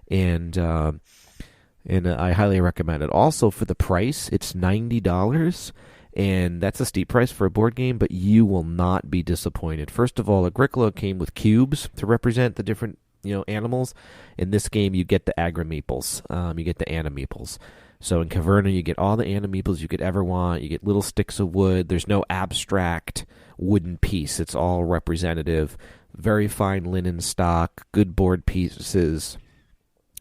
and I highly recommend it. Also, for the price, it's $90, and that's a steep price for a board game, but you will not be disappointed. First of all, Agricola came with cubes to represent the different animals. In this game, you get the agri-meeples. You get the animeeples. So in Caverna, you get all the animeeples you could ever want. You get little sticks of wood. There's no abstract wooden piece. It's all representative. Very fine linen stock, good board pieces.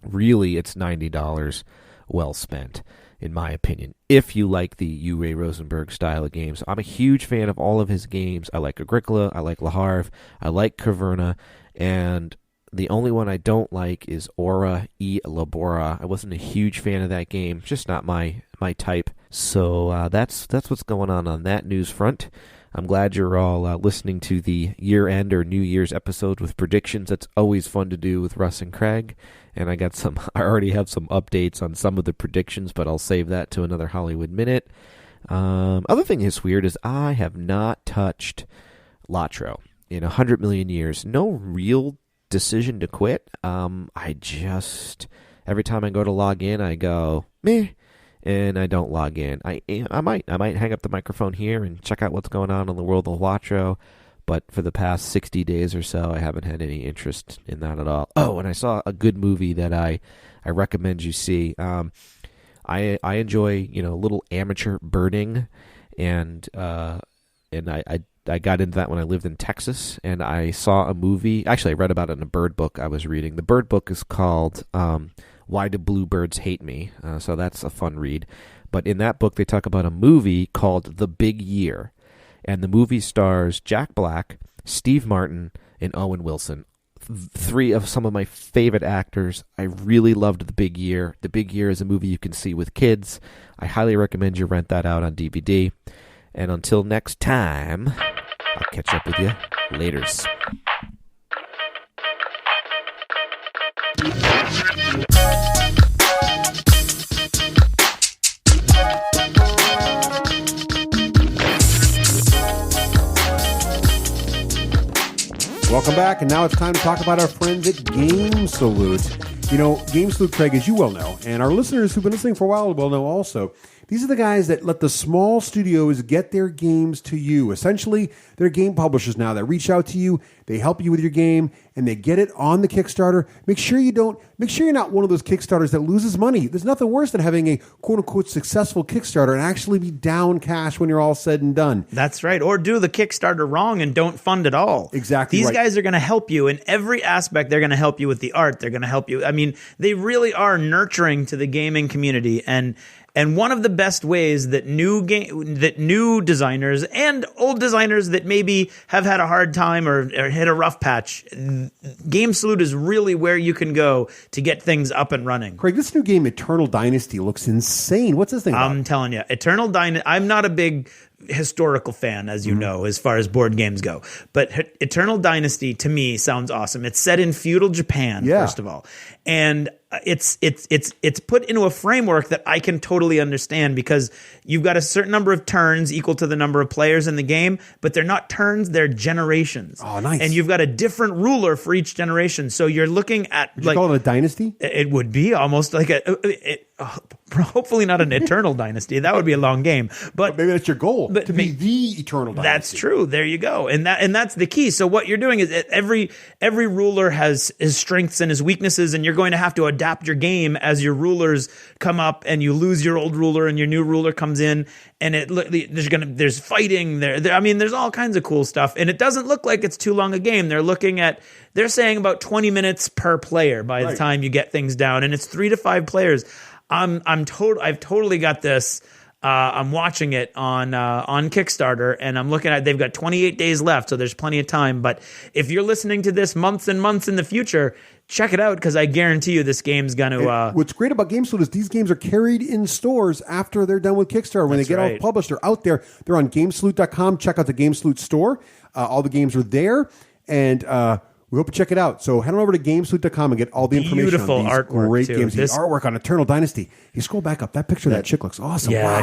Really, it's $90 well spent, in my opinion, if you like the Uwe Rosenberg style of games. I'm a huge fan of all of his games. I like Agricola, I like Le Havre, I like Caverna, and the only one I don't like is Ora e Labora. I wasn't a huge fan of that game, just not my type. So that's what's going on that news front. I'm glad you're all listening to the year-end or New Year's episode with predictions. That's always fun to do with Russ and Craig. And I already have some updates on some of the predictions, but I'll save that to another Hollywood Minute. Other thing that's weird is I have not touched Latro in 100 million years. No real decision to quit. I just, every time I go to log in, I go, meh. And I don't log in. I might hang up the microphone here and check out what's going on in the world of Latro, but for the past 60 days or so, I haven't had any interest in that at all. Oh, and I saw a good movie that I recommend you see. I enjoy little amateur birding, and I got into that when I lived in Texas, and I saw a movie. Actually, I read about it in a bird book I was reading. The bird book is called Why Do Bluebirds Hate Me? So that's a fun read. But in that book, they talk about a movie called The Big Year. And the movie stars Jack Black, Steve Martin, and Owen Wilson. 3 of some of my favorite actors. I really loved The Big Year. The Big Year is a movie you can see with kids. I highly recommend you rent that out on DVD. And until next time, I'll catch up with you laters. Welcome back, and now it's time to talk about our friends at Game Salute. Game Salute, Craig, as you well know, and our listeners who've been listening for a while will know also, these are the guys that let the small studios get their games to you. Essentially, they're game publishers now that reach out to you, they help you with your game, and they get it on the Kickstarter. Make sure you're not one of those Kickstarters that loses money. There's nothing worse than having a quote-unquote successful Kickstarter and actually be down cash when you're all said and done. That's right. Or do the Kickstarter wrong and don't fund at all. Exactly. These guys are going to help you in every aspect. They're going to help you with the art. They're going to help you. I mean, they really are nurturing to the gaming community. And one of the best ways that new designers and old designers that maybe have had a hard time or hit a rough patch, Game Salute is really where you can go to get things up and running. Craig, this new game, Eternal Dynasty, looks insane. What's this thing about? I'm telling you, Eternal Dynasty. I'm not a big historical fan, as you know, as far as board games go. But Eternal Dynasty to me sounds awesome. It's set in feudal Japan, first of all, and it's put into a framework that I can totally understand because you've got a certain number of turns equal to the number of players in the game, but they're not turns, they're generations. Oh, nice. And you've got a different ruler for each generation. So you're looking at Would you call it a dynasty? It would be almost like hopefully not an eternal dynasty. That would be a long game. But maybe that's your goal, to be the eternal dynasty. That's true. There you go. And that's the key. So what you're doing is every ruler has his strengths and his weaknesses, and you're going to have to adapt your game as your rulers come up and you lose your old ruler and your new ruler comes in, and there's fighting there. I mean, there's all kinds of cool stuff, and it doesn't look like it's too long a game. They're saying about 20 minutes per player by the time you get things down, and it's 3 to 5 players. I've totally got this. I'm watching it on Kickstarter, and I'm looking at. They've got 28 days left, so there's plenty of time. But if you're listening to this months and months in the future, check it out because I guarantee you this game's going to. What's great about GameSloot is these games are carried in stores after they're done with Kickstarter. When they get all published, they're out there. They're on GameSloot.com. Check out the GameSloot store. All the games are there, and we hope you check it out. So head on over to GameSloot.com and get all the information Beautiful on these artwork great too. games. The artwork on Eternal Dynasty. You scroll back up. That picture of that chick looks awesome. Yeah.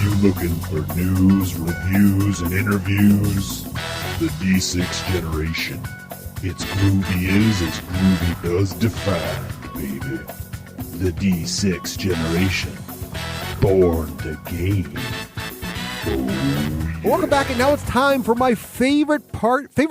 You looking for news, reviews, and interviews? The D6 generation. It's groovy is as groovy does defined, baby. The D6 generation. Born to game. Welcome back, and now it's time for my favorite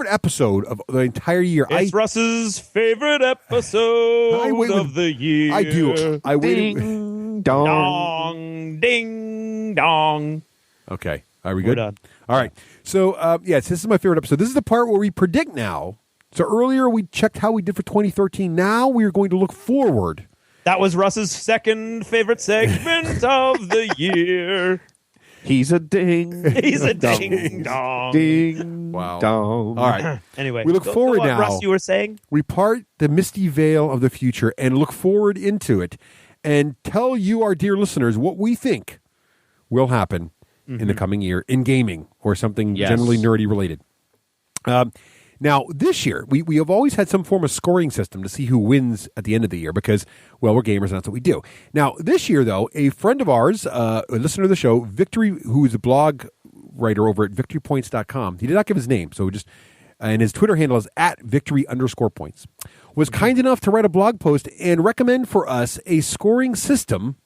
episode of the entire year. It's Russ's favorite episode of the year. I do. I waited. Ding dong, ding dong. Okay, are we good? We're done. All right. So, yes, this is my favorite episode. This is the part where we predict now. So earlier we checked how we did for 2013. Now we are going to look forward. That was Russ's second favorite segment of the year. He's a ding. He's a ding dong. Ding wow. dong. All right. Anyway, we look forward now. Russ, you were saying? We part the misty veil of the future and look forward into it and tell you, our dear listeners, what we think will happen in the coming year in gaming or something generally nerdy related. Now, this year, we have always had some form of scoring system to see who wins at the end of the year because, well, we're gamers and that's what we do. Now, this year, though, a friend of ours, a listener to the show, Victory, who's a blog writer over at victorypoints.com, he did not give his name, so and his Twitter handle is @victory_points, was kind enough to write a blog post and recommend for us a scoring system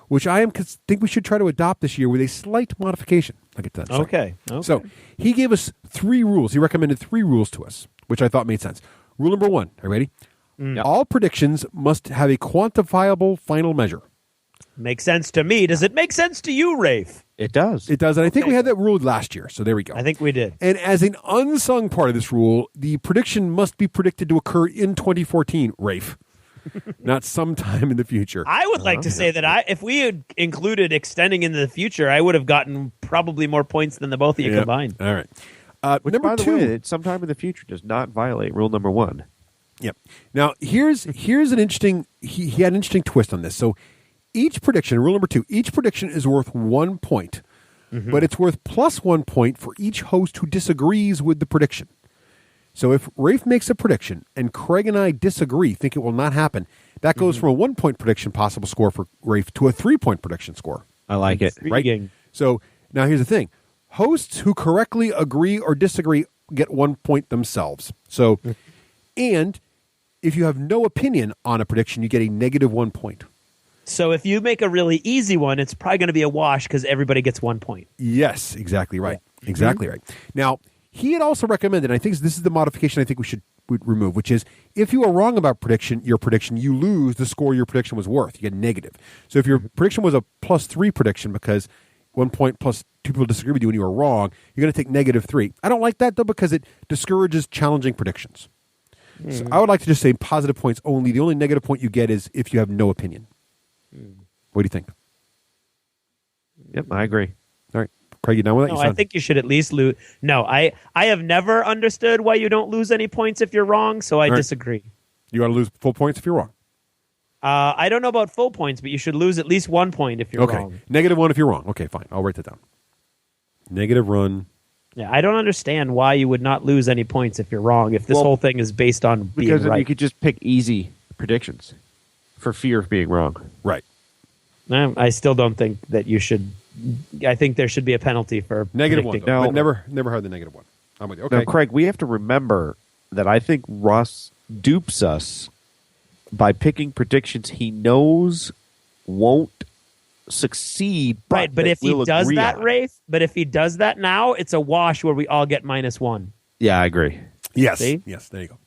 which I think we should try to adopt this year with a slight modification. I'll get to that. Okay. So he gave us 3 rules. He recommended 3 rules to us, which I thought made sense. Rule number 1, are you ready? Yep. All predictions must have a quantifiable final measure. Makes sense to me. Does it make sense to you, Rafe? It does. It does, and I think we had that rule last year, so there we go. I think we did. And as an unsung part of this rule, the prediction must be predicted to occur in 2014, Rafe. Not sometime in the future. I would like to say that if we had included extending into the future, I would have gotten probably more points than the both of you combined. All right. Which, number by the 2, way, sometime in the future does not violate rule number 1. Yep. Now, here's an interesting. He had an interesting twist on this. So, each prediction, rule number 2, each prediction is worth 1 point, but it's worth plus 1 point for each host who disagrees with the prediction. So if Rafe makes a prediction and Craig and I disagree, think it will not happen, that goes from a 1 point prediction possible score for Rafe to a 3 point prediction score. I like it. Right? So now here's the thing. Hosts who correctly agree or disagree get 1 point themselves. So, and if you have no opinion on a prediction, you get a negative 1 point. So if you make a really easy one, it's probably going to be a wash because everybody gets 1 point. Yes, exactly right. Exactly right. Now, he had also recommended, and I think this is the modification I think we should remove, which is if you are wrong about your prediction, you lose the score your prediction was worth. You get negative. So if your prediction was a +3 prediction because 1 point plus 2 people disagree with you and you were wrong, you're going to take -3. I don't like that, though, because it discourages challenging predictions. So I would like to just say positive points only. The only negative point you get is if you have no opinion. What do you think? Yep, I agree. All right. Craig, you done with that? No, I think you should at least lose. No, I have never understood why you don't lose any points if you're wrong, so I disagree. You got to lose full points if you're wrong. I don't know about full points, but you should lose at least 1 point if you're wrong. -1 if you're wrong. Okay, fine. I'll write that down. Negative run. Yeah, I don't understand why you would not lose any points if you're wrong. If this whole thing is based on being because right, you could just pick easy predictions for fear of being wrong. Right. I still don't think that you should. I think there should be a penalty for -1. predicting. But never had the -1. I'm with you. Okay. Now, Craig, we have to remember that I think Russ dupes us by picking predictions he knows won't succeed. Right, but if he we'll does agree that, on. Rafe, but if he does that now, it's a wash where we all get -1. Yeah, I agree. Yes. See? Yes. There you go.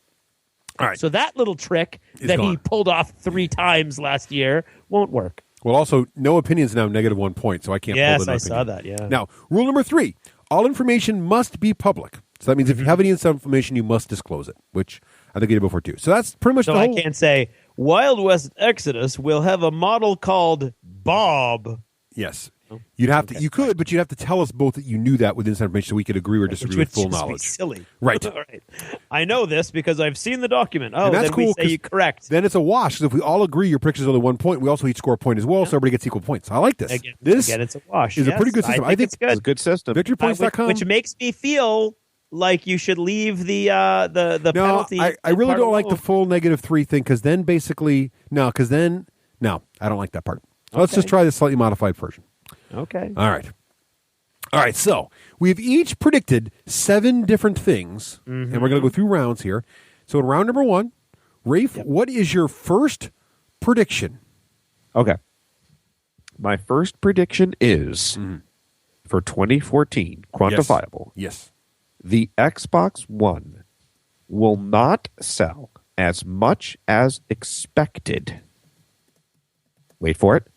All right. So that little trick It's that he gone. pulled off 3 times last year won't work. Well, also, no opinions now -1 point, so I can't Yes, pull the no I saw opinion. that, yeah. Now, rule number 3: all information must be public. So that means if you have any inside information, you must disclose it, which I think you did before too. So that's pretty much So the I whole. can't say Wild West Exodus will have a model called Bob. Yes, you'd have to. You could, but you'd have to tell us both that you knew that with inside information, so we could agree or disagree with full just be knowledge. silly. Right. All right. I know this because I've seen the document. Oh, And that's then cool. we say 'cause you correct. Then it's a wash. Because if we all agree your prediction's only 1 point, we also each score a point as well, so everybody gets equal points. I like this. Again, This it's a wash. is a pretty good Yes, system. I think it's good. It's a good system. VictoryPoints.com. Which makes me feel like you should leave the No, penalty. I really part don't like the alone. full -3 thing because then basically no, I don't like that part. Let's just try the slightly modified version. Okay. All right. So we've each predicted 7 different things, and we're going to go through rounds here. So in round number 1, Rafe, what is your first prediction? Okay. My first prediction is for 2014, quantifiable. Yes. The Xbox One will not sell as much as expected. Wait for it.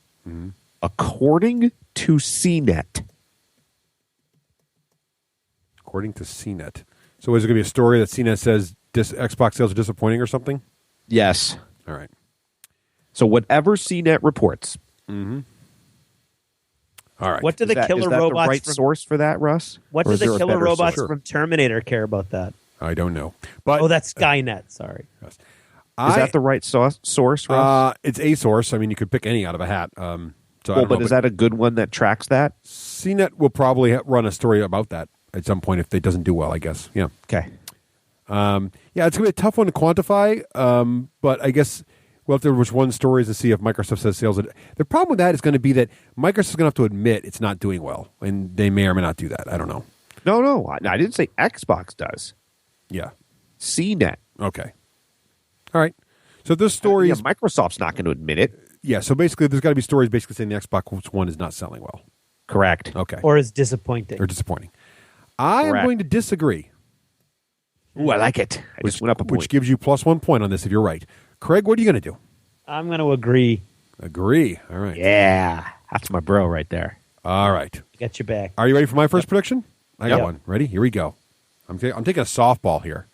According to CNET. According to CNET. So is it going to be a story that CNET says Xbox sales are disappointing or something? Yes. All right. So whatever CNET reports. All right. What do the killer is that robots the right from, source for that, Russ? What Or do is there the a killer better robots source? from Terminator care about that? I don't know. But Oh, that's Skynet. Sorry. Is that the right source, Russ? It's a source. I mean, you could pick any out of a hat. So I well, don't but know, is that a good one that tracks that? CNET will probably run a story about that at some point if it doesn't do well, I guess. Yeah. Okay. Yeah, it's going to be a tough one to quantify, but I guess we'll have to which one story is to see if Microsoft says sales. The problem with that is going to be that Microsoft's going to have to admit it's not doing well, and they may or may not do that. I don't know. No. I didn't say Xbox does. Yeah. CNET. Okay. All right. So this story is... Microsoft's not going to admit it. Yeah, so basically there's got to be stories basically saying the Xbox One is not selling well. Correct. Okay. Or is disappointing. Or disappointing. I am Correct. going to disagree. Ooh, I like it. I just went up a point. Which gives you +1 point on this if you're right. Craig, what are you going to do? I'm going to agree. Agree. All right. Yeah. That's my bro right there. All right. Get your back. Are you ready for my first prediction? I got Yep. one. Ready? Here we go. I'm taking a softball here.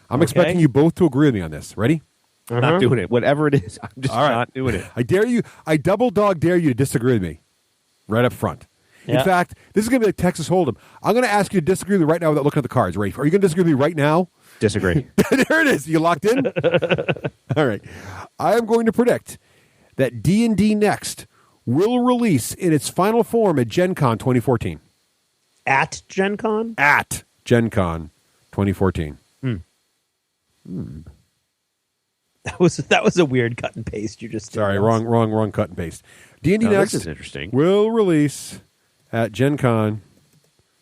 I'm expecting you both to agree with me on this. Ready? I'm not doing it. Whatever it is, I'm just All right. not doing it. I dare you. I double dog dare you to disagree with me. Right up front. Yeah. In fact, this is going to be like Texas Hold'em. I'm going to ask you to disagree with me right now without looking at the cards. Rafe, are you going to disagree with me right now? Disagree. There it is. You locked in? All right. I am going to predict that D&D Next will release in its final form at Gen Con 2014. At Gen Con? At Gen Con 2014. That was a weird cut and paste you just did. Sorry, wrong cut and paste. D&D Now, Next this is interesting. will release at Gen Con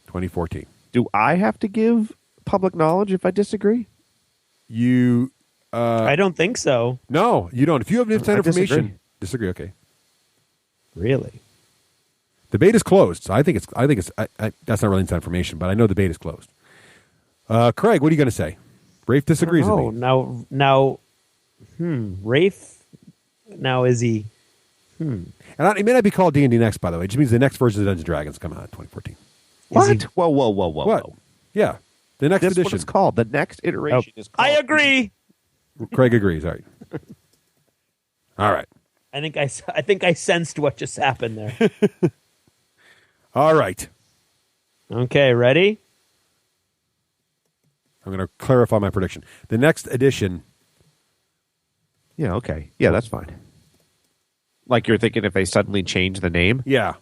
2014. Do I have to give public knowledge if I disagree? You I don't think so. no, you don't. If you have inside I information, disagree. Okay. Really? The debate is closed. So I think it's that's not really inside information, but I know the debate is closed. Craig, what are you going to say? Rafe disagrees Oh, with me. now, Rafe, now is he? And it may not be called D&D Next, by the way. It just means the next version of Dungeons & Dragons coming out in 2014. What? Whoa. What? Yeah. The next That's what edition. it's called. The next iteration is called. I agree. Craig agrees. All right. All right. I think I sensed what just happened there. All right. Okay, ready? I'm going to clarify my prediction. The next edition Yeah, okay. Yeah, that's fine. Like you're thinking if they suddenly change the name? Yeah.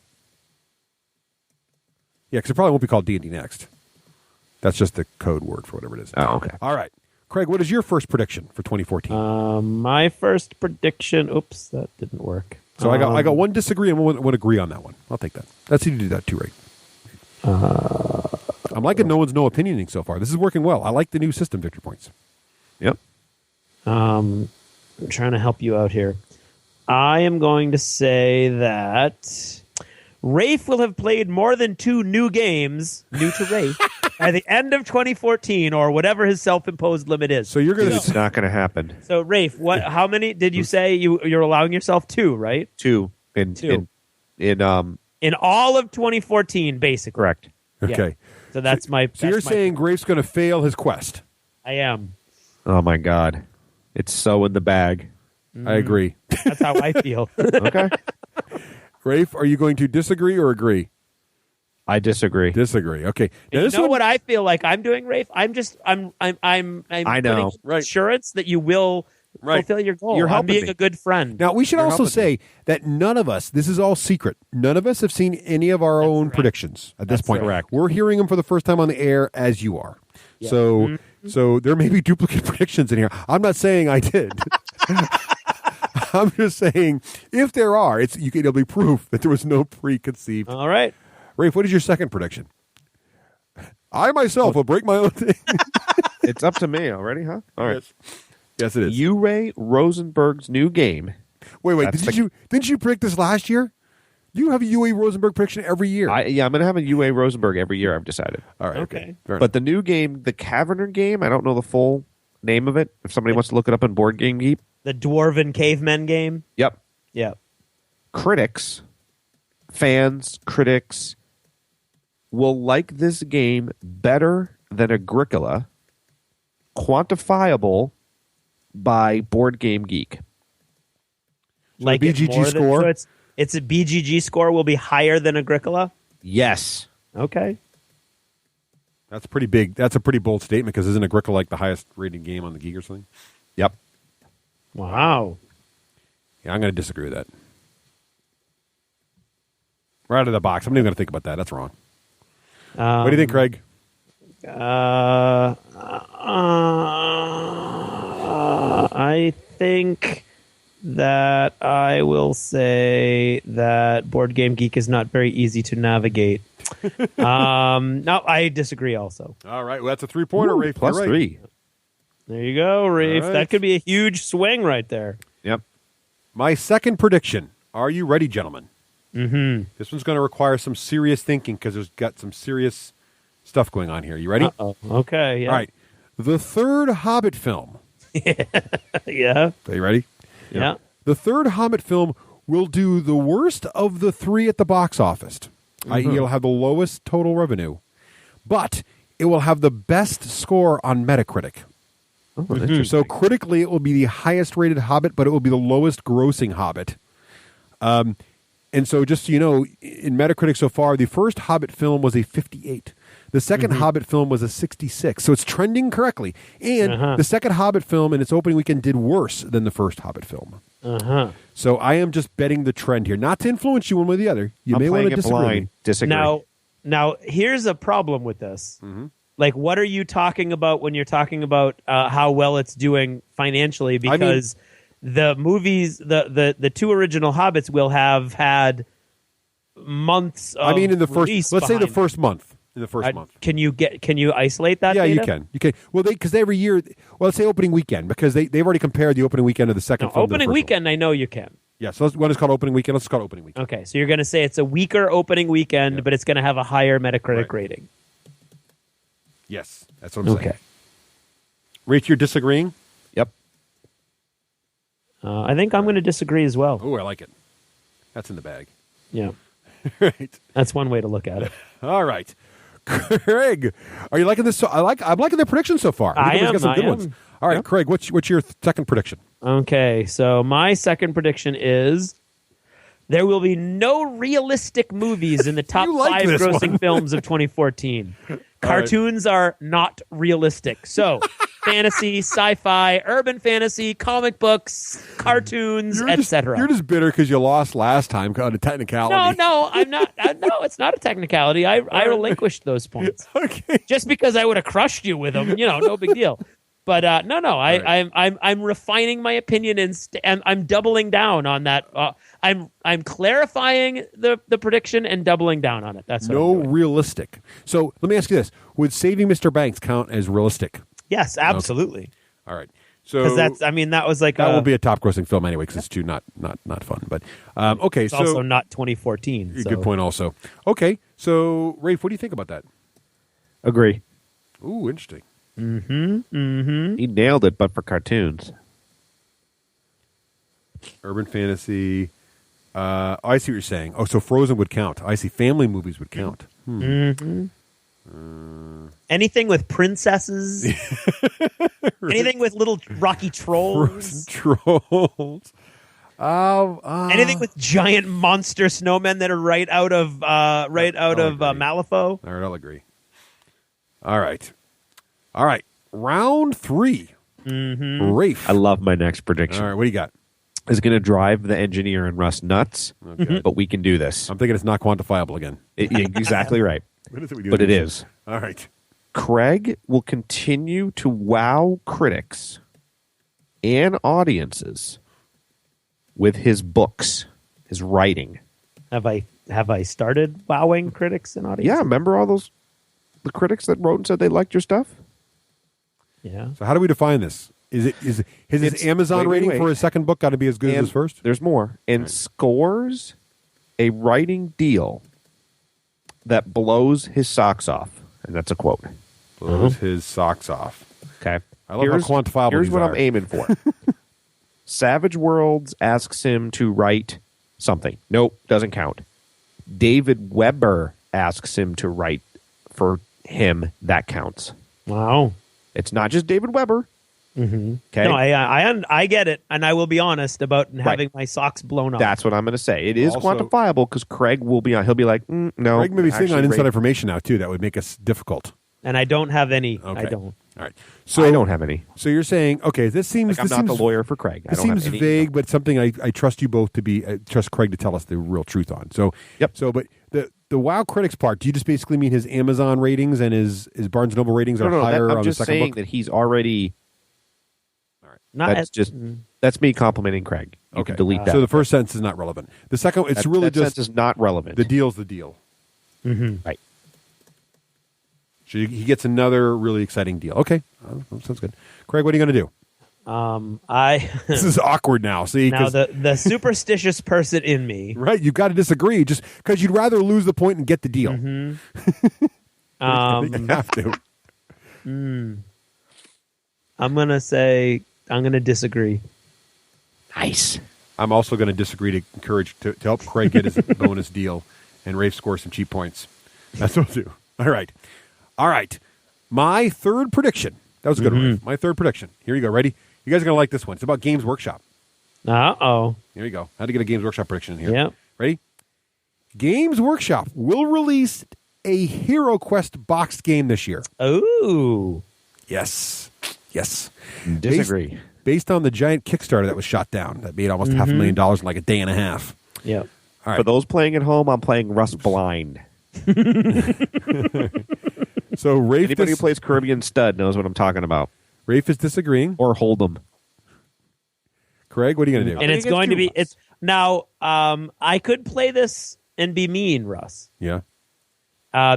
Yeah, because it probably won't be called D&D Next. That's just the code word for whatever it is. Oh, okay. All right. Craig, what is your first prediction for 2014? My first prediction. Oops, that didn't work. So I got one disagree and one agree on that one. I'll take that. That's easy to do that too, right? I'm liking no one's no opinioning so far. This is working well. I like the new system, Victory Points. Yep. I'm trying to help you out here. I am going to say that Rafe will have played more than 2 new games, new to Rafe, at the end of 2014 or whatever his self-imposed limit is. So you're going to... It's not going to happen. So, Rafe, how many did you say you're allowing yourself 2, right? 2 in all of 2014, basically. Correct. Okay. Yeah. So that's my... So you're saying Rafe's going to fail his quest? I am. Oh, my God. It's so in the bag. I agree. That's how I feel. Okay. Rafe, are you going to disagree or agree? I disagree. Disagree. Okay. Now, You know what I feel like I'm doing, Rafe? I'm I know. putting assurance that you will fulfill your goal. You're I'm helping being me. a good friend. Now, we should also say that none of us, this is all secret, none of us have seen any of our own predictions at this point. correct. We're hearing them for the first time on the air as you are. Yeah. So, so there may be duplicate predictions in here. I'm not saying I did. I'm just saying if there are, it'll be proof that there was no preconceived. All right. Rafe, what is your second prediction? I myself will break my own thing. It's up to me already, huh? All right. Yes, it is. Uwe Rosenberg's new game. Wait. Didn't you predict this last year? You have a Uwe Rosenberg prediction every year. I'm going to have a Uwe Rosenberg every year, I've decided. All right. Okay. But the new game, the Caverner game, I don't know the full name of it. If somebody wants to look it up in Board Game Geek. The Dwarven Cavemen game? Yep. Yeah. Fans, critics will like this game better than Agricola, quantifiable by Board Game Geek. Like BGG it more than- score? so it's a BGG score will be higher than Agricola? Yes. Okay. That's pretty big. That's a pretty bold statement because isn't Agricola like the highest rated game on the Geek or something? Yep. Wow. Yeah, I'm going to disagree with that. Right out of the box. I'm not even going to think about that. That's wrong. What do you think, Craig? I think that I will say that Board Game Geek is not very easy to navigate. No, I disagree also. All right. Well, that's a 3-pointer, Rafe. Plus You're right. 3. There you go, Rafe. All right. That could be a huge swing right there. Yep. My second prediction. Are you ready, gentlemen? Mm-hmm. This one's going to require some serious thinking because there's got some serious stuff going on here. You ready? Uh-oh. Okay. Yeah. All right. The third Hobbit film. Yeah. Are you ready? Yeah. The third Hobbit film will do the worst of the 3 at the box office, i.e. it'll have the lowest total revenue, but it will have the best score on Metacritic. Oh, interesting. So critically, it will be the highest rated Hobbit, but it will be the lowest grossing Hobbit. And so just so you know, in Metacritic so far, the first Hobbit film was a 58. The second Hobbit film was a 66. So it's trending correctly. And the second Hobbit film in its opening weekend did worse than the first Hobbit film. So I am just betting the trend here. Not to influence you one way or the other. You may want to disagree. Now, here's a problem with this. Like, what are you talking about when you're talking about how well it's doing financially? Because the movies, the 2 original Hobbits will have had months of in the first, release let's say the behind first month. In the first month. Can you isolate that Yeah, data? you can. Well, because every year, well, let's say opening weekend, because they've already compared the opening weekend of the second film. Opening weekend, I know you can. Yeah, so one is called opening weekend. Let's call it opening weekend. Okay, so you're going to say it's a weaker opening weekend, but it's going to have a higher Metacritic rating. Yes, that's what I'm saying. Okay. Rach, you're disagreeing? Yep. I think I'm going to disagree as well. Oh, I like it. That's in the bag. Yeah. Right. That's one way to look at it. All right. Craig, are you liking this? I'm liking the prediction so far. I think am. got some good I ones. am. All right, Yep. Craig, what's your second prediction? Okay, so my second prediction is there will be no realistic movies in the top You like 5 this grossing one. films of 2014. Cartoons are not realistic. So fantasy, sci-fi, urban fantasy, comic books, cartoons, etc. You're just bitter because you lost last time on a technicality. No, I'm not. No, it's not a technicality. I relinquished those points. Okay. Just because I would have crushed you with them, no big deal. But no. I'm refining my opinion and I'm doubling down on that. I'm clarifying the prediction and doubling down on it. That's what I'm doing. Realistic. So let me ask you this: would saving Mr. Banks count as realistic? Yes, absolutely. Okay. All right. So that was like that will be a top grossing film anyway because it's too not fun. But okay, it's also not 2014. So. Good point. Also, okay. So Rafe, what do you think about that? Agree. Ooh, interesting. He nailed it, but for cartoons. Urban fantasy. I see what you're saying. Oh, so Frozen would count. I see. Family movies would count. Anything with princesses. Anything with little rocky trolls. Trolls. Anything with giant monster snowmen that are right out of Malifaux. All right, I'll agree. All right. Round 3. Rafe. I love my next prediction. All right, what do you got? Is going to drive the engineer and Russ nuts, but we can do this. I'm thinking it's not quantifiable again. Exactly right. But it is. All right. Craig will continue to wow critics and audiences with his books, his writing. Have I started wowing critics and audiences? Yeah, remember all the critics that wrote and said they liked your stuff? Yeah. So how do we define this? Is his Amazon rating for his second book got to be as good as his first? There's more. And scores a writing deal that blows his socks off. And that's a quote. Blows his socks off. Okay. I love how quantifiable Here's these what are. I'm aiming for. Savage Worlds asks him to write something. Nope, doesn't count. David Weber asks him to write for him. That counts. Wow. It's not just David Weber. Mm-hmm. Okay. No, I get it, and I will be honest about having my socks blown off. That's what I'm going to say. It is Also, quantifiable because Craig will be on. He'll be like, no. Craig may be sitting on actually, inside information now too. That would make us difficult. And I don't have any. Okay. I don't. All right. So I don't have any. So you're saying, okay, this seems. I'm not the lawyer for Craig. This seems vague, but something I trust you both to be. I trust Craig to tell us the real truth on. So yep. So, but the WoW critics part. Do you just basically mean his Amazon ratings and his Barnes & Noble ratings are higher on the second book? I'm just saying that he's already. That's me complimenting Craig. You can delete that. So the first sentence is not relevant. The second, it's really that just sentence is not relevant. The deal's the deal. Mm-hmm. Right. So he gets another really exciting deal. Okay, that sounds good. Craig, what are you going to do? This is awkward now. See, now the superstitious person in me, right? You've got to disagree just because you'd rather lose the point and get the deal. Mm-hmm. You have to. I'm gonna disagree. Nice. I'm also going to disagree to help Craig get his bonus deal and Rafe score some cheap points. That's what we'll do. All right. My third prediction. That was a good one. Rafe. My third prediction. Here you go. Ready? You guys are going to like this one. It's about Games Workshop. Uh-oh. Here you go. How to get a Games Workshop prediction in here. Yep. Ready? Games Workshop will release a Hero Quest boxed game this year. Ooh. Yes. Disagree. Based on the giant Kickstarter that was shot down, that made almost $500,000 in like a day and a half. Yep. All right. For those playing at home, I'm playing Russ blind. So Rafe, anybody who plays Caribbean Stud knows what I'm talking about. Rafe is disagreeing, or Hold'em. Craig, what are you going to do? And it's going to be now. I could play this and be mean, Russ. Yeah.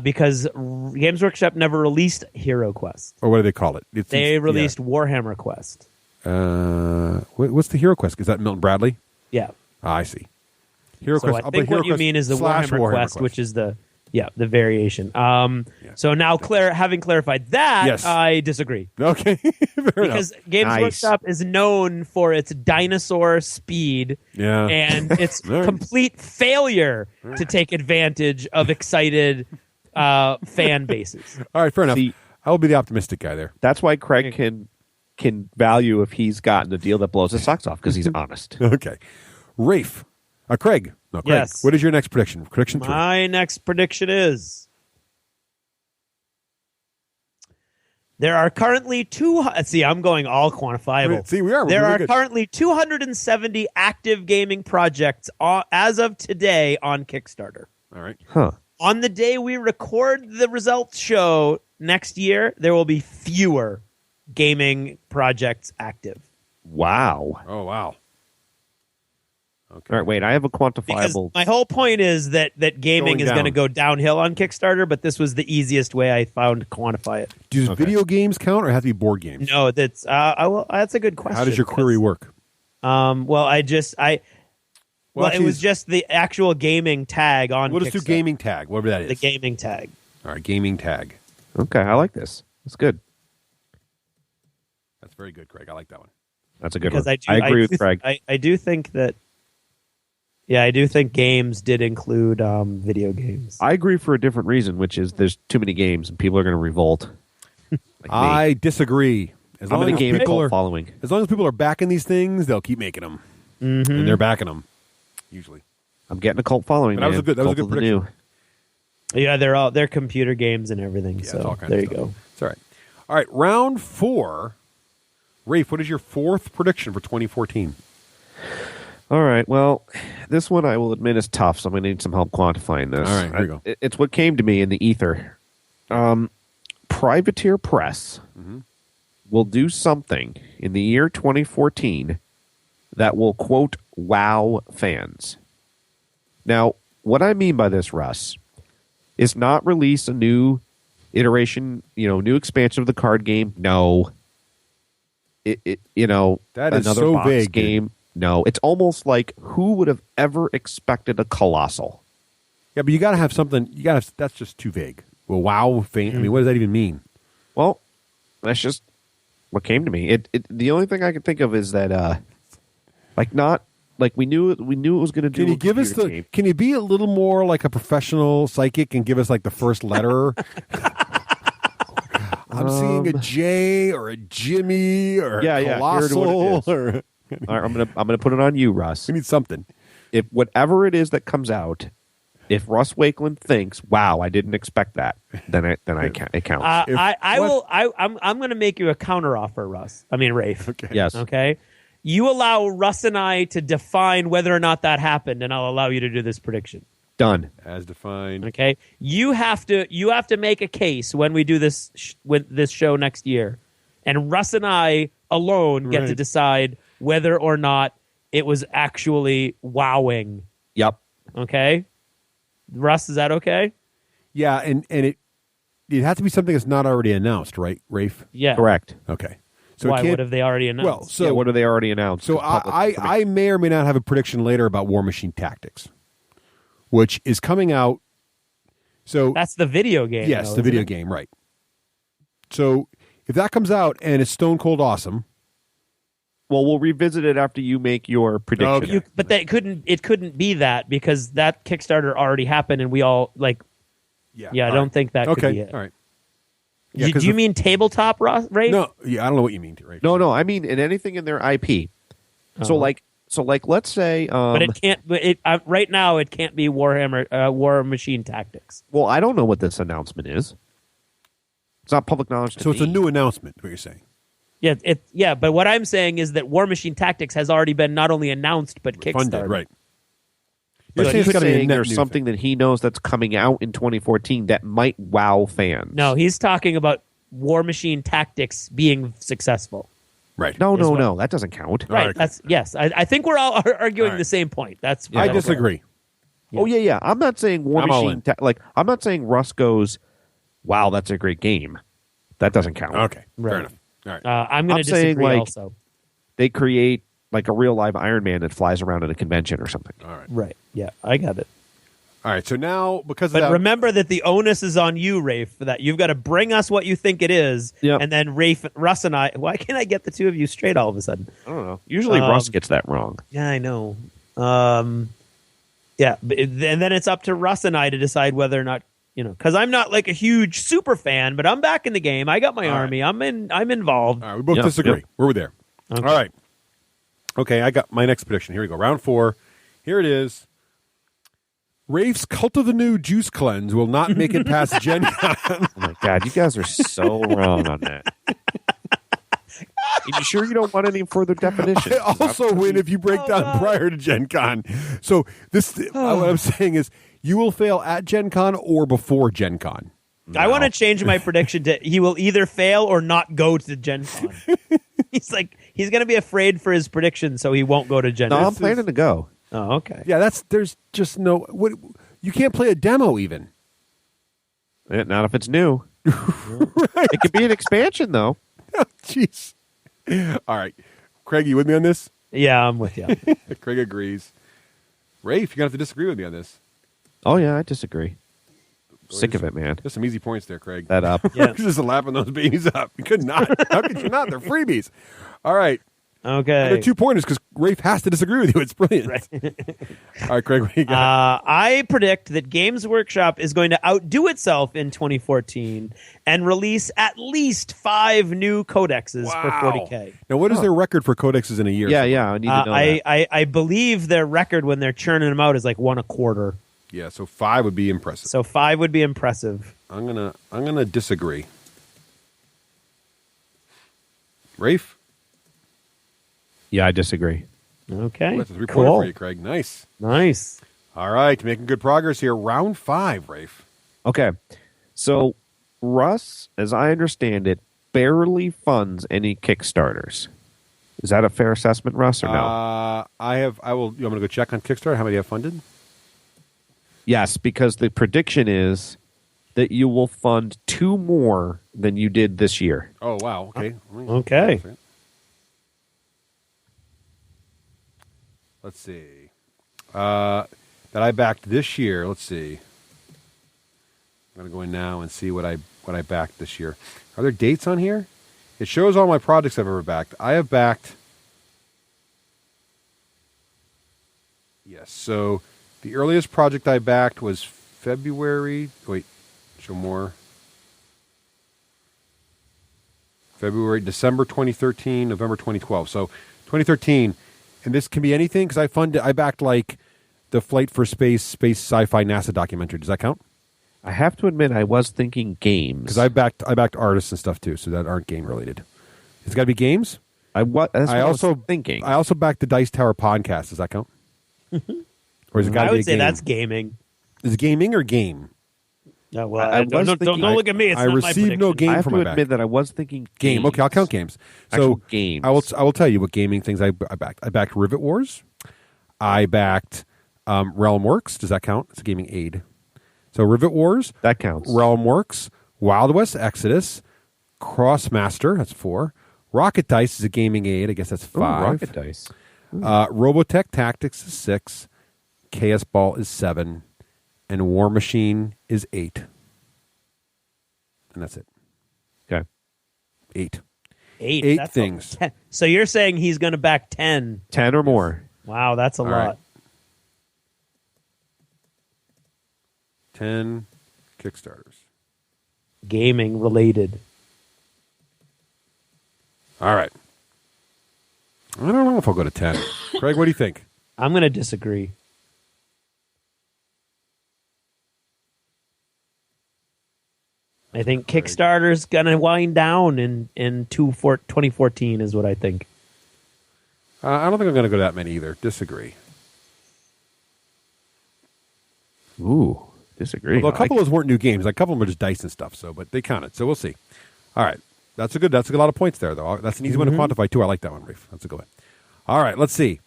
Because Games Workshop never released Hero Quest. Or what do they call it? They released Warhammer Quest. What's the Hero Quest? Is that Milton Bradley? Yeah. I see. Hero so Quest. I think what you mean is the Warhammer Quest, which is the variation. So now, having clarified that, yes. I disagree. Okay, because Games Workshop is known for its dinosaur speed and its complete failure to take advantage of excited fan bases. All right, fair enough. I will be the optimistic guy there. That's why Craig can value if he's gotten a deal that blows his socks off because he's honest. Okay, Rafe. Craig. No, Craig. Yes. What is your next prediction? Prediction 3. My next prediction is There are currently I'm going all quantifiable. See, we are. There really are good. currently 270 active gaming projects as of today on Kickstarter. All right. Huh. On the day we record the results show next year, there will be fewer gaming projects active. Wow. Oh, wow. Okay. All right, wait. I have a Because quantifiable. my whole point is that gaming Going is going to down. go downhill on Kickstarter, but this was the easiest way I found to quantify it. Does video games count or have to be board games? No, that's that's a good question. How does your query work? Well, it actually, was just the actual gaming tag on We'll just do Kickstarter. gaming tag, whatever that is. The gaming tag. All right, gaming tag. Okay, I like this. That's good. That's very good, Craig. I like that one. That's a good Because one. I agree with Craig. I do think that. Yeah, I do think games did include video games. I agree for a different reason, which is there's too many games and people are going to revolt. Like me. I disagree. As I'm long going as to gain a people cult are, following. as long as people are backing these things, they'll keep making them, and they're backing them usually. I'm getting a cult following. But that was man. a good- that was a Cult good of the new. Yeah, they're computer games and everything. Yeah, it's so all kinds there of you stuff. go. It's all right. All right, round 4. Rafe, what is your fourth prediction for 2014? All right. Well, this one I will admit is tough, so I'm going to need some help quantifying this. All right, here you go. It's what came to me in the ether. Privateer Press will do something in the year 2014 that will, quote, wow fans. Now, what I mean by this, Russ, is not release a new iteration, new expansion of the card game. No. That is another so box vague, dude. game. No, it's almost like who would have ever expected a Colossal? Yeah, but you got to have something. That's just too vague. Well, wow, fan. I mean, what does that even mean? Well, that's just what came to me. The only thing I can think of is that, we knew it was going to do. Can you give us game. Can you be a little more like a professional psychic and give us like the first letter? I'm seeing a J or a Jimmy or a Colossal. Here it is. All right, I'm gonna put it on you, Russ. We need something. If whatever it is that comes out, if Russ Wakeland thinks, "Wow, I didn't expect that," then it counts. I'm going to make you a counter offer, Russ. I mean, Rafe. Okay. Yes. Okay. You allow Russ and I to define whether or not that happened, and I'll allow you to do this prediction. Done. As defined. Okay. You have to make a case when we do this this show next year, and Russ and I alone get to decide whether or not it was actually wowing. Yep. Okay. Russ, is that okay? Yeah, and it has to be something that's not already announced, right, Rafe? Yeah. Correct. Okay. So Why? it can't, What have they already announced? Well, so what are they already announced? So Public I may or may not have a prediction later about War Machine Tactics, which is coming out. So that's the video game. Yes, though, the video isn't it? game, right. So if that comes out and it's stone cold awesome. Well, we'll revisit it after you make your prediction. Okay. But it couldn't be that because that Kickstarter already happened and we all I don't think that could be it. All right. Yeah, do you mean tabletop, Rafe? No, I don't know what you mean, Rafe. No, I mean in anything in their IP. So let's say, but it can't. Right now, it can't be Warhammer War Machine Tactics. Well, I don't know what this announcement is. It's not public knowledge. So it's a new announcement. What you're saying? Yeah, but what I'm saying is that War Machine Tactics has already been not only announced but kickstarted. Funded, right? But You're he's gotta be a saying net there's new something that he knows that's coming out in 2014 that might wow fans. No, he's talking about War Machine Tactics being successful. Right. No, that doesn't count. Right. That's yes. I think we're all arguing the same point. That's I disagree. Yeah. Oh yeah. I'm not saying War I'm all Machine. I'm not saying Russ goes, "Wow, that's a great game." That doesn't count. Okay, Right. fair enough. All right. I'm going to saying, disagree also. They create like a real live Iron Man that flies around at a convention or something. All right. Right. Yeah, I got it. All right. So now because But of that, remember that the onus is on you, Rafe, for that. You've got to bring us what you think it is, Yep. and then Russ and I. Why can't I get the two of you straight all of a sudden? I don't know. Usually Russ gets that wrong. Yeah, I know. Yeah, and then it's up to Russ and I to decide whether or not because I'm not like a huge super fan, but I'm back in the game. I got my army. I'm involved. all right, we both disagree. Yep. We're there. Okay. All right. Okay, I got my next prediction. Here we go. Round 4. Here it is. Rafe's Cult of the New Juice Cleanse will not make it past Gen Con. Oh my God, you guys are so wrong on that. Are you sure you don't want any further definition? I also win if you break down prior to Gen Con. So what I'm saying is you will fail at Gen Con or before Gen Con. No. I want to change my prediction to he will either fail or not go to Gen Con. He's going to be afraid for his prediction, so he won't go to Gen Con. No, I'm planning to go. Oh, okay. Yeah, there's just no... you can't play a demo even. Yeah, not if it's new. Right. It could be an expansion, though. Jeez. All right. Craig, you with me on this? Yeah, I'm with you. Craig agrees. Rafe, you're going to have to disagree with me on this. Oh, yeah, I disagree. Sick of it, man. There's some easy points there, Craig. That up. Yeah. Just lapping those babies up. You could not. How could you not? They're freebies. All right. Okay. And they're 2 pointers because Rafe has to disagree with you. It's brilliant. Right. All right, Craig, what do you got? I predict that Games Workshop is going to outdo itself in 2014 and release at least 5 new codexes for 40K. Now, what is their record for codexes in a year? Yeah, I need to know that. I believe their record when they're churning them out is like 1 a quarter. Yeah, so 5 would be impressive. So 5 would be impressive. I'm gonna disagree. Rafe? Yeah, I disagree. Okay. That's a 3-pointer for you, Craig. Nice. All right, making good progress here. Round 5, Rafe. Okay. So Russ, as I understand it, barely funds any Kickstarters. Is that a fair assessment, Russ, or no? You want me to go check on Kickstarter? How many have funded? Yes, because the prediction is that you will fund 2 more than you did this year. Oh, wow. Okay. Okay. Let's see. That I backed this year. Let's see. I'm going to go in now and see what I backed this year. Are there dates on here? It shows all my projects I've ever backed. I have backed... Yes, so the earliest project I backed was February... Wait, show more. December 2013, November 2012. So 2013, and this can be anything because I backed like the Flight for Space sci-fi NASA documentary. Does that count? I have to admit, I was thinking games because I backed artists and stuff too, so that aren't game related. It's got to be games. That's what I was thinking. I also backed the Dice Tower podcast. Does that count? Or is it got to be a game? I would say that's gaming. Is it gaming or game? No, well, don't look at me. It's I not received my no game I have from to my admit back. that I was thinking game. games. Okay, I'll count games. Actual So games. I will tell you what gaming things I backed. I backed Rivet Wars. I backed Realm Works. Does that count? It's a gaming aid. So Rivet Wars. That counts. Realm Works. Wild West Exodus. Crossmaster. That's 4. Rocket Dice is a gaming aid. I guess that's 5. Ooh, Rocket Dice. Robotech Tactics is 6. KS Ball is 7. And War Machine is 8. And that's it. Okay. 8. 8. 8 That's things. 10. So you're saying he's going to back 10. 10 or more. Wow, that's a lot. Right. 10 Kickstarters. Gaming related. All right. I don't know if I'll go to 10. Craig, what do you think? I'm going to disagree. I think Kickstarter's going to wind down in 2014 is what I think. I don't think I'm going to go that many either. Disagree. Ooh, disagree. Although a couple of those weren't new games. Like, a couple of them are just dice and stuff, but they counted. So we'll see. All right. That's a good lot of points there, though. That's an easy one to quantify, too. I like that one, Rafe. That's a good one. All right, let's see.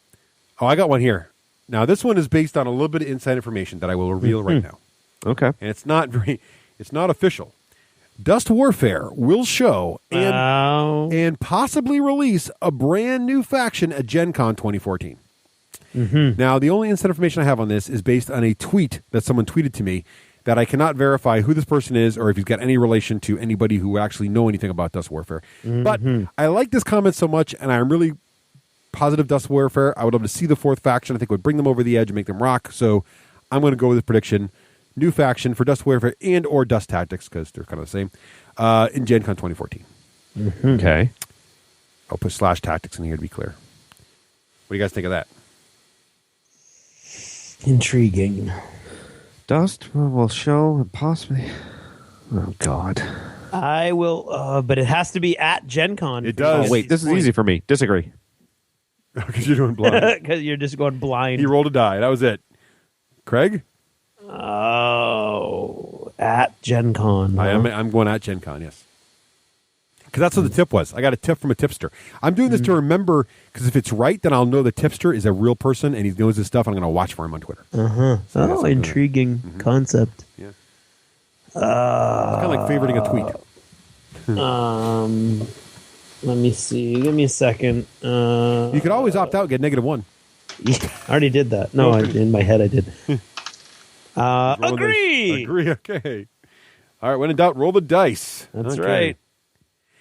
Oh, I got one here. Now, this one is based on a little bit of inside information that I will reveal right now. Okay. And it's not official. Dust Warfare will show and possibly release a brand new faction at Gen Con 2014. Now, the only inside information I have on this is based on a tweet that someone tweeted to me that I cannot verify who this person is or if he's got any relation to anybody who actually know anything about Dust Warfare. But I like this comment so much, and I'm really positive Dust Warfare. I would love to see the 4th faction. I think it would bring them over the edge and make them rock. So I'm going to go with the prediction. New faction for Dust Warfare and or Dust Tactics, because they're kind of the same, in Gen Con 2014. Okay. I'll put /tactics in here to be clear. What do you guys think of that? Intriguing. Dust will show and possibly. Oh God. I will, but it has to be at Gen Con. It does. Oh, wait, this is easy for me. Disagree. Because you're doing blind. Because you're just going blind. He rolled a die. That was it. Craig? Oh, at Gen Con. I'm going at Gen Con, yes. Because that's what the tip was. I got a tip from a tipster. I'm doing this to remember, because if it's right, then I'll know the tipster is a real person and he knows his stuff. And I'm going to watch for him on Twitter. So intriguing concept. Yeah. It's kind of like favoriting a tweet. Let me see. Give me a second. You could always opt out and get -1. I already did that. No, in my head I did. Agree. Agree, okay. All right, when in doubt, roll the dice. That's Okay. right.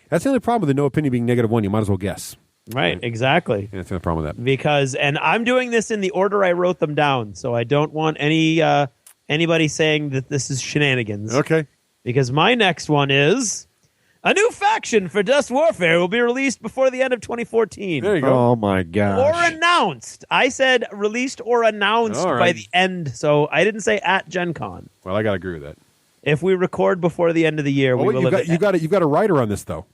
That's the only problem with the no opinion being -1. You might as well guess. Right, exactly. Yeah, that's the only problem with that. Because, and I'm doing this in the order I wrote them down, so I don't want anybody saying that this is shenanigans. Okay. Because my next one is a new faction for Dust Warfare will be released before the end of 2014. There you go. Oh my gosh. Or announced. I said released or announced All right. by the end, so I didn't say at Gen Con. Well, I got to agree with that. If we record before the end of the year, we will. You've got a writer on this, though.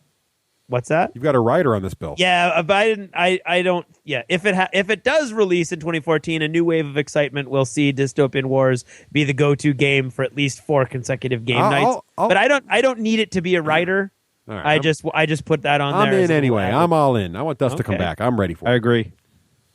What's that? You've got a writer on this bill. Yeah, but I don't. Yeah, if it does release in 2014, a new wave of excitement will see Dystopian Wars be the go-to game for at least 4 consecutive game nights. But I don't need it to be a writer. All right, I just put that on I'm there. in anyway. I'm all in. I want Dust to come Okay. back. I'm ready for it. I agree.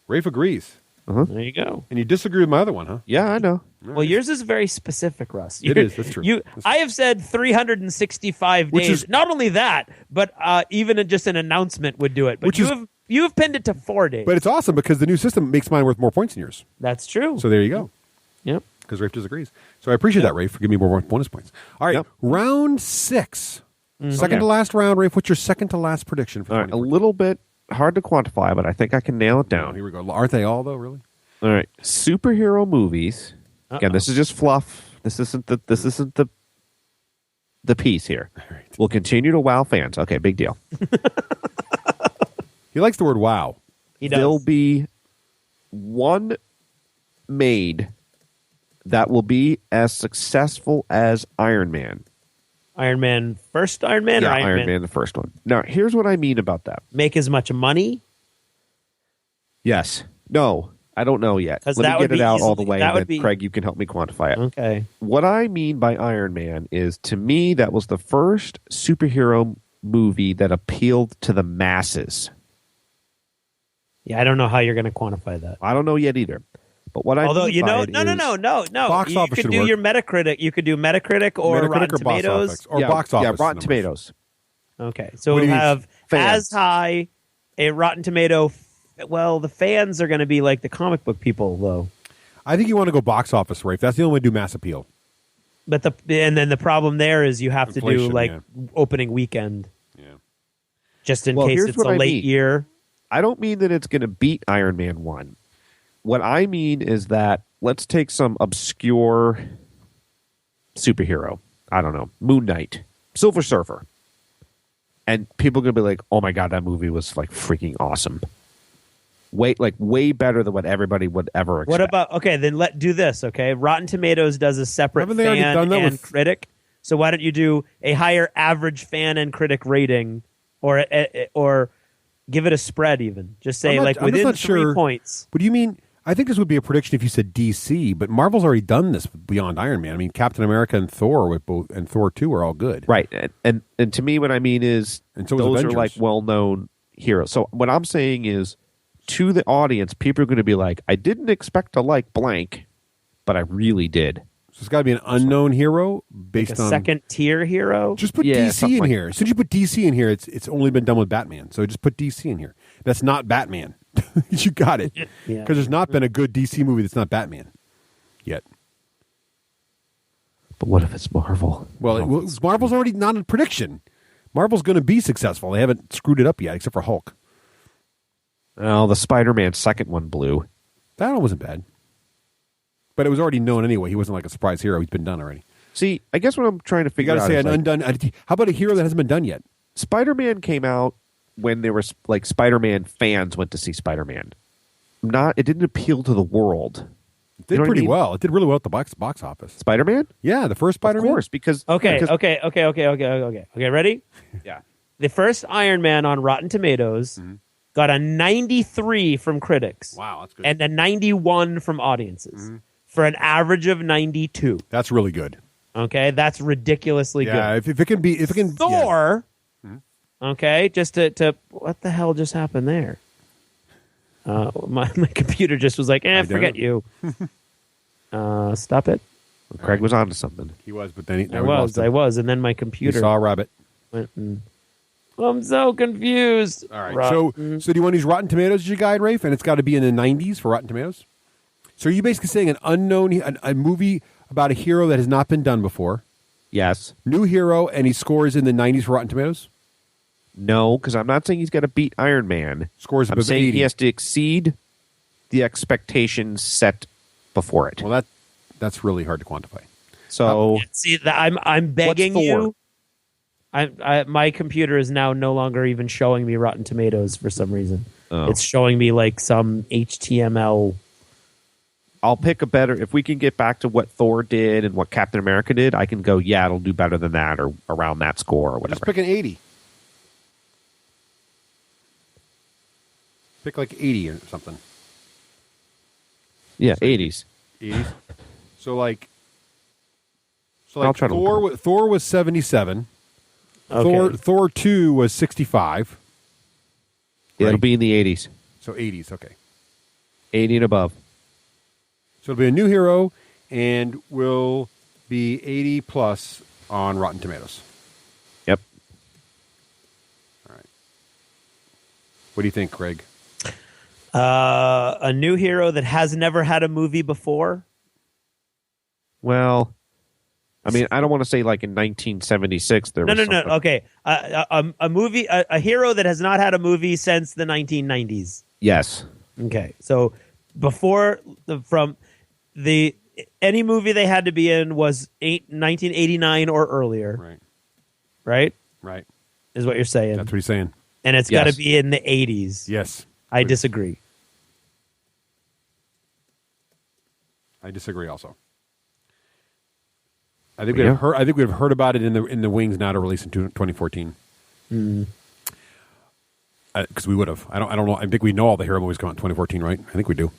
Rafe agrees. There you go. And you disagree with my other one, huh? Yeah, I know. Well, yours is very specific, Russ. It is. That's true. I have said 365 Which days. is- Not only that, but even just an announcement would do it. But you have pinned it to 4 days. But it's awesome because the new system makes mine worth more points than yours. That's true. So there you go. Yep. Because Rafe disagrees. So I appreciate that, Rafe, for giving me more bonus points. All right, Yep. round 6. Second to last round, Rafe. What's your second to last prediction for All right, a 2014? little bit hard to quantify, but I think I can nail it Oh, down. here we go. Aren't they all, though, really? All right, superhero movies. Again, this is just fluff. This isn't the piece here. right. We'll continue to wow fans. Okay, big deal. He likes the word wow. He does. There'll be one made that will be as successful as Iron Man. Iron Man, first Iron Man or Yeah, Iron Man? the first one. Now, here's what I mean about that. Make as much money? Yes. No, I don't know yet. 'Cause Let that me would get it be out all easily- the way, that and would then, be- Craig, you can help me quantify it. Okay. What I mean by Iron Man is, to me, that was the first superhero movie that appealed to the masses. Yeah, I don't know how you're going to quantify that. I don't know yet either. But what I Although, mean you by know, it no. Box You office could should do work. your Metacritic. You could do Metacritic or Metacritic Rotten or box Tomatoes. office. Or box office. Yeah, Rotten numbers. Tomatoes. Okay, so What do we'll you mean? have Fans. as high a Rotten Tomato. Well, the fans are going to be like the comic book people, though. I think you want to go box office, Rafe. That's the only way to do mass appeal. But then the problem there is you have to do Inflation, like yeah. opening weekend, Yeah. just in Well, case here's it's what a I late mean. year. I don't mean that it's going to beat Iron Man 1. What I mean is that let's take some obscure superhero. I don't know. Moon Knight. Silver Surfer. And people are going to be like, oh my God, that movie was like freaking awesome. Way better than what everybody would ever expect. What about then let do this, okay? Rotten Tomatoes does a separate Haven't they already fan done that and with- critic. So why don't you do a higher average fan and critic rating, or give it a spread even? Just say I'm like just within not 3 sure. points. What do you mean? I think this would be a prediction if you said DC, but Marvel's already done this beyond Iron Man. I mean, Captain America and Thor and Thor 2 are all good. Right. And to me, what I mean is And so is those Avengers. are like well-known heroes. So what I'm saying is, to the audience, people are going to be like, I didn't expect to like blank, but I really did. So it's got to be an unknown hero Like based a on second tier hero. Just put Yeah, DC something in like here. As soon as you put DC in here, it's only been done with Batman. So just put DC in here. That's not Batman. You got it. Because Yeah. there's not been a good DC movie that's not Batman yet. But what if it's Marvel? Well, Marvel's already not a prediction. Marvel's going to be successful. They haven't screwed it up yet, except for Hulk. Oh, the Spider-Man second one blew. That one wasn't bad. But it was already known anyway. He wasn't like a surprise hero. He's been done already. See, I guess what I'm trying to You figure got to out say is an undone. How about a hero that hasn't been done yet? Spider-Man came out when there was like Spider-Man fans went to see Spider-Man. It didn't appeal to the world. It did pretty well. It did really well at the box office. Spider-Man? Yeah, the first Spider-Man. Of course, because... Okay. because- Ready? Yeah. The first Iron Man on Rotten Tomatoes got a 93 from critics. Wow, that's good. And a 91 from audiences for an average of 92. That's really good. Okay, that's ridiculously good. Yeah, if it can be, Thor. Yeah. Okay, just to what the hell just happened there? My computer just was like, forget you. Stop it. Well, Craig was on to something. He was, but then I was, and then my computer saw a rabbit. Went and, I'm so confused. All right, so do you want to use Rotten Tomatoes as your guide, Rafe? And it's got to be in the 90s for Rotten Tomatoes. So are you basically saying an unknown, a movie about a hero that has not been done before? Yes. New hero, and he scores in the 90s for Rotten Tomatoes? No, because I'm not saying he's got to beat Iron Man. Scores I'm above saying 80. he has to exceed the expectations set before it. Well, that's really hard to quantify. So see, I'm begging what's Thor? you. My computer is now no longer even showing me Rotten Tomatoes for some reason. Oh. It's showing me like some HTML. I'll pick a better. If we can get back to what Thor did and what Captain America did, I can go. Yeah, it'll do better than that, or around that score, or whatever. Just pick an 80. Pick like 80 or something. Yeah, 80s. 80s. So I'll try to Thor was 77. Okay. Thor 2 was 65. Yeah, it'll be in the 80s. So 80s, okay. 80 and above. So it'll be a new hero and will be 80 plus on Rotten Tomatoes. Yep. All right. What do you think, Craig? A new hero that has never had a movie before. Well, I mean, I don't want to say like in 1976 there was No. something. Okay, a movie, a hero that has not had a movie since the 1990s. Yes. Okay, so before any movie they had to be in was 1989 or earlier. Right. Is what you're saying. That's what he's saying. And it's got to be in the 80s. Yes. I disagree. I disagree also. I think we've heard about it in the wings now to release in 2014. Because we would have. I don't know. I think we know all the hero movies come out in 2014, right? I think we do.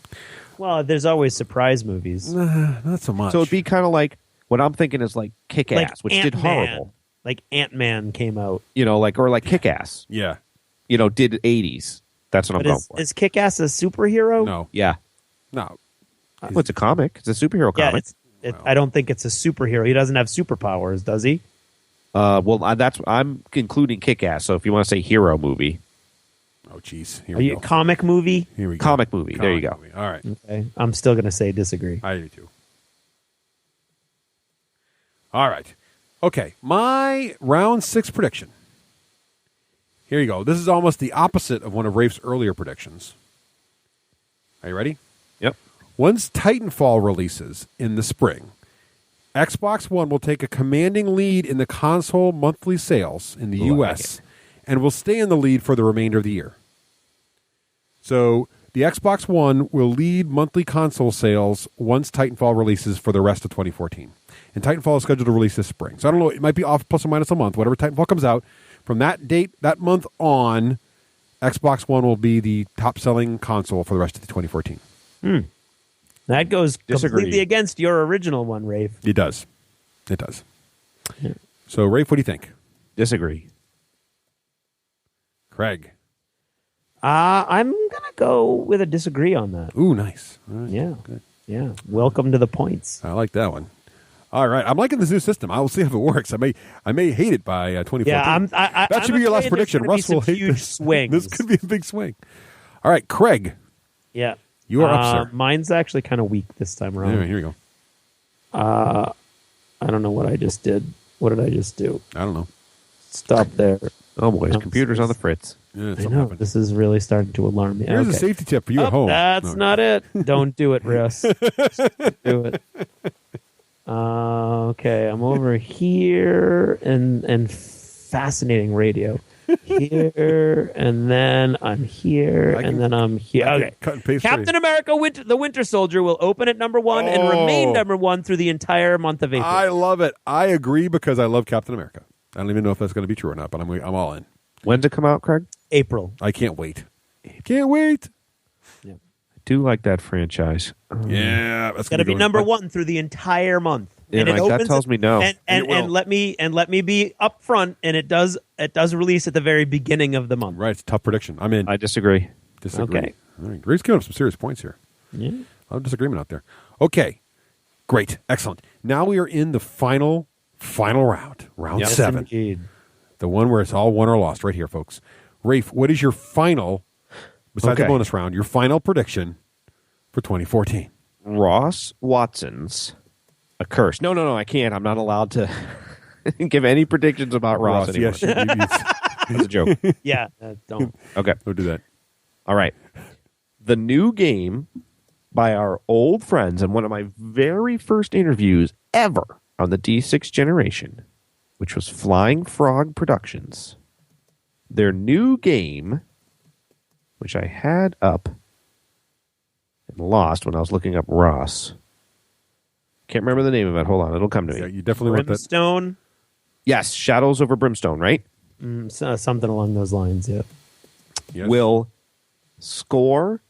Well, there's always surprise movies. Not so much. So it'd be kind of like what I'm thinking is like Kick-Ass, which did horrible. Like Ant-Man came out. Or Kick-Ass. Yeah. Did 80s. That's what I'm going for. Is Kick-Ass a superhero? No. Yeah. No. Well, it's a comic. It's a superhero comic. I don't think it's a superhero. He doesn't have superpowers, does he? I'm including Kick-Ass. So if you want to say hero movie. Oh, jeez. Are you comic movie? Here we go. Comic movie. There you go. Movie. All right. Okay. I'm still going to say disagree. I do too. All right. Okay. My round 6 prediction. Here you go. This is almost the opposite of one of Rafe's earlier predictions. Are you ready? Yep. Once Titanfall releases in the spring, Xbox One will take a commanding lead in the console monthly sales in the U.S. and will stay in the lead for the remainder of the year. So the Xbox One will lead monthly console sales once Titanfall releases for the rest of 2014. And Titanfall is scheduled to release this spring. So I don't know, it might be off plus or minus a month. Whatever Titanfall comes out, from that date, that month on, Xbox One will be the top-selling console for the rest of 2014. That goes completely against your original one, Rafe. It does. It does. Yeah. So, Rafe, what do you think? Disagree. Craig? I'm going to go with a disagree on that. Ooh, nice. All right. Yeah. Good. Yeah. Welcome to the points. I like that one. All right. I'm liking this new system. I will see if it works. I may hate it by 2014. Yeah, that should be your last prediction. Russ will hate this. Swings. This could be a big swing. All right, Craig. Yeah. You are up, sir. Mine's actually kind of weak this time around. Anyway, here we go. I don't know what I just did. What did I just do? I don't know. Stop there. Oh, boy. His computer's on the fritz. Yeah, I know. This is really starting to alarm me. Here's a safety tip for you at home. That's not it. Don't do it, Russ. Don't do it. Okay, I'm over here and fascinating radio. here, and then I'm here, and then I'm here. Okay. Cut and paste Captain America: the Winter Soldier will open at number 1 and remain number 1 through the entire month of April. I love it. I agree because I love Captain America. I don't even know if that's going to be true or not, but I'm all in. When's it come out, Craig? April. I can't wait. Can't wait. I do like that franchise. Yeah, that's Got to be number 1 through the entire month. Yeah, and it that tells me no. And let me be upfront. And it does release at the very beginning of the month. Right, it's a tough prediction. I'm in. I disagree. Okay. All right. Grace's giving up some serious points here. Yeah. A lot of disagreement out there. Okay. Great. Excellent. Now we are in the final round. Round 7. Indeed. The one where it's all won or lost right here, folks. Rafe, what is your final, besides the bonus round, your final prediction for 2014? Ross Watson's a curse. No, I can't. I'm not allowed to give any predictions about Ross anymore. Yes, It's a joke. Yeah, don't. Okay. Don't do that. All right. The new game by our old friends and one of my very first interviews ever on the D6 generation, which was Flying Frog Productions. Their new game, which I had up and lost when I was looking up Ross. Can't remember the name of it. Hold on. It'll come to me. Yeah, you definitely want that. Brimstone? Yes, Shadows Over Brimstone, right? Something along those lines, yeah. Yes. Will score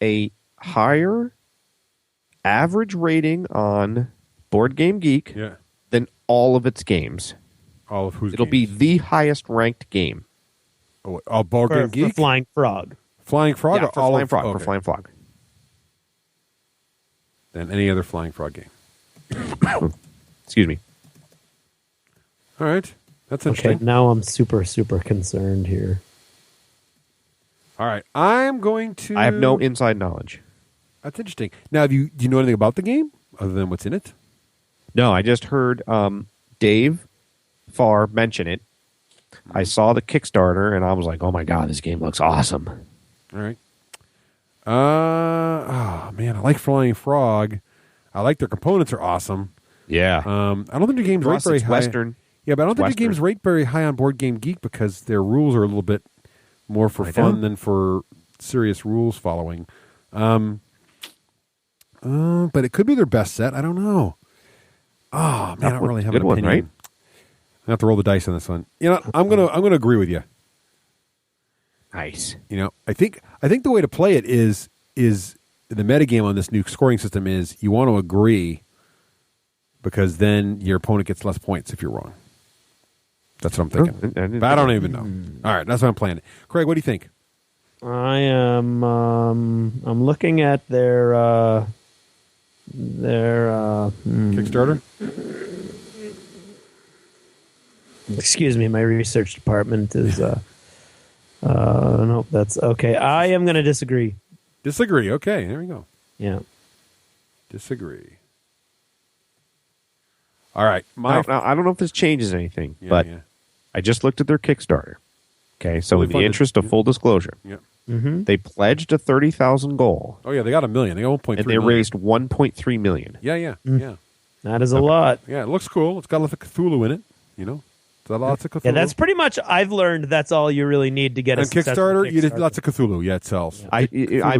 a higher average rating on Board Game Geek than all of its games. All of whose It'll games? be the highest ranked game. Board Game Geek? For Flying Frog. Flying Frog? Yeah, or for all Flying of, Frog. okay. For Flying Frog. Than any other Flying Frog game. Excuse me. All right. That's interesting. Okay, now I'm super, super concerned here. All right. I'm going to... I have no inside knowledge. That's interesting. Now, do you know anything about the game other than what's in it? No, I just heard Dave Farr mention it. I saw the Kickstarter, and I was like, oh, my God, this game looks awesome. All right. Man, I like Flying Frog. I like their components are awesome. Yeah. I don't think the game's rate very high. Western. Yeah, but I don't think Western. the game's rate very high on Board Game Geek because their rules are a little bit more for fun than for serious rules following. But it could be their best set. I don't know. Oh man, I don't really have an opinion. Right? I have to roll the dice on this one. You know, I'm gonna agree with you. Nice. You know, I think the way to play it is the metagame on this new scoring system is you want to agree because then your opponent gets less points if you're wrong. That's what I'm thinking. But I don't even know. All right, that's what I'm playing. Craig, what do you think? I am. I'm looking at their Kickstarter. Excuse me, my research department is. Nope, that's okay. I am going to disagree. Disagree. Okay, there we go. Yeah. Disagree. All right. Now, I don't know if this changes anything, but I just looked at their Kickstarter. Okay, so in the interest of full disclosure, they pledged a 30,000 goal. Oh yeah, they got $1 million. They got 1.3 and they raised 1.3 million. Yeah. That is a lot. Yeah, it looks cool. It's got lots of Cthulhu in it. You know, it's got lots of Cthulhu. Yeah, that's pretty much. I've learned that's all you really need to get a Kickstarter. You did lots of Cthulhu. Yeah, it sells. I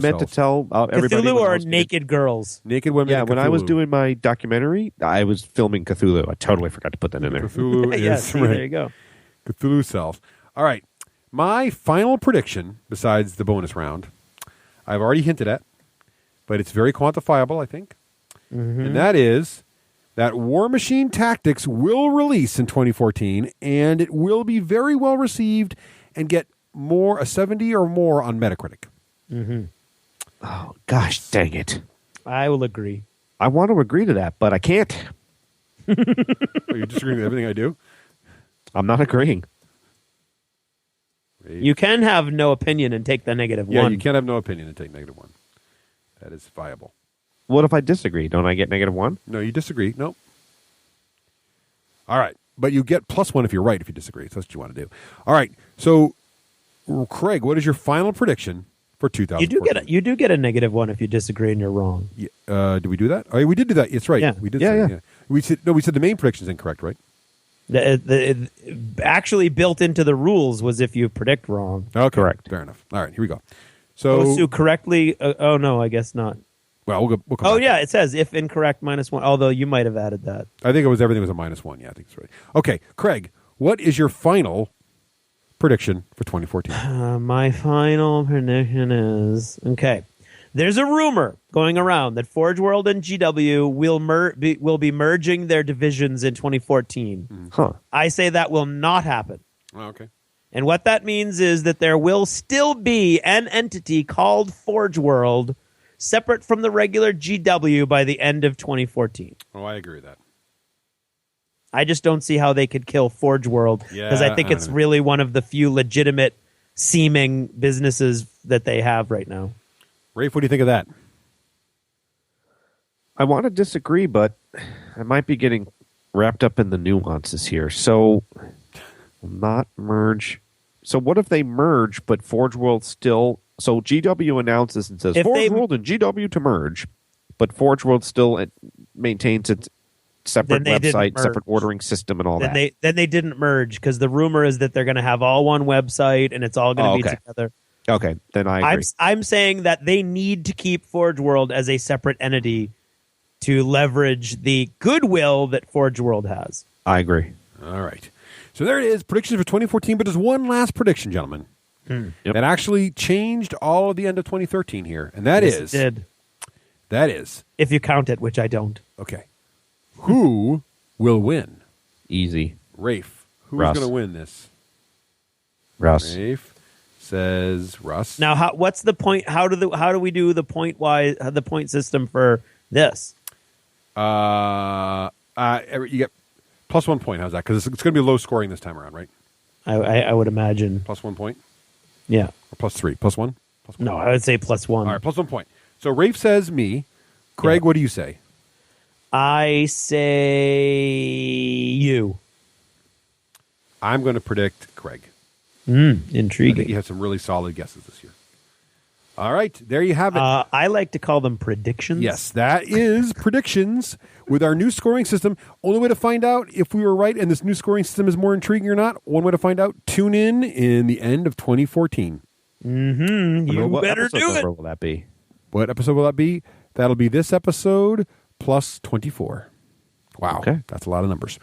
meant to tell everybody. Cthulhu or naked girls. Naked women. Yeah, when I was doing my documentary, I was filming Cthulhu. I totally forgot to put that in there. Cthulhu is right. There you go. Cthulhu sells. All right. My final prediction, besides the bonus round, I've already hinted at, but it's very quantifiable, I think. And that is that War Machine Tactics will release in 2014, and it will be very well received and get a 70 or more on Metacritic. Oh, gosh, dang it. I will agree. I want to agree to that, but I can't. Oh, you're disagreeing with everything I do? I'm not agreeing. You can have no opinion and take the -1. Yeah, you can't have no opinion and take -1. That is viable. What if I disagree? Don't I get -1? No, you disagree. Nope. All right. But you get +1 if you're right if you disagree. So that's what you want to do. All right. So, Craig, what is your final prediction for 2014? You do get a -1 if you disagree and you're wrong. Did we do that? Oh, we did do that. It's right. Yeah. We did. Yeah. We said the main prediction is incorrect, right? Actually built into the rules was if you predict wrong. Okay, correct. Fair enough. All right, here we go. So, So correctly. Oh no, I guess not. well, we'll come Oh back. yeah, it says if incorrect -1. Although you might have added that. I think everything was a -1. Yeah, I think it's right. Okay, Craig, what is your final prediction for 2014? My final prediction is okay. There's a rumor going around that Forge World and GW will be merging their divisions in 2014. Huh. I say that will not happen. Oh, okay. And what that means is that there will still be an entity called Forge World separate from the regular GW by the end of 2014. Oh, I agree with that. I just don't see how they could kill Forge World because I think it's really one of the few legitimate seeming businesses that they have right now. Rafe, what do you think of that? I want to disagree, but I might be getting wrapped up in the nuances here. So, not merge. So, what if they merge, but Forge World still? So, GW announces and says Forge World and GW to merge, but Forge World still maintains its separate website, separate ordering system, and all that. Then they didn't merge because the rumor is that they're going to have all one website and it's all going to be together. Okay, then I agree. I'm saying that they need to keep Forge World as a separate entity to leverage the goodwill that Forge World has. I agree. All right. So there it is, predictions for 2014, but there's one last prediction, gentlemen, that actually changed all of the end of 2013 here, and that is... It did. That is... If you count it, which I don't. Okay. Who will win? Easy. Rafe. Who's Russ. going to win this? Russ. Rafe says Russ. Now, what's the point? How do we do the point system for this? You get plus 1 point. How's that? Because it's going to be low scoring this time around, right? I would imagine. Plus 1 point? Yeah. Or plus 3? Plus 1? Plus 1? No, I would say +1. All right, plus 1 point. So Rafe says me. Craig, what do you say? I say you. I'm going to predict Craig. Intriguing. I think you had some really solid guesses this year. All right, there you have it. I like to call them predictions. Yes, that is predictions with our new scoring system. Only way to find out if we were right and this new scoring system is more intriguing or not, one way to find out, tune in the end of 2014. You better do it. What number will that be? What episode will that be? That'll be this episode plus 24. Wow, okay. That's a lot of numbers.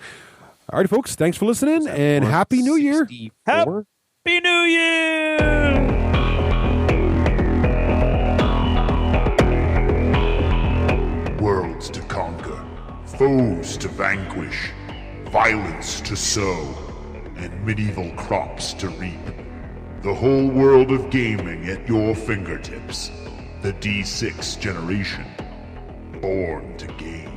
All right, folks, thanks for listening, and Happy New Year. Happy New Year! Worlds to conquer, foes to vanquish, violence to sow, and medieval crops to reap. The whole world of gaming at your fingertips. The D6 generation, born to game.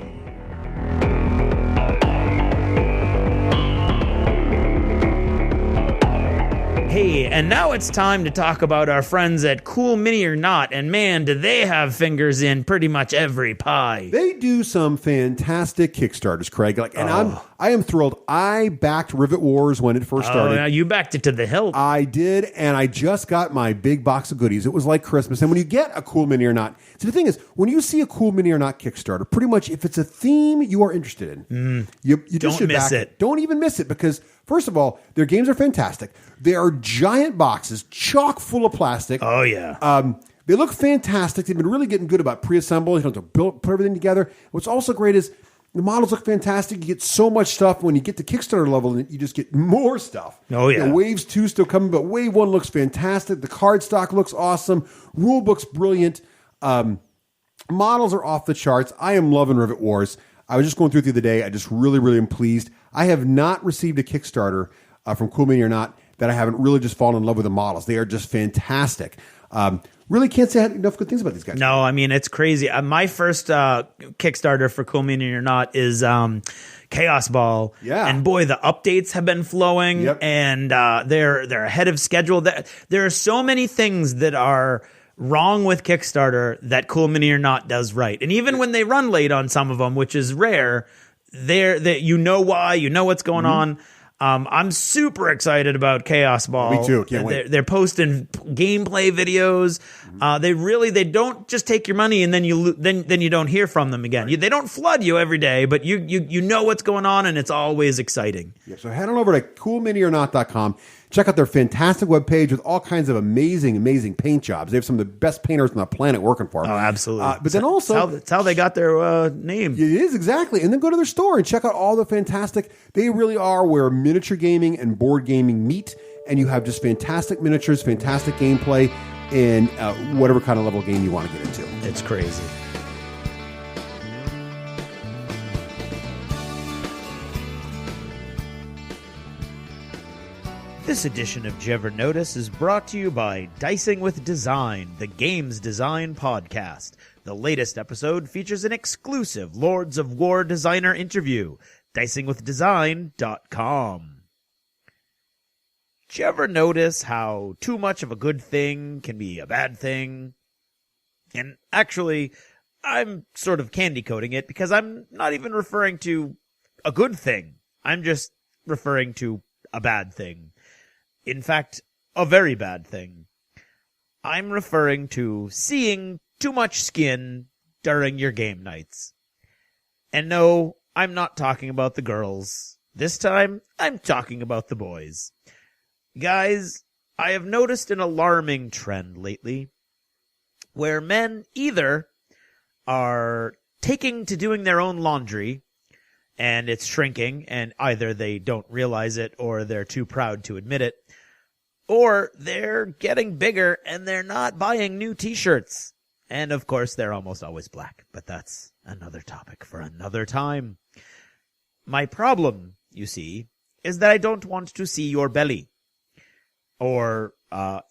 Hey, and now it's time to talk about our friends at Cool Mini or Not, and man, do they have fingers in pretty much every pie. They do some fantastic Kickstarters, Craig. I am thrilled. I backed Rivet Wars when it first started. Yeah, you backed it to the hilt. I did, and I just got my big box of goodies. It was like Christmas. And when you get a Cool Mini or Not, so the thing is, when you see a Cool Mini or Not Kickstarter, pretty much if it's a theme you are interested in, you just don't should miss back it. Don't even miss it because, first of all, their games are fantastic. They are giant boxes, chock full of plastic. Oh, yeah. They look fantastic. They've been really getting good about pre-assemble. You don't have to put everything together. What's also great is the models look fantastic. You get so much stuff. When you get to Kickstarter level, you just get more stuff. Oh, yeah. Waves 2 still coming, but Wave 1 looks fantastic. The card stock looks awesome. Rule book's brilliant. Models are off the charts. I am loving Rivet Wars. I was just going through it the other day. I just really, really am pleased. I have not received a Kickstarter from Cool Mini or Not that I haven't really just fallen in love with the models. They are just fantastic. Really can't say enough good things about these guys. No, I mean, it's crazy. My first Kickstarter for Cool Mini or Not is Chaos Ball. Yeah. And boy, the updates have been flowing, and they're ahead of schedule. There are so many things that are wrong with Kickstarter that Cool Mini or Not does right. And even when they run late on some of them, which is rare, you know why, you know what's going on. I'm super excited about Chaos Ball. Me too. Can't wait. They're posting gameplay videos. They don't just take your money and then you don't hear from them again. They don't flood you every day, but you know what's going on, and it's always exciting. Yeah, so head on over to coolminiornot.com. Check out their fantastic webpage with all kinds of amazing paint jobs. They have some of the best painters on the planet working for them. Oh, absolutely. But then also... That's how they got their name. It is, exactly. And then go to their store and check out all the fantastic... They really are where miniature gaming and board gaming meet, and you have just fantastic miniatures, fantastic gameplay, and whatever kind of level game you want to get into. It's crazy. This edition of Jever Notice is brought to you by Dicing with Design, the games design podcast. The latest episode features an exclusive Lords of War designer interview. DicingWithDesign.com. Did you ever notice how too much of a good thing can be a bad thing? And actually, I'm sort of candy coating it because I'm not even referring to a good thing. I'm just referring to a bad thing. In fact, a very bad thing. I'm referring to seeing too much skin during your game nights. And no, I'm not talking about the girls. This time, I'm talking about the boys. Guys, I have noticed an alarming trend lately where men either are taking to doing their own laundry and it's shrinking, and either they don't realize it or they're too proud to admit it, or they're getting bigger and they're not buying new t-shirts. And of course, they're almost always black, but that's another topic for another time. My problem, you see, is that I don't want to see your belly. Or,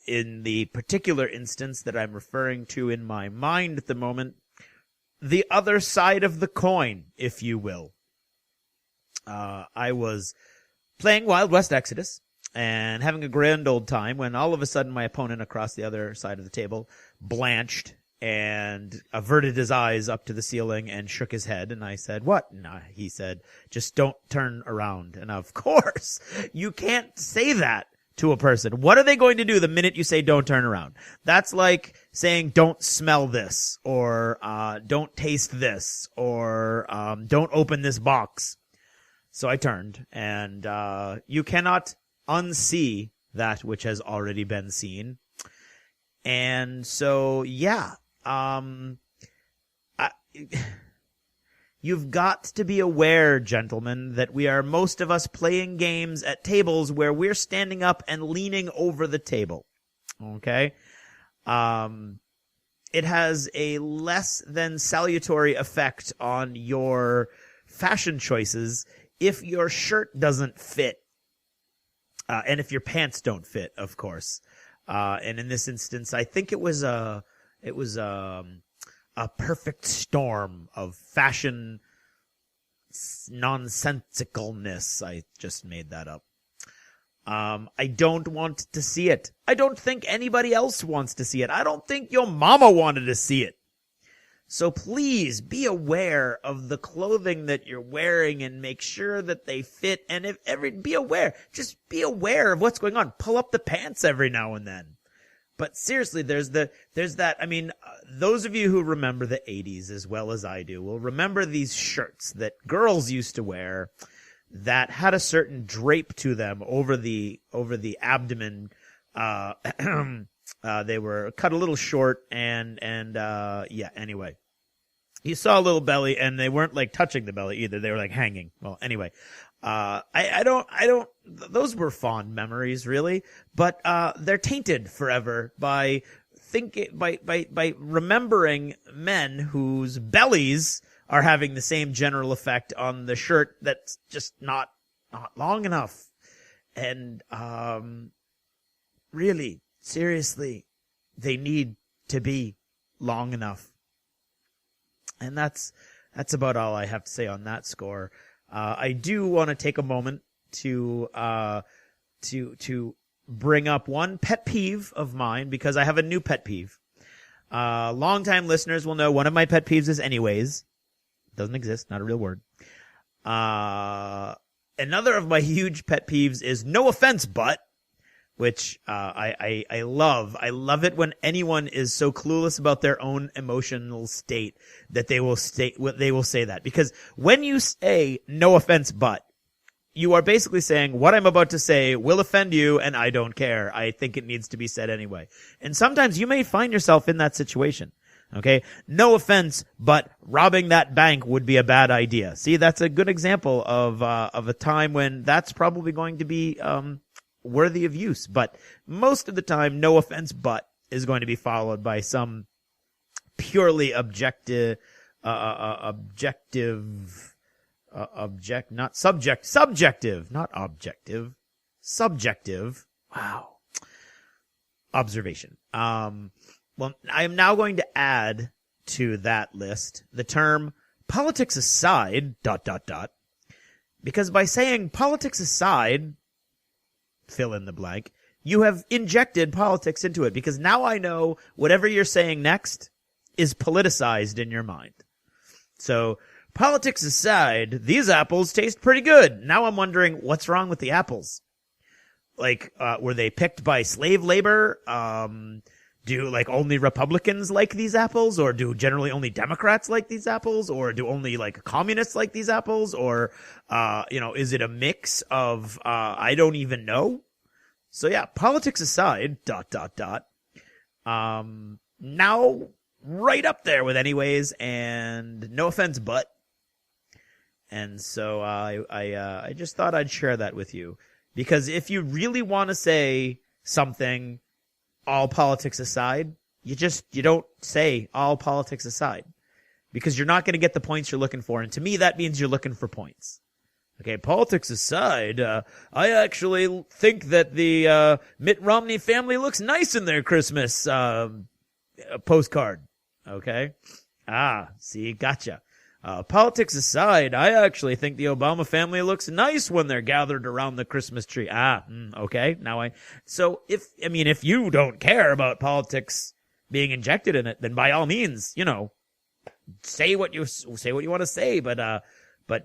in the particular instance that I'm referring to in my mind at the moment, the other side of the coin, if you will. I was playing Wild West Exodus and having a grand old time when all of a sudden my opponent across the other side of the table blanched and averted his eyes up to the ceiling and shook his head. And I said, "What?" And he said, "Just don't turn around." And of course, you can't say that to a person. What are they going to do the minute you say don't turn around? That's like saying don't smell this, or don't taste this, or don't open this box. So I turned, and you cannot unsee that which has already been seen. And so, yeah, you've got to be aware, gentlemen, that we are, most of us, playing games at tables where we're standing up and leaning over the table. Okay? It has a less than salutary effect on your fashion choices if your shirt doesn't fit. And if your pants don't fit, of course. And in this instance, I think it was a perfect storm of fashion nonsensicalness. I just made that up. I don't want to see it. I don't think anybody else wants to see it. I don't think your mama wanted to see it. So please be aware of the clothing that you're wearing and make sure that they fit. And be aware of what's going on. Pull up the pants every now and then. But seriously, there's that. I mean, those of you who remember the 80s as well as I do will remember these shirts that girls used to wear that had a certain drape to them over the abdomen. They were cut a little short and yeah, anyway. You saw a little belly, and they weren't like touching the belly either. They were like hanging. Well, anyway. I don't, those were fond memories, really, but, they're tainted forever by remembering men whose bellies are having the same general effect on the shirt that's just not long enough. And, really, seriously, they need to be long enough. And that's about all I have to say on that score. I do want to take a moment to bring up one pet peeve of mine, because I have a new pet peeve. Longtime listeners will know one of my pet peeves is anyways. Doesn't exist, not a real word. another of my huge pet peeves is no offense, but, which I love. I love it when anyone is so clueless about their own emotional state that they will say that. Because when you say no offense, but, you are basically saying what I'm about to say will offend you and I don't care. I think it needs to be said anyway. And sometimes you may find yourself in that situation. Okay? No offense, but robbing that bank would be a bad idea. See, that's a good example of a time when that's probably going to be worthy of use. But most of the time, no offense, but is going to be followed by some purely subjective. Wow. Observation. Well, I am now going to add to that list the term politics aside, ... Because by saying politics aside, fill in the blank, you have injected politics into it. Because now I know whatever you're saying next is politicized in your mind. So, politics aside, these apples taste pretty good. Now I'm wondering, what's wrong with the apples? Like, were they picked by slave labor? Do, like, only Republicans like these apples? Or do generally only Democrats like these apples? Or do only, like, communists like these apples? Or, is it a mix of, I don't even know? So yeah, politics aside, ... Now, right up there with anyways, and no offense, but. And so I just thought I'd share that with you. Because if you really want to say something, all politics aside, you don't say all politics aside. Because you're not going to get the points you're looking for. And to me, that means you're looking for points. Okay, politics aside, I actually think that the Mitt Romney family looks nice in their Christmas postcard. Okay? See, gotcha. Politics aside, I actually think the Obama family looks nice when they're gathered around the Christmas tree. Okay. So if you don't care about politics being injected in it, then by all means, say what you want to say, but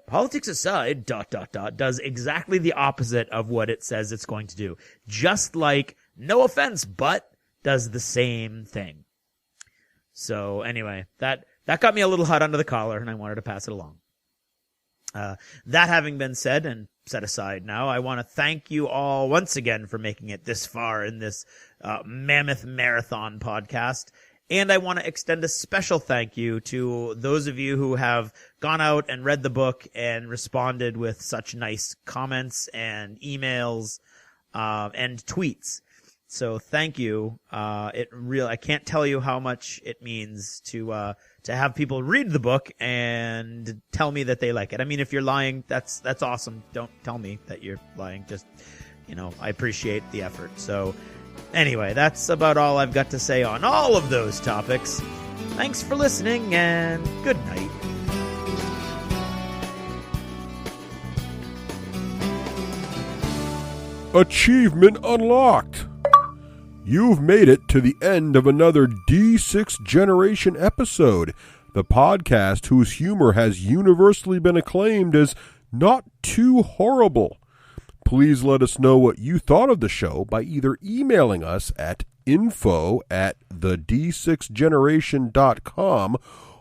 politics aside, ... does exactly the opposite of what it says it's going to do. Just like, no offense, but does the same thing. So anyway, that got me a little hot under the collar, and I wanted to pass it along. That having been said and set aside now, I want to thank you all once again for making it this far in this mammoth marathon podcast. And I want to extend a special thank you to those of you who have gone out and read the book and responded with such nice comments and emails and tweets. So thank you. I can't tell you how much it means to have people read the book and tell me that they like it. I mean, if you're lying, that's awesome. Don't tell me that you're lying. Just, I appreciate the effort. So anyway, that's about all I've got to say on all of those topics. Thanks for listening and good night. Achievement unlocked. You've made it to the end of another D6 Generation episode, the podcast whose humor has universally been acclaimed as not too horrible. Please let us know what you thought of the show by either emailing us at info@the d6generation.com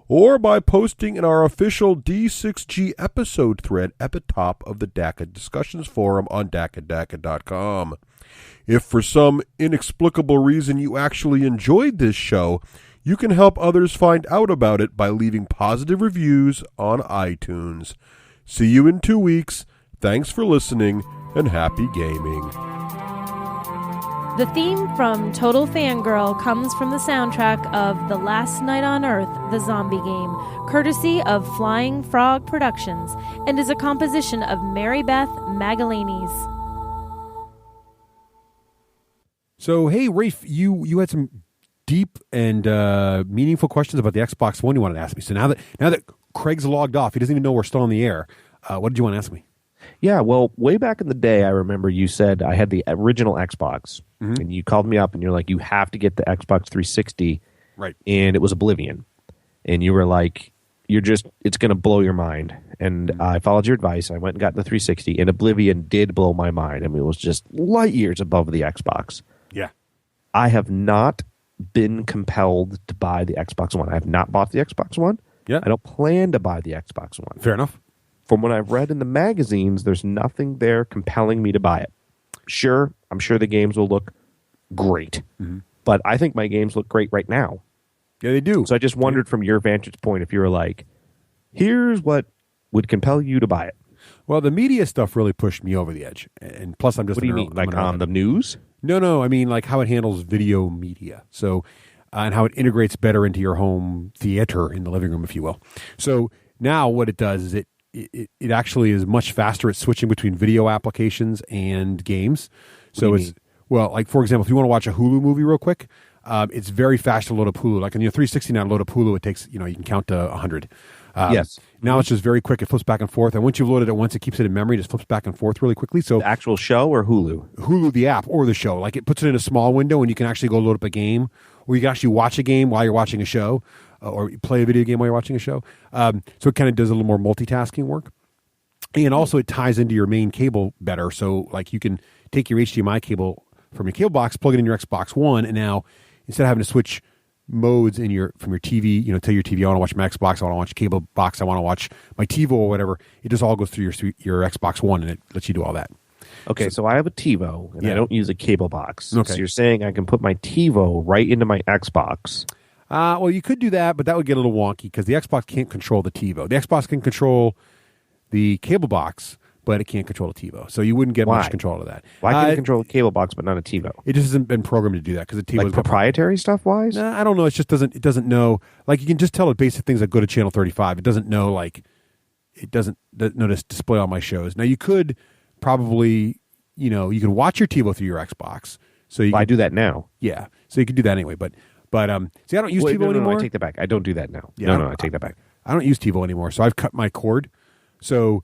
or by posting in our official D6G episode thread at the top of the DACA discussions forum on DACA.com. If for some inexplicable reason you actually enjoyed this show, you can help others find out about it by leaving positive reviews on iTunes. See you in 2 weeks. Thanks for listening, and happy gaming. The theme from Total Fangirl comes from the soundtrack of The Last Night on Earth, the zombie game, courtesy of Flying Frog Productions, and is a composition of Mary Beth Magalanes. So, hey, Raef, you had some deep and meaningful questions about the Xbox One you wanted to ask me. So now that Craig's logged off, he doesn't even know we're still on the air. What did you want to ask me? Yeah, well, way back in the day, I remember you said I had the original Xbox, and you called me up and you're like, you have to get the Xbox 360, right? And it was Oblivion, and you were like, it's going to blow your mind. And I followed your advice. I went and got the 360, and Oblivion did blow my mind. I mean, it was just light years above the Xbox. Yeah. I have not been compelled to buy the Xbox One. I have not bought the Xbox One. Yeah. I don't plan to buy the Xbox One. Fair enough. From what I've read in the magazines, there's nothing there compelling me to buy it. Sure, I'm sure the games will look great. Mm-hmm. But I think my games look great right now. Yeah, they do. So I just wondered from your vantage point if you were like, here's what would compel you to buy it. Well, the media stuff really pushed me over the edge. And plus, I'm just... What do you mean? Like on the news? No. I mean, like how it handles video media. So, and how it integrates better into your home theater in the living room, if you will. So now what it does is it actually is much faster at switching between video applications and games. So it's... Well, like, for example, if you want to watch a Hulu movie real quick, it's very fast to load up Hulu. Like on your 360 now, to load up Hulu, it takes, you can count to 100. Yes. Now it's just very quick. It flips back and forth. And once you've loaded it once, it keeps it in memory. It just flips back and forth really quickly. So the actual show or Hulu? Hulu, the app, or the show. Like it puts it in a small window and you can actually go load up a game, or you can actually watch a game while you're watching a show, or play a video game while you're watching a show. So it kind of does a little more multitasking work. And also it ties into your main cable better. So like you can take your HDMI cable from your cable box, plug it in your Xbox One, and now instead of having to switch modes from your TV, tell your TV, I want to watch my Xbox, I want to watch cable box, I want to watch my TiVo or whatever. It just all goes through your Xbox One, and it lets you do all that. Okay, so I have a TiVo, and I don't use a cable box. Okay. So you're saying I can put my TiVo right into my Xbox? Well, you could do that, but that would get a little wonky because the Xbox can't control the TiVo. The Xbox can control the cable box, but it can't control the TiVo. So you wouldn't get much control of that. Why can it control the cable box but not a TiVo? It just hasn't been programmed to do that because the TiVo like proprietary stuff wise? Nah, I don't know. It just doesn't know. Like you can just tell it basic things that go to channel 35. It doesn't know it doesn't know to display all my shows. Now you could probably you could watch your TiVo through your Xbox. So I do that now. Yeah, so you could do that anyway. But see, I don't use TiVo anymore. No, I take that back. I don't do that now. Yeah, no, I take that back. I don't use TiVo anymore. So I've cut my cord. So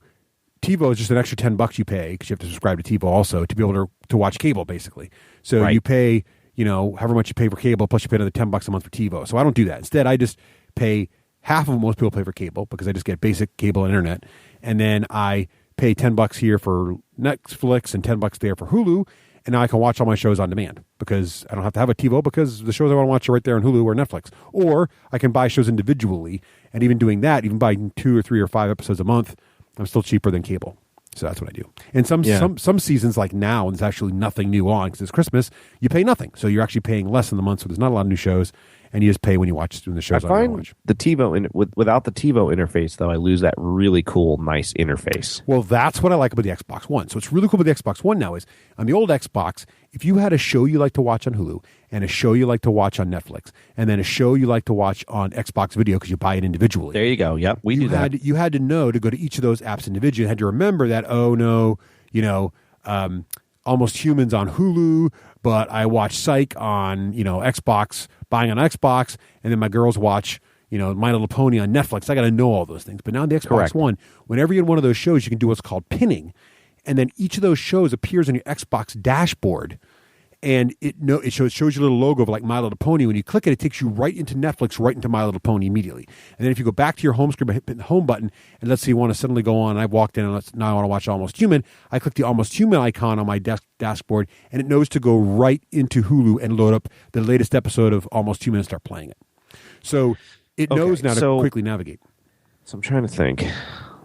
TiVo is just an extra $10 you pay because you have to subscribe to TiVo also to be able to watch cable, basically. So you pay, however much you pay for cable, plus you pay another $10 a month for TiVo. So I don't do that. Instead, I just pay half of what most people pay for cable because I just get basic cable and internet. And then I pay $10 here for Netflix and $10 there for Hulu. And now I can watch all my shows on demand because I don't have to have a TiVo because the shows I want to watch are right there on Hulu or Netflix. Or I can buy shows individually. And even doing that, even buying 2 or 3 or 5 episodes a month, I'm still cheaper than cable. So that's what I do. And some seasons like now, and there's actually nothing new on because it's Christmas, you pay nothing. So you're actually paying less in the month. So there's not a lot of new shows. And you just pay when you watch the shows. I find the TiVo, without the TiVo interface, though, I lose that really cool, nice interface. Well, that's what I like about the Xbox One. So what's really cool about the Xbox One now is on the old Xbox, if you had a show you like to watch on Hulu and a show you like to watch on Netflix and then a show you like to watch on Xbox Video because you buy it individually. There you go. Yep, we do that. You had to know to go to each of those apps individually. You had to remember that, Almost Humans on Hulu, but I watch Psych on, Xbox, buying on Xbox, and then my girls watch, My Little Pony on Netflix. I got to know all those things. But now the Xbox One, whenever you're in one of those shows, you can do what's called pinning. And then each of those shows appears on your Xbox dashboard. And it shows you a little logo of like My Little Pony. When you click it, it takes you right into Netflix, right into My Little Pony immediately. And then if you go back to your home screen by hitting the home button, and let's say you want to suddenly go on, and I've walked in and now I want to watch Almost Human, I click the Almost Human icon on my dashboard, and it knows to go right into Hulu and load up the latest episode of Almost Human and start playing it. So it knows now to quickly navigate. So I'm trying to think.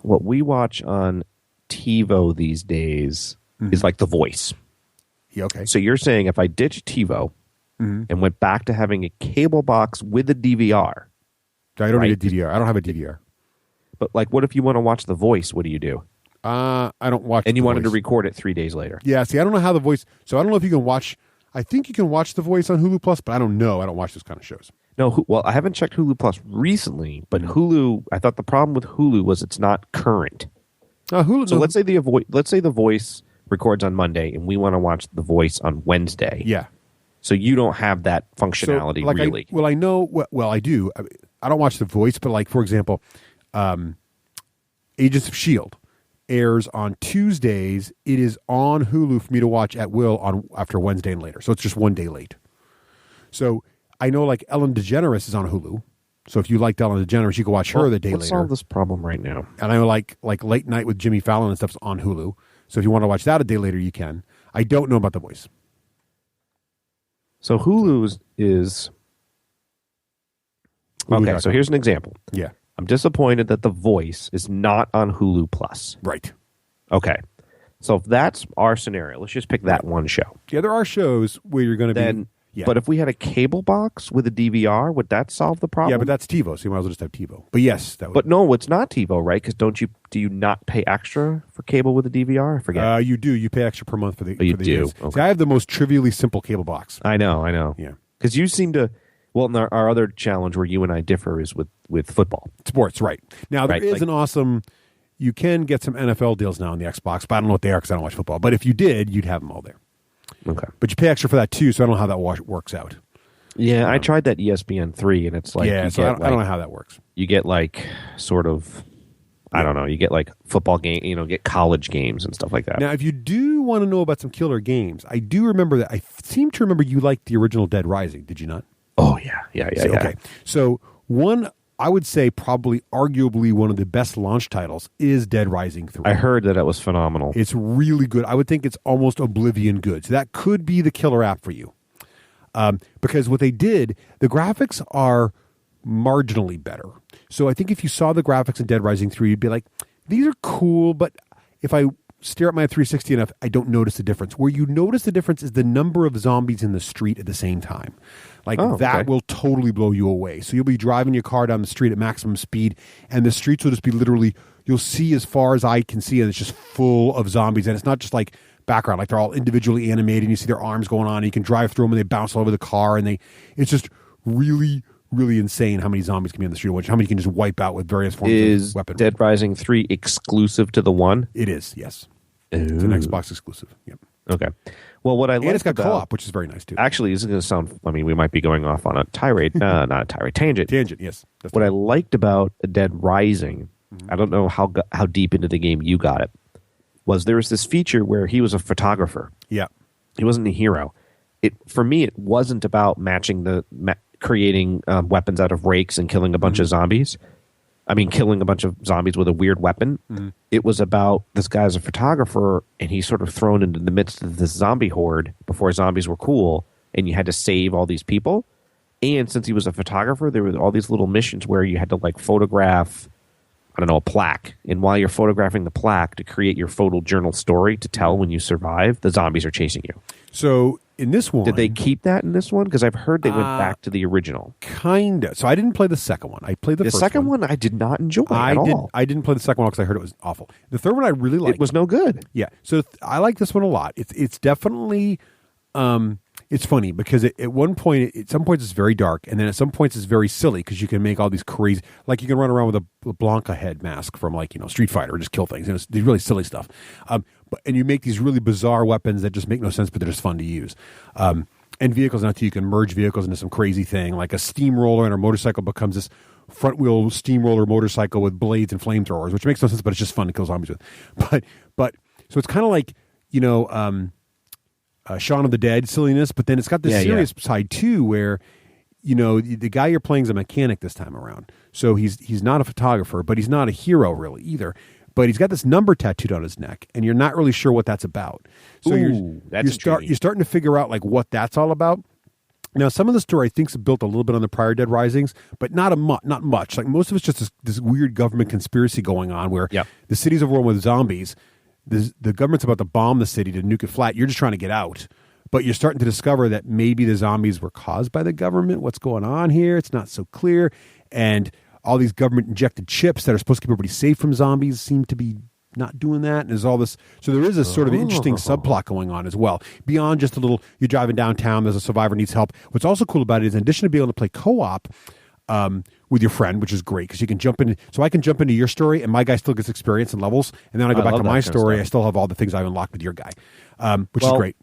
What we watch on TiVo these days is like The Voice. Yeah, okay. So you're saying if I ditch TiVo and went back to having a cable box with a DVR. I don't need a DVR. I don't have a DVR. But like, what if you want to watch The Voice? What do you do? I don't watch. And you wanted to record it 3 days later. Yeah. See, I don't know how The Voice. So I don't know if you can watch. I think you can watch The Voice on Hulu Plus, but I don't know. I don't watch those kind of shows. No. Well, I haven't checked Hulu Plus recently, but Hulu. I thought the problem with Hulu was it's not current. Hulu. So let's say The Voice records on Monday, and we want to watch The Voice on Wednesday. Yeah. So you don't have that functionality, so, like really. I know. Well, I do. I don't watch The Voice, but like for example, Agents of S.H.I.E.L.D. airs on Tuesdays. It is on Hulu for me to watch at will after Wednesday and later. So it's just one day late. So I know like Ellen DeGeneres is on Hulu, So if you like Ellen DeGeneres, you can watch her the day let's later. solve this problem right now. And I know like Late Night with Jimmy Fallon and stuff's on Hulu. So if you want to watch that a day later, you can. I don't know about The Voice. So Hulu is okay. So here's an example. Yeah. I'm disappointed that The Voice is not on Hulu Plus. Right. Okay. So if that's our scenario, let's just pick that one show. Yeah, there are shows where you're going to be. Yeah. But if we had a cable box with a DVR, would that solve the problem? Yeah, but that's TiVo, so you might as well just have TiVo. But yes, that would. But no, it's not TiVo, right? Because do you not pay extra for cable with a DVR? I forget. You do. You pay extra per month for the. Oh, you for the do. years. Okay. See, I have the most trivially simple cable box. I know. Yeah. Because you seem to. Well, and our other challenge where you and I differ is with football. Sports, right. Now, there is like- an awesome. You can get some NFL deals now on the Xbox, but I don't know what they are because I don't watch football. But if you did, you'd have them all there. Okay. But you pay extra for that too, so I don't know how that works out. Yeah, I tried that ESPN 3, and it's like I don't know how that works. You get like sort of, I don't know. You get like football game, get college games and stuff like that. Now, if you do want to know about some killer games, I do remember that. I seem to remember you liked the original Dead Rising. Did you not? Oh yeah. Okay, so one. I would say probably arguably one of the best launch titles is Dead Rising 3. I heard that it was phenomenal. It's really good. I would think it's almost Oblivion good. So that could be the killer app for you. Because what they did, the graphics are marginally better. So I think if you saw the graphics in Dead Rising 3, you'd be like, these are cool, but if I stare at my 360 enough, I don't notice the difference. Where you notice the difference is the number of zombies in the street at the same time. That will totally blow you away. So you'll be driving your car down the street at maximum speed, and the streets will just be literally, you'll see as far as I can see, and it's just full of zombies. And it's not just like background, like they're all individually animated, and you see their arms going on, and you can drive through them, and they bounce all over the car, and it's just really, really insane how many zombies can be on the street, how many you can just wipe out with various forms of weapons. Is Dead Rising 3 exclusive to the one? It is, yes. Ooh. It's an Xbox exclusive. Yep. Okay. Well, what I like and it's got about, co-op, which is very nice too. Actually, this is going to sound. I mean, we might be going off on a tirade. Not a tirade. Tangent. Tangent. Yes. What I liked about Dead Rising, I don't know how deep into the game you got it, was there was this feature where he was a photographer. Yeah. He wasn't a hero. For me, it wasn't about creating weapons out of rakes and killing a bunch of zombies. I mean, killing a bunch of zombies with a weird weapon. Mm-hmm. It was about this guy's a photographer, and he's sort of thrown into the midst of this zombie horde before zombies were cool, and you had to save all these people. And since he was a photographer, there were all these little missions where you had to like photograph, I don't know, a plaque. And while you're photographing the plaque to create your photojournal story to tell when you survive, the zombies are chasing you. So in this one, did they keep that in this one? Because I've heard they went back to the original. Kinda. So I didn't play the second one. I played the first second one. I did not enjoy at all. I didn't play the second one because I heard it was awful. The third one I really liked. It was no good. Yeah. So I like this one a lot. It's definitely it's funny because at one point, at some points it's very dark, and then at some points it's very silly because you can make all these crazy, like you can run around with a Blanca head mask from Street Fighter and just kill things. And it's really silly stuff. And you make these really bizarre weapons that just make no sense, but they're just fun to use. And vehicles now too, you can merge vehicles into some crazy thing, like a steamroller and a motorcycle becomes this front wheel steamroller motorcycle with blades and flamethrowers, which makes no sense, but it's just fun to kill zombies with. But so it's kind of like Shaun of the Dead silliness, but then it's got this serious side too, where the guy you're playing is a mechanic this time around. So he's not a photographer, but he's not a hero really either. But he's got this number tattooed on his neck, and you're not really sure what that's about. So you're starting to figure out like what that's all about. Now, some of the story I think is built a little bit on the prior Dead Risings, but not much. Like most of it's just this weird government conspiracy going on where the city's overrun with zombies. The government's about to bomb the city to nuke it flat. You're just trying to get out. But you're starting to discover that maybe the zombies were caused by the government. What's going on here? It's not so clear. And all these government-injected chips that are supposed to keep everybody safe from zombies seem to be not doing that. And there's all this. So there is a sort of interesting subplot going on as well. Beyond just a little, you're driving downtown, there's a survivor needs help. What's also cool about it is in addition to being able to play co-op with your friend, which is great because you can jump in. So I can jump into your story and my guy still gets experience and levels. And then when I go back to my story, I still have all the things I've unlocked with your guy, which is great.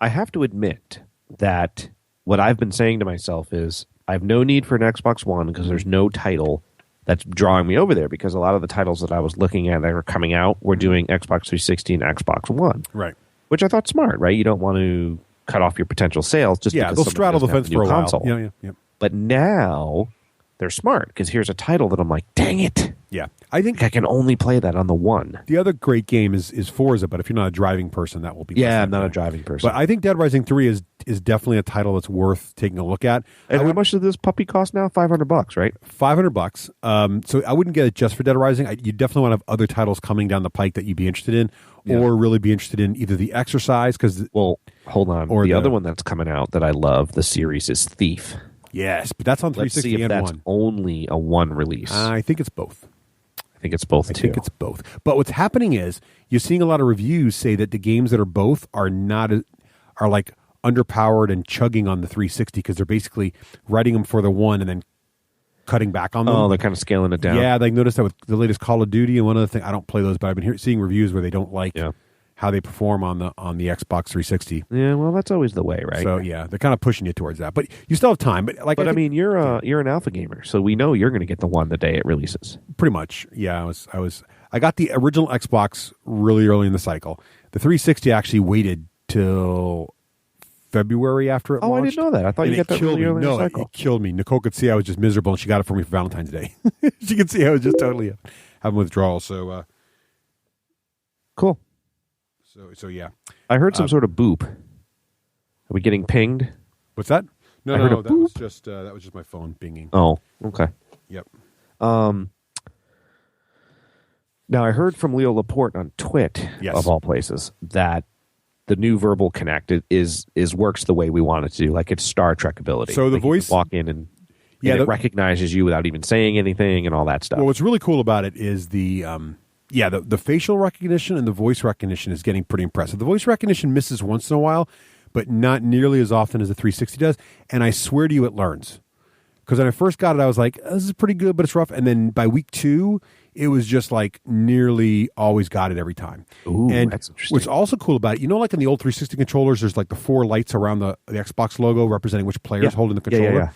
I have to admit that what I've been saying to myself is I have no need for an Xbox One because there's no title that's drawing me over there because a lot of the titles that I was looking at that were coming out were doing Xbox 360 and Xbox One. Right. Which I thought smart, right? You don't want to cut off your potential sales just because they'll straddle the fence for a console. while. Yeah. But now they're smart because here's a title that I'm like, dang it. Yeah. I think I can only play that on the one. the other great game is Forza, but if you're not a driving person, that will be. Yeah, less I'm not a than driving person. But I think Dead Rising 3 is definitely a title that's worth taking a look at. And how much does this puppy cost now? $500, right? $500. So I wouldn't get it just for Dead Rising. You definitely want to have other titles coming down the pike that you'd be interested in, or really be interested in either the Exercise. Well, hold on. Or the other one that's coming out that I love, the series, is Thief. Yes, but that's on Let's 360 see if and that's 1. only a one release. I think it's both. I think it's both, I too. think it's both. But what's happening is you're seeing a lot of reviews say that the games that are both are like underpowered and chugging on the 360 because they're basically writing them for the one and then cutting back on them. Oh, they're kind of scaling it down. Yeah, they noticed that with the latest Call of Duty and one other thing. I don't play those, but I've been seeing reviews where they don't like how they perform on the Xbox 360. Yeah, well, that's always the way, right? So yeah, they're kind of pushing you towards that, but you still have time. But I mean, you're an alpha gamer, so we know you're going to get the one the day it releases. Pretty much, yeah. I got the original Xbox really early in the cycle. The 360 actually waited till February after it launched. I didn't know that. I thought you got that really early in the cycle. It killed me. Nicole could see I was just miserable, and she got it for me for Valentine's Day. She could see I was just totally having withdrawal. So cool. So yeah. I heard some sort of boop. Are we getting pinged? What's that? No, that was just my phone binging. Oh, okay. Yep. Now I heard from Leo Laporte on Twit, of all places, that the new Verbal Connect is works the way we want it to do, like it's Star Trek ability. So the voice, you can walk in and it recognizes you without even saying anything and all that stuff. Well, what's really cool about it is the facial recognition and the voice recognition is getting pretty impressive. The voice recognition misses once in a while, but not nearly as often as the 360 does. And I swear to you, it learns. Because when I first got it, I was like, this is pretty good, but it's rough. And then by week 2, it was just like nearly always got it every time. Ooh, and that's interesting. What's also cool about it, like in the old 360 controllers, there's like the 4 lights around the Xbox logo representing which player's holding the controller. Yeah.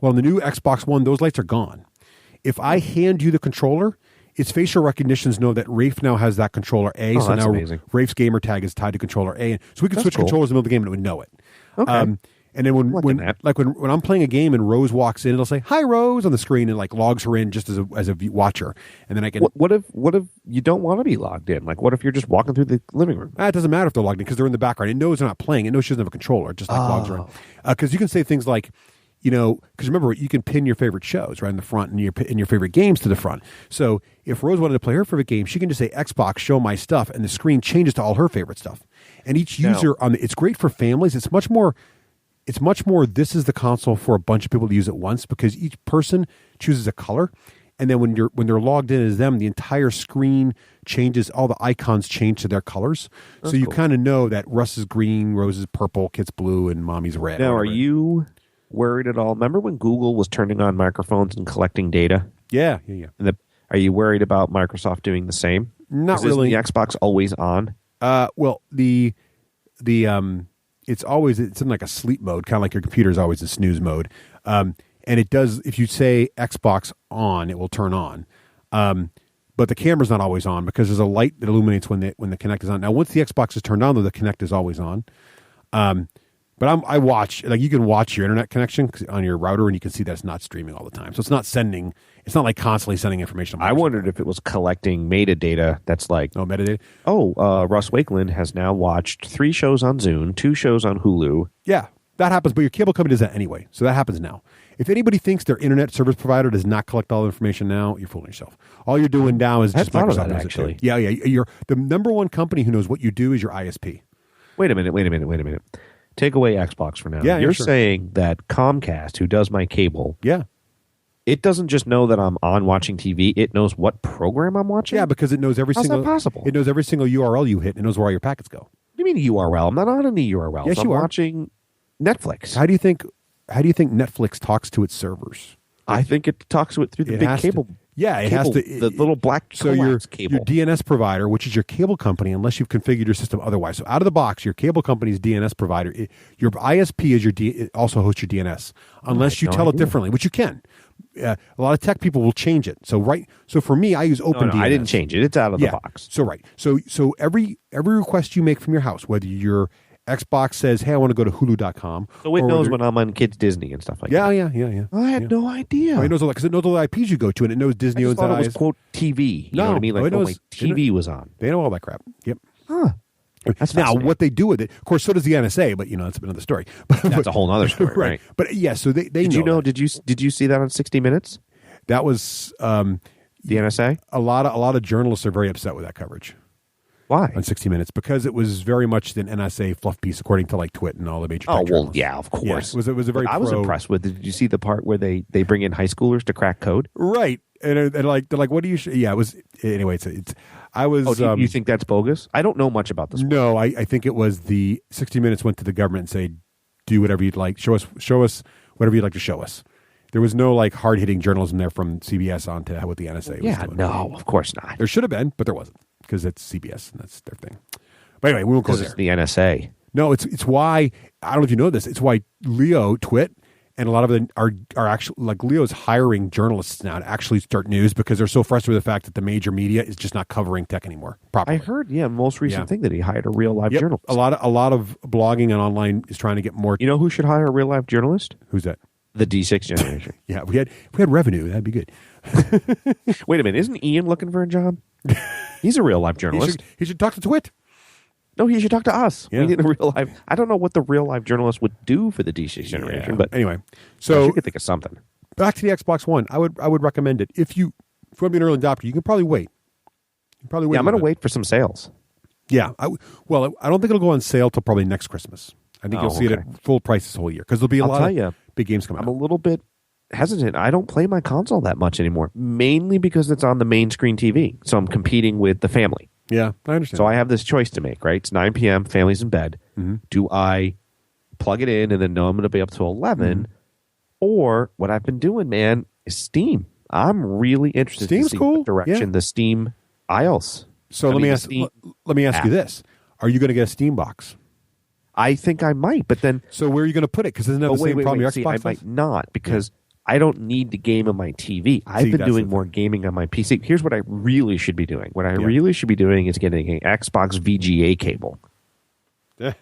Well, in the new Xbox One, those lights are gone. If I hand you the controller, its facial recognitions know that Raef now has that controller A. Oh, so that's now amazing. Rafe's gamer tag is tied to controller A. So we can switch cool. controllers in the middle of the game and it would know it. Okay. And then when I'm playing a game and Rose walks in, it'll say "Hi, Rose" on the screen and like logs her in just as a watcher. And then I can. What if you don't want to be logged in? Like, what if you're just walking through the living room? It doesn't matter if they're logged in because they're in the background. It knows they're not playing. It knows she doesn't have a controller. It just like logs her in. Because you can say things like, because remember, you can pin your favorite shows right in the front and your favorite games to the front. So if Rose wanted to play her favorite game, she can just say Xbox, show my stuff, and the screen changes to all her favorite stuff. And each user it's great for families. It's much more. This is the console for a bunch of people to use at once because each person chooses a color, and then when they're logged in as them, the entire screen changes. All the icons change to their colors, so you kind of know that Russ is green, Rose is purple, Kit's blue, and Mommy's red. Now, are you worried at all? Remember when Google was turning on microphones and collecting data? Yeah. Are you worried about Microsoft doing the same? Not really. Isn't the Xbox always on? Well, it's in like a sleep mode, kind of like your computer is always in snooze mode. And it does, if you say Xbox on, it will turn on. But the camera's not always on because there's a light that illuminates when the Kinect is on. Now, once the Xbox is turned on, though, the Kinect is always on. But I watch, like you can watch your internet connection on your router and you can see that it's not streaming all the time. So it's not like constantly sending information. I wondered if it was collecting metadata that's like... Oh, metadata? Russ Wakeland has now watched 3 shows on Zune, 2 shows on Hulu. Yeah, that happens, but your cable company does that anyway. So that happens now. If anybody thinks their internet service provider does not collect all the information now, you're fooling yourself. All you're doing now is just Microsoft knows actually. It too. Yeah. You're the number one company who knows what you do is your ISP. Wait a minute. Take away Xbox for now. Yeah, you're sure. saying that Comcast, who does my cable, it doesn't just know that I'm on watching TV; it knows what program I'm watching. Yeah, because it knows every single. How's that possible? It knows every single URL you hit. And it knows where all your packets go. What do you mean URL? I'm not on any URL. Yes, I'm you are. watching Netflix. How do you think Netflix talks to its servers? I think it talks to it through the big cable. It has to. The little black so your cable. DNS provider, which is your cable company, unless you've configured your system otherwise. So out of the box, your cable company's DNS provider, your ISP is it also hosts your DNS, unless you tell it differently, which you can. A lot of tech people will change it. So for me, I use OpenDNS. No, I didn't change it. It's out of the box. So every request you make from your house, whether you're Xbox says, hey, I want to go to Hulu.com. So it knows when I'm on Kids Disney and stuff like that. Yeah. I had no idea. It knows because it knows all the IPs you go to, and it knows Disney owns that. It was quote TV. You know what I mean? Like, my TV was on. They know all that crap. Yep. Huh. That's now what they do with it. Of course, so does the NSA, but that's another story. That's a whole other story, right? But yeah, so they did you know? Did you see that on 60 Minutes? That was the NSA. A lot of journalists are very upset with that coverage. Why? On 60 Minutes, because it was very much an NSA fluff piece, according to like Twit and all the major. Oh well, journalists. yeah, of course. Yeah, it was a very. I was impressed with it. Did you see the part where they bring in high schoolers to crack code? Right, and they're like, what do you? Yeah, it was anyway. It's. I was. Oh, you think that's bogus? I don't know much about this. No, I think it was the 60 Minutes went to the government and said, do whatever you'd like. Show us whatever you'd like to show us. There was no like hard hitting journalism there from CBS on to what the NSA was doing. No, of course not. There should have been, but there wasn't because it's CBS and that's their thing. But anyway, we won't go there. It's the NSA. No, it's why I don't know if you know this. It's why Leo Twit and a lot of them are actually like Leo's hiring journalists now to actually start news because they're so frustrated with the fact that the major media is just not covering tech anymore properly. I heard, most recent thing that he hired a real live journalist. A lot of blogging and online is trying to get more. You know who should hire a real life journalist? Who's that? The D6 generation. Yeah, if we had revenue, that'd be good. Wait a minute, isn't Ian looking for a job? He's a real life journalist. He should talk to Twit. No, he should talk to us. Yeah. We need a real life. I don't know what the real life journalist would do for the D6 generation, but anyway, so you could think of something. Back to the Xbox One, I would recommend it if you want to be an early adopter. You can probably wait. I'm going to wait for some sales. Yeah, I don't think it'll go on sale till probably next Christmas. I think you'll see it at full price this whole year because there'll be a lot of big games coming out. I'm a little bit hesitant. I don't play my console that much anymore, mainly because it's on the main screen TV. So I'm competing with the family. Yeah, I understand. So I have this choice to make, right? It's 9 p.m., family's in bed. Mm-hmm. Do I plug it in and then know I'm going to be up to 11? Mm-hmm. Or what I've been doing, man, is Steam. I'm really interested Steam's to see cool. what direction the Steam aisles. So let me ask you this. Are you going to get a Steam box? I think I might, but then... So where are you going to put it? Because isn't that the same problem your Xbox I might not, because I don't need to game on my TV. I've been doing more gaming on my PC. Here's what I really should be doing. What I really should be doing is getting an Xbox VGA cable.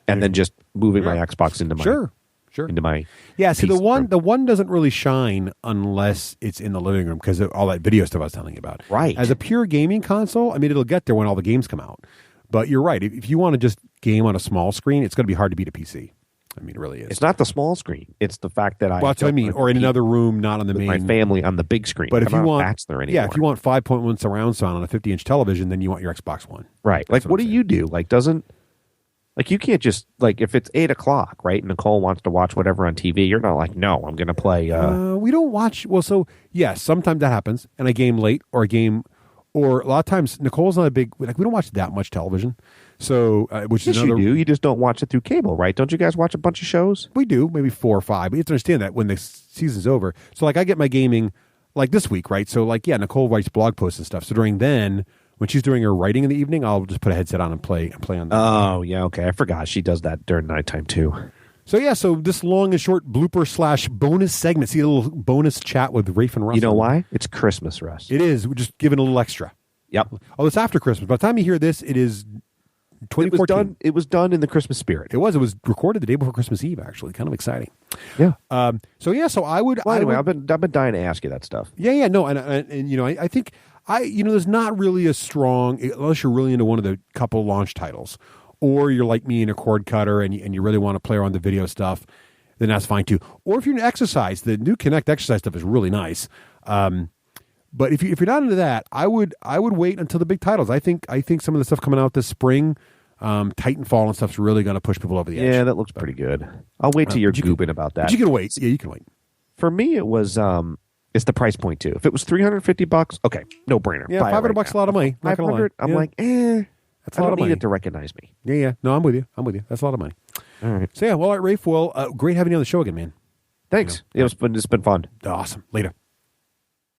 And then just moving my Xbox into my... Sure. Into my see the one doesn't really shine unless it's in the living room because of all that video stuff I was telling you about. Right. As a pure gaming console, I mean, it'll get there when all the games come out. But you're right. If you want to just game on a small screen, it's going to be hard to beat a PC. I mean, it really is. It's not the small screen. It's the fact that that's what I mean. Or in another room, not on the main. My family on the big screen. But if you want, if you want 5.1 surround sound on a 50-inch television, then you want your Xbox One. Right. Like, what do you do? Like, you can't just, like, if it's 8 o'clock, right, and Nicole wants to watch whatever on TV, you're not like, no, I'm going to play. We don't watch. Well, so, yes, sometimes that happens, and I game late, or a lot of times, Nicole's not a big, like, we don't watch that much television. So, which is another. You do. You just don't watch it through cable, right? Don't you guys watch a bunch of shows? We do, maybe 4 or 5. But you have to understand that when the season's over. So, like, I get my gaming, like, this week, right? So, like, Nicole writes blog posts and stuff. So, during then, when she's doing her writing in the evening, I'll just put a headset on and play on that. Oh, yeah, okay. I forgot she does that during nighttime, too. So, so this long and short blooper / bonus segment. See a little bonus chat with Raef and Russ. You know why? It's Christmas, Russ. It is. We're just giving a little extra. Yep. Oh, it's after Christmas. By the time you hear this, it is 2014. It was done in the Christmas spirit. It was recorded the day before Christmas Eve, actually. Kind of exciting. Yeah. So I would. Well, anyway, I've been dying to ask you that stuff. Yeah. No, and you know, I think there's not really a strong, unless you're really into one of the couple launch titles, or you're like me and a cord cutter and you really want to play around the video stuff, then that's fine too. Or if you're into exercise, the new Kinect exercise stuff is really nice. But if you're not into that, I would wait until the big titles. I think some of the stuff coming out this spring, Titanfall and stuff's really going to push people over the edge. Yeah, that looks pretty good. I'll wait till you're gooping about that. But you can wait. Yeah, you can wait. For me, it was it's the price point too. If it was $350, okay, no brainer. Yeah, $500 a lot of money. Not $500, I'm like, that's a lot of money. I don't need it to recognize me. Yeah. No, I'm with you. That's a lot of money. All right. So all right, Raef. Well, great having you on the show again, man. Thanks. It's been fun. Awesome. Later.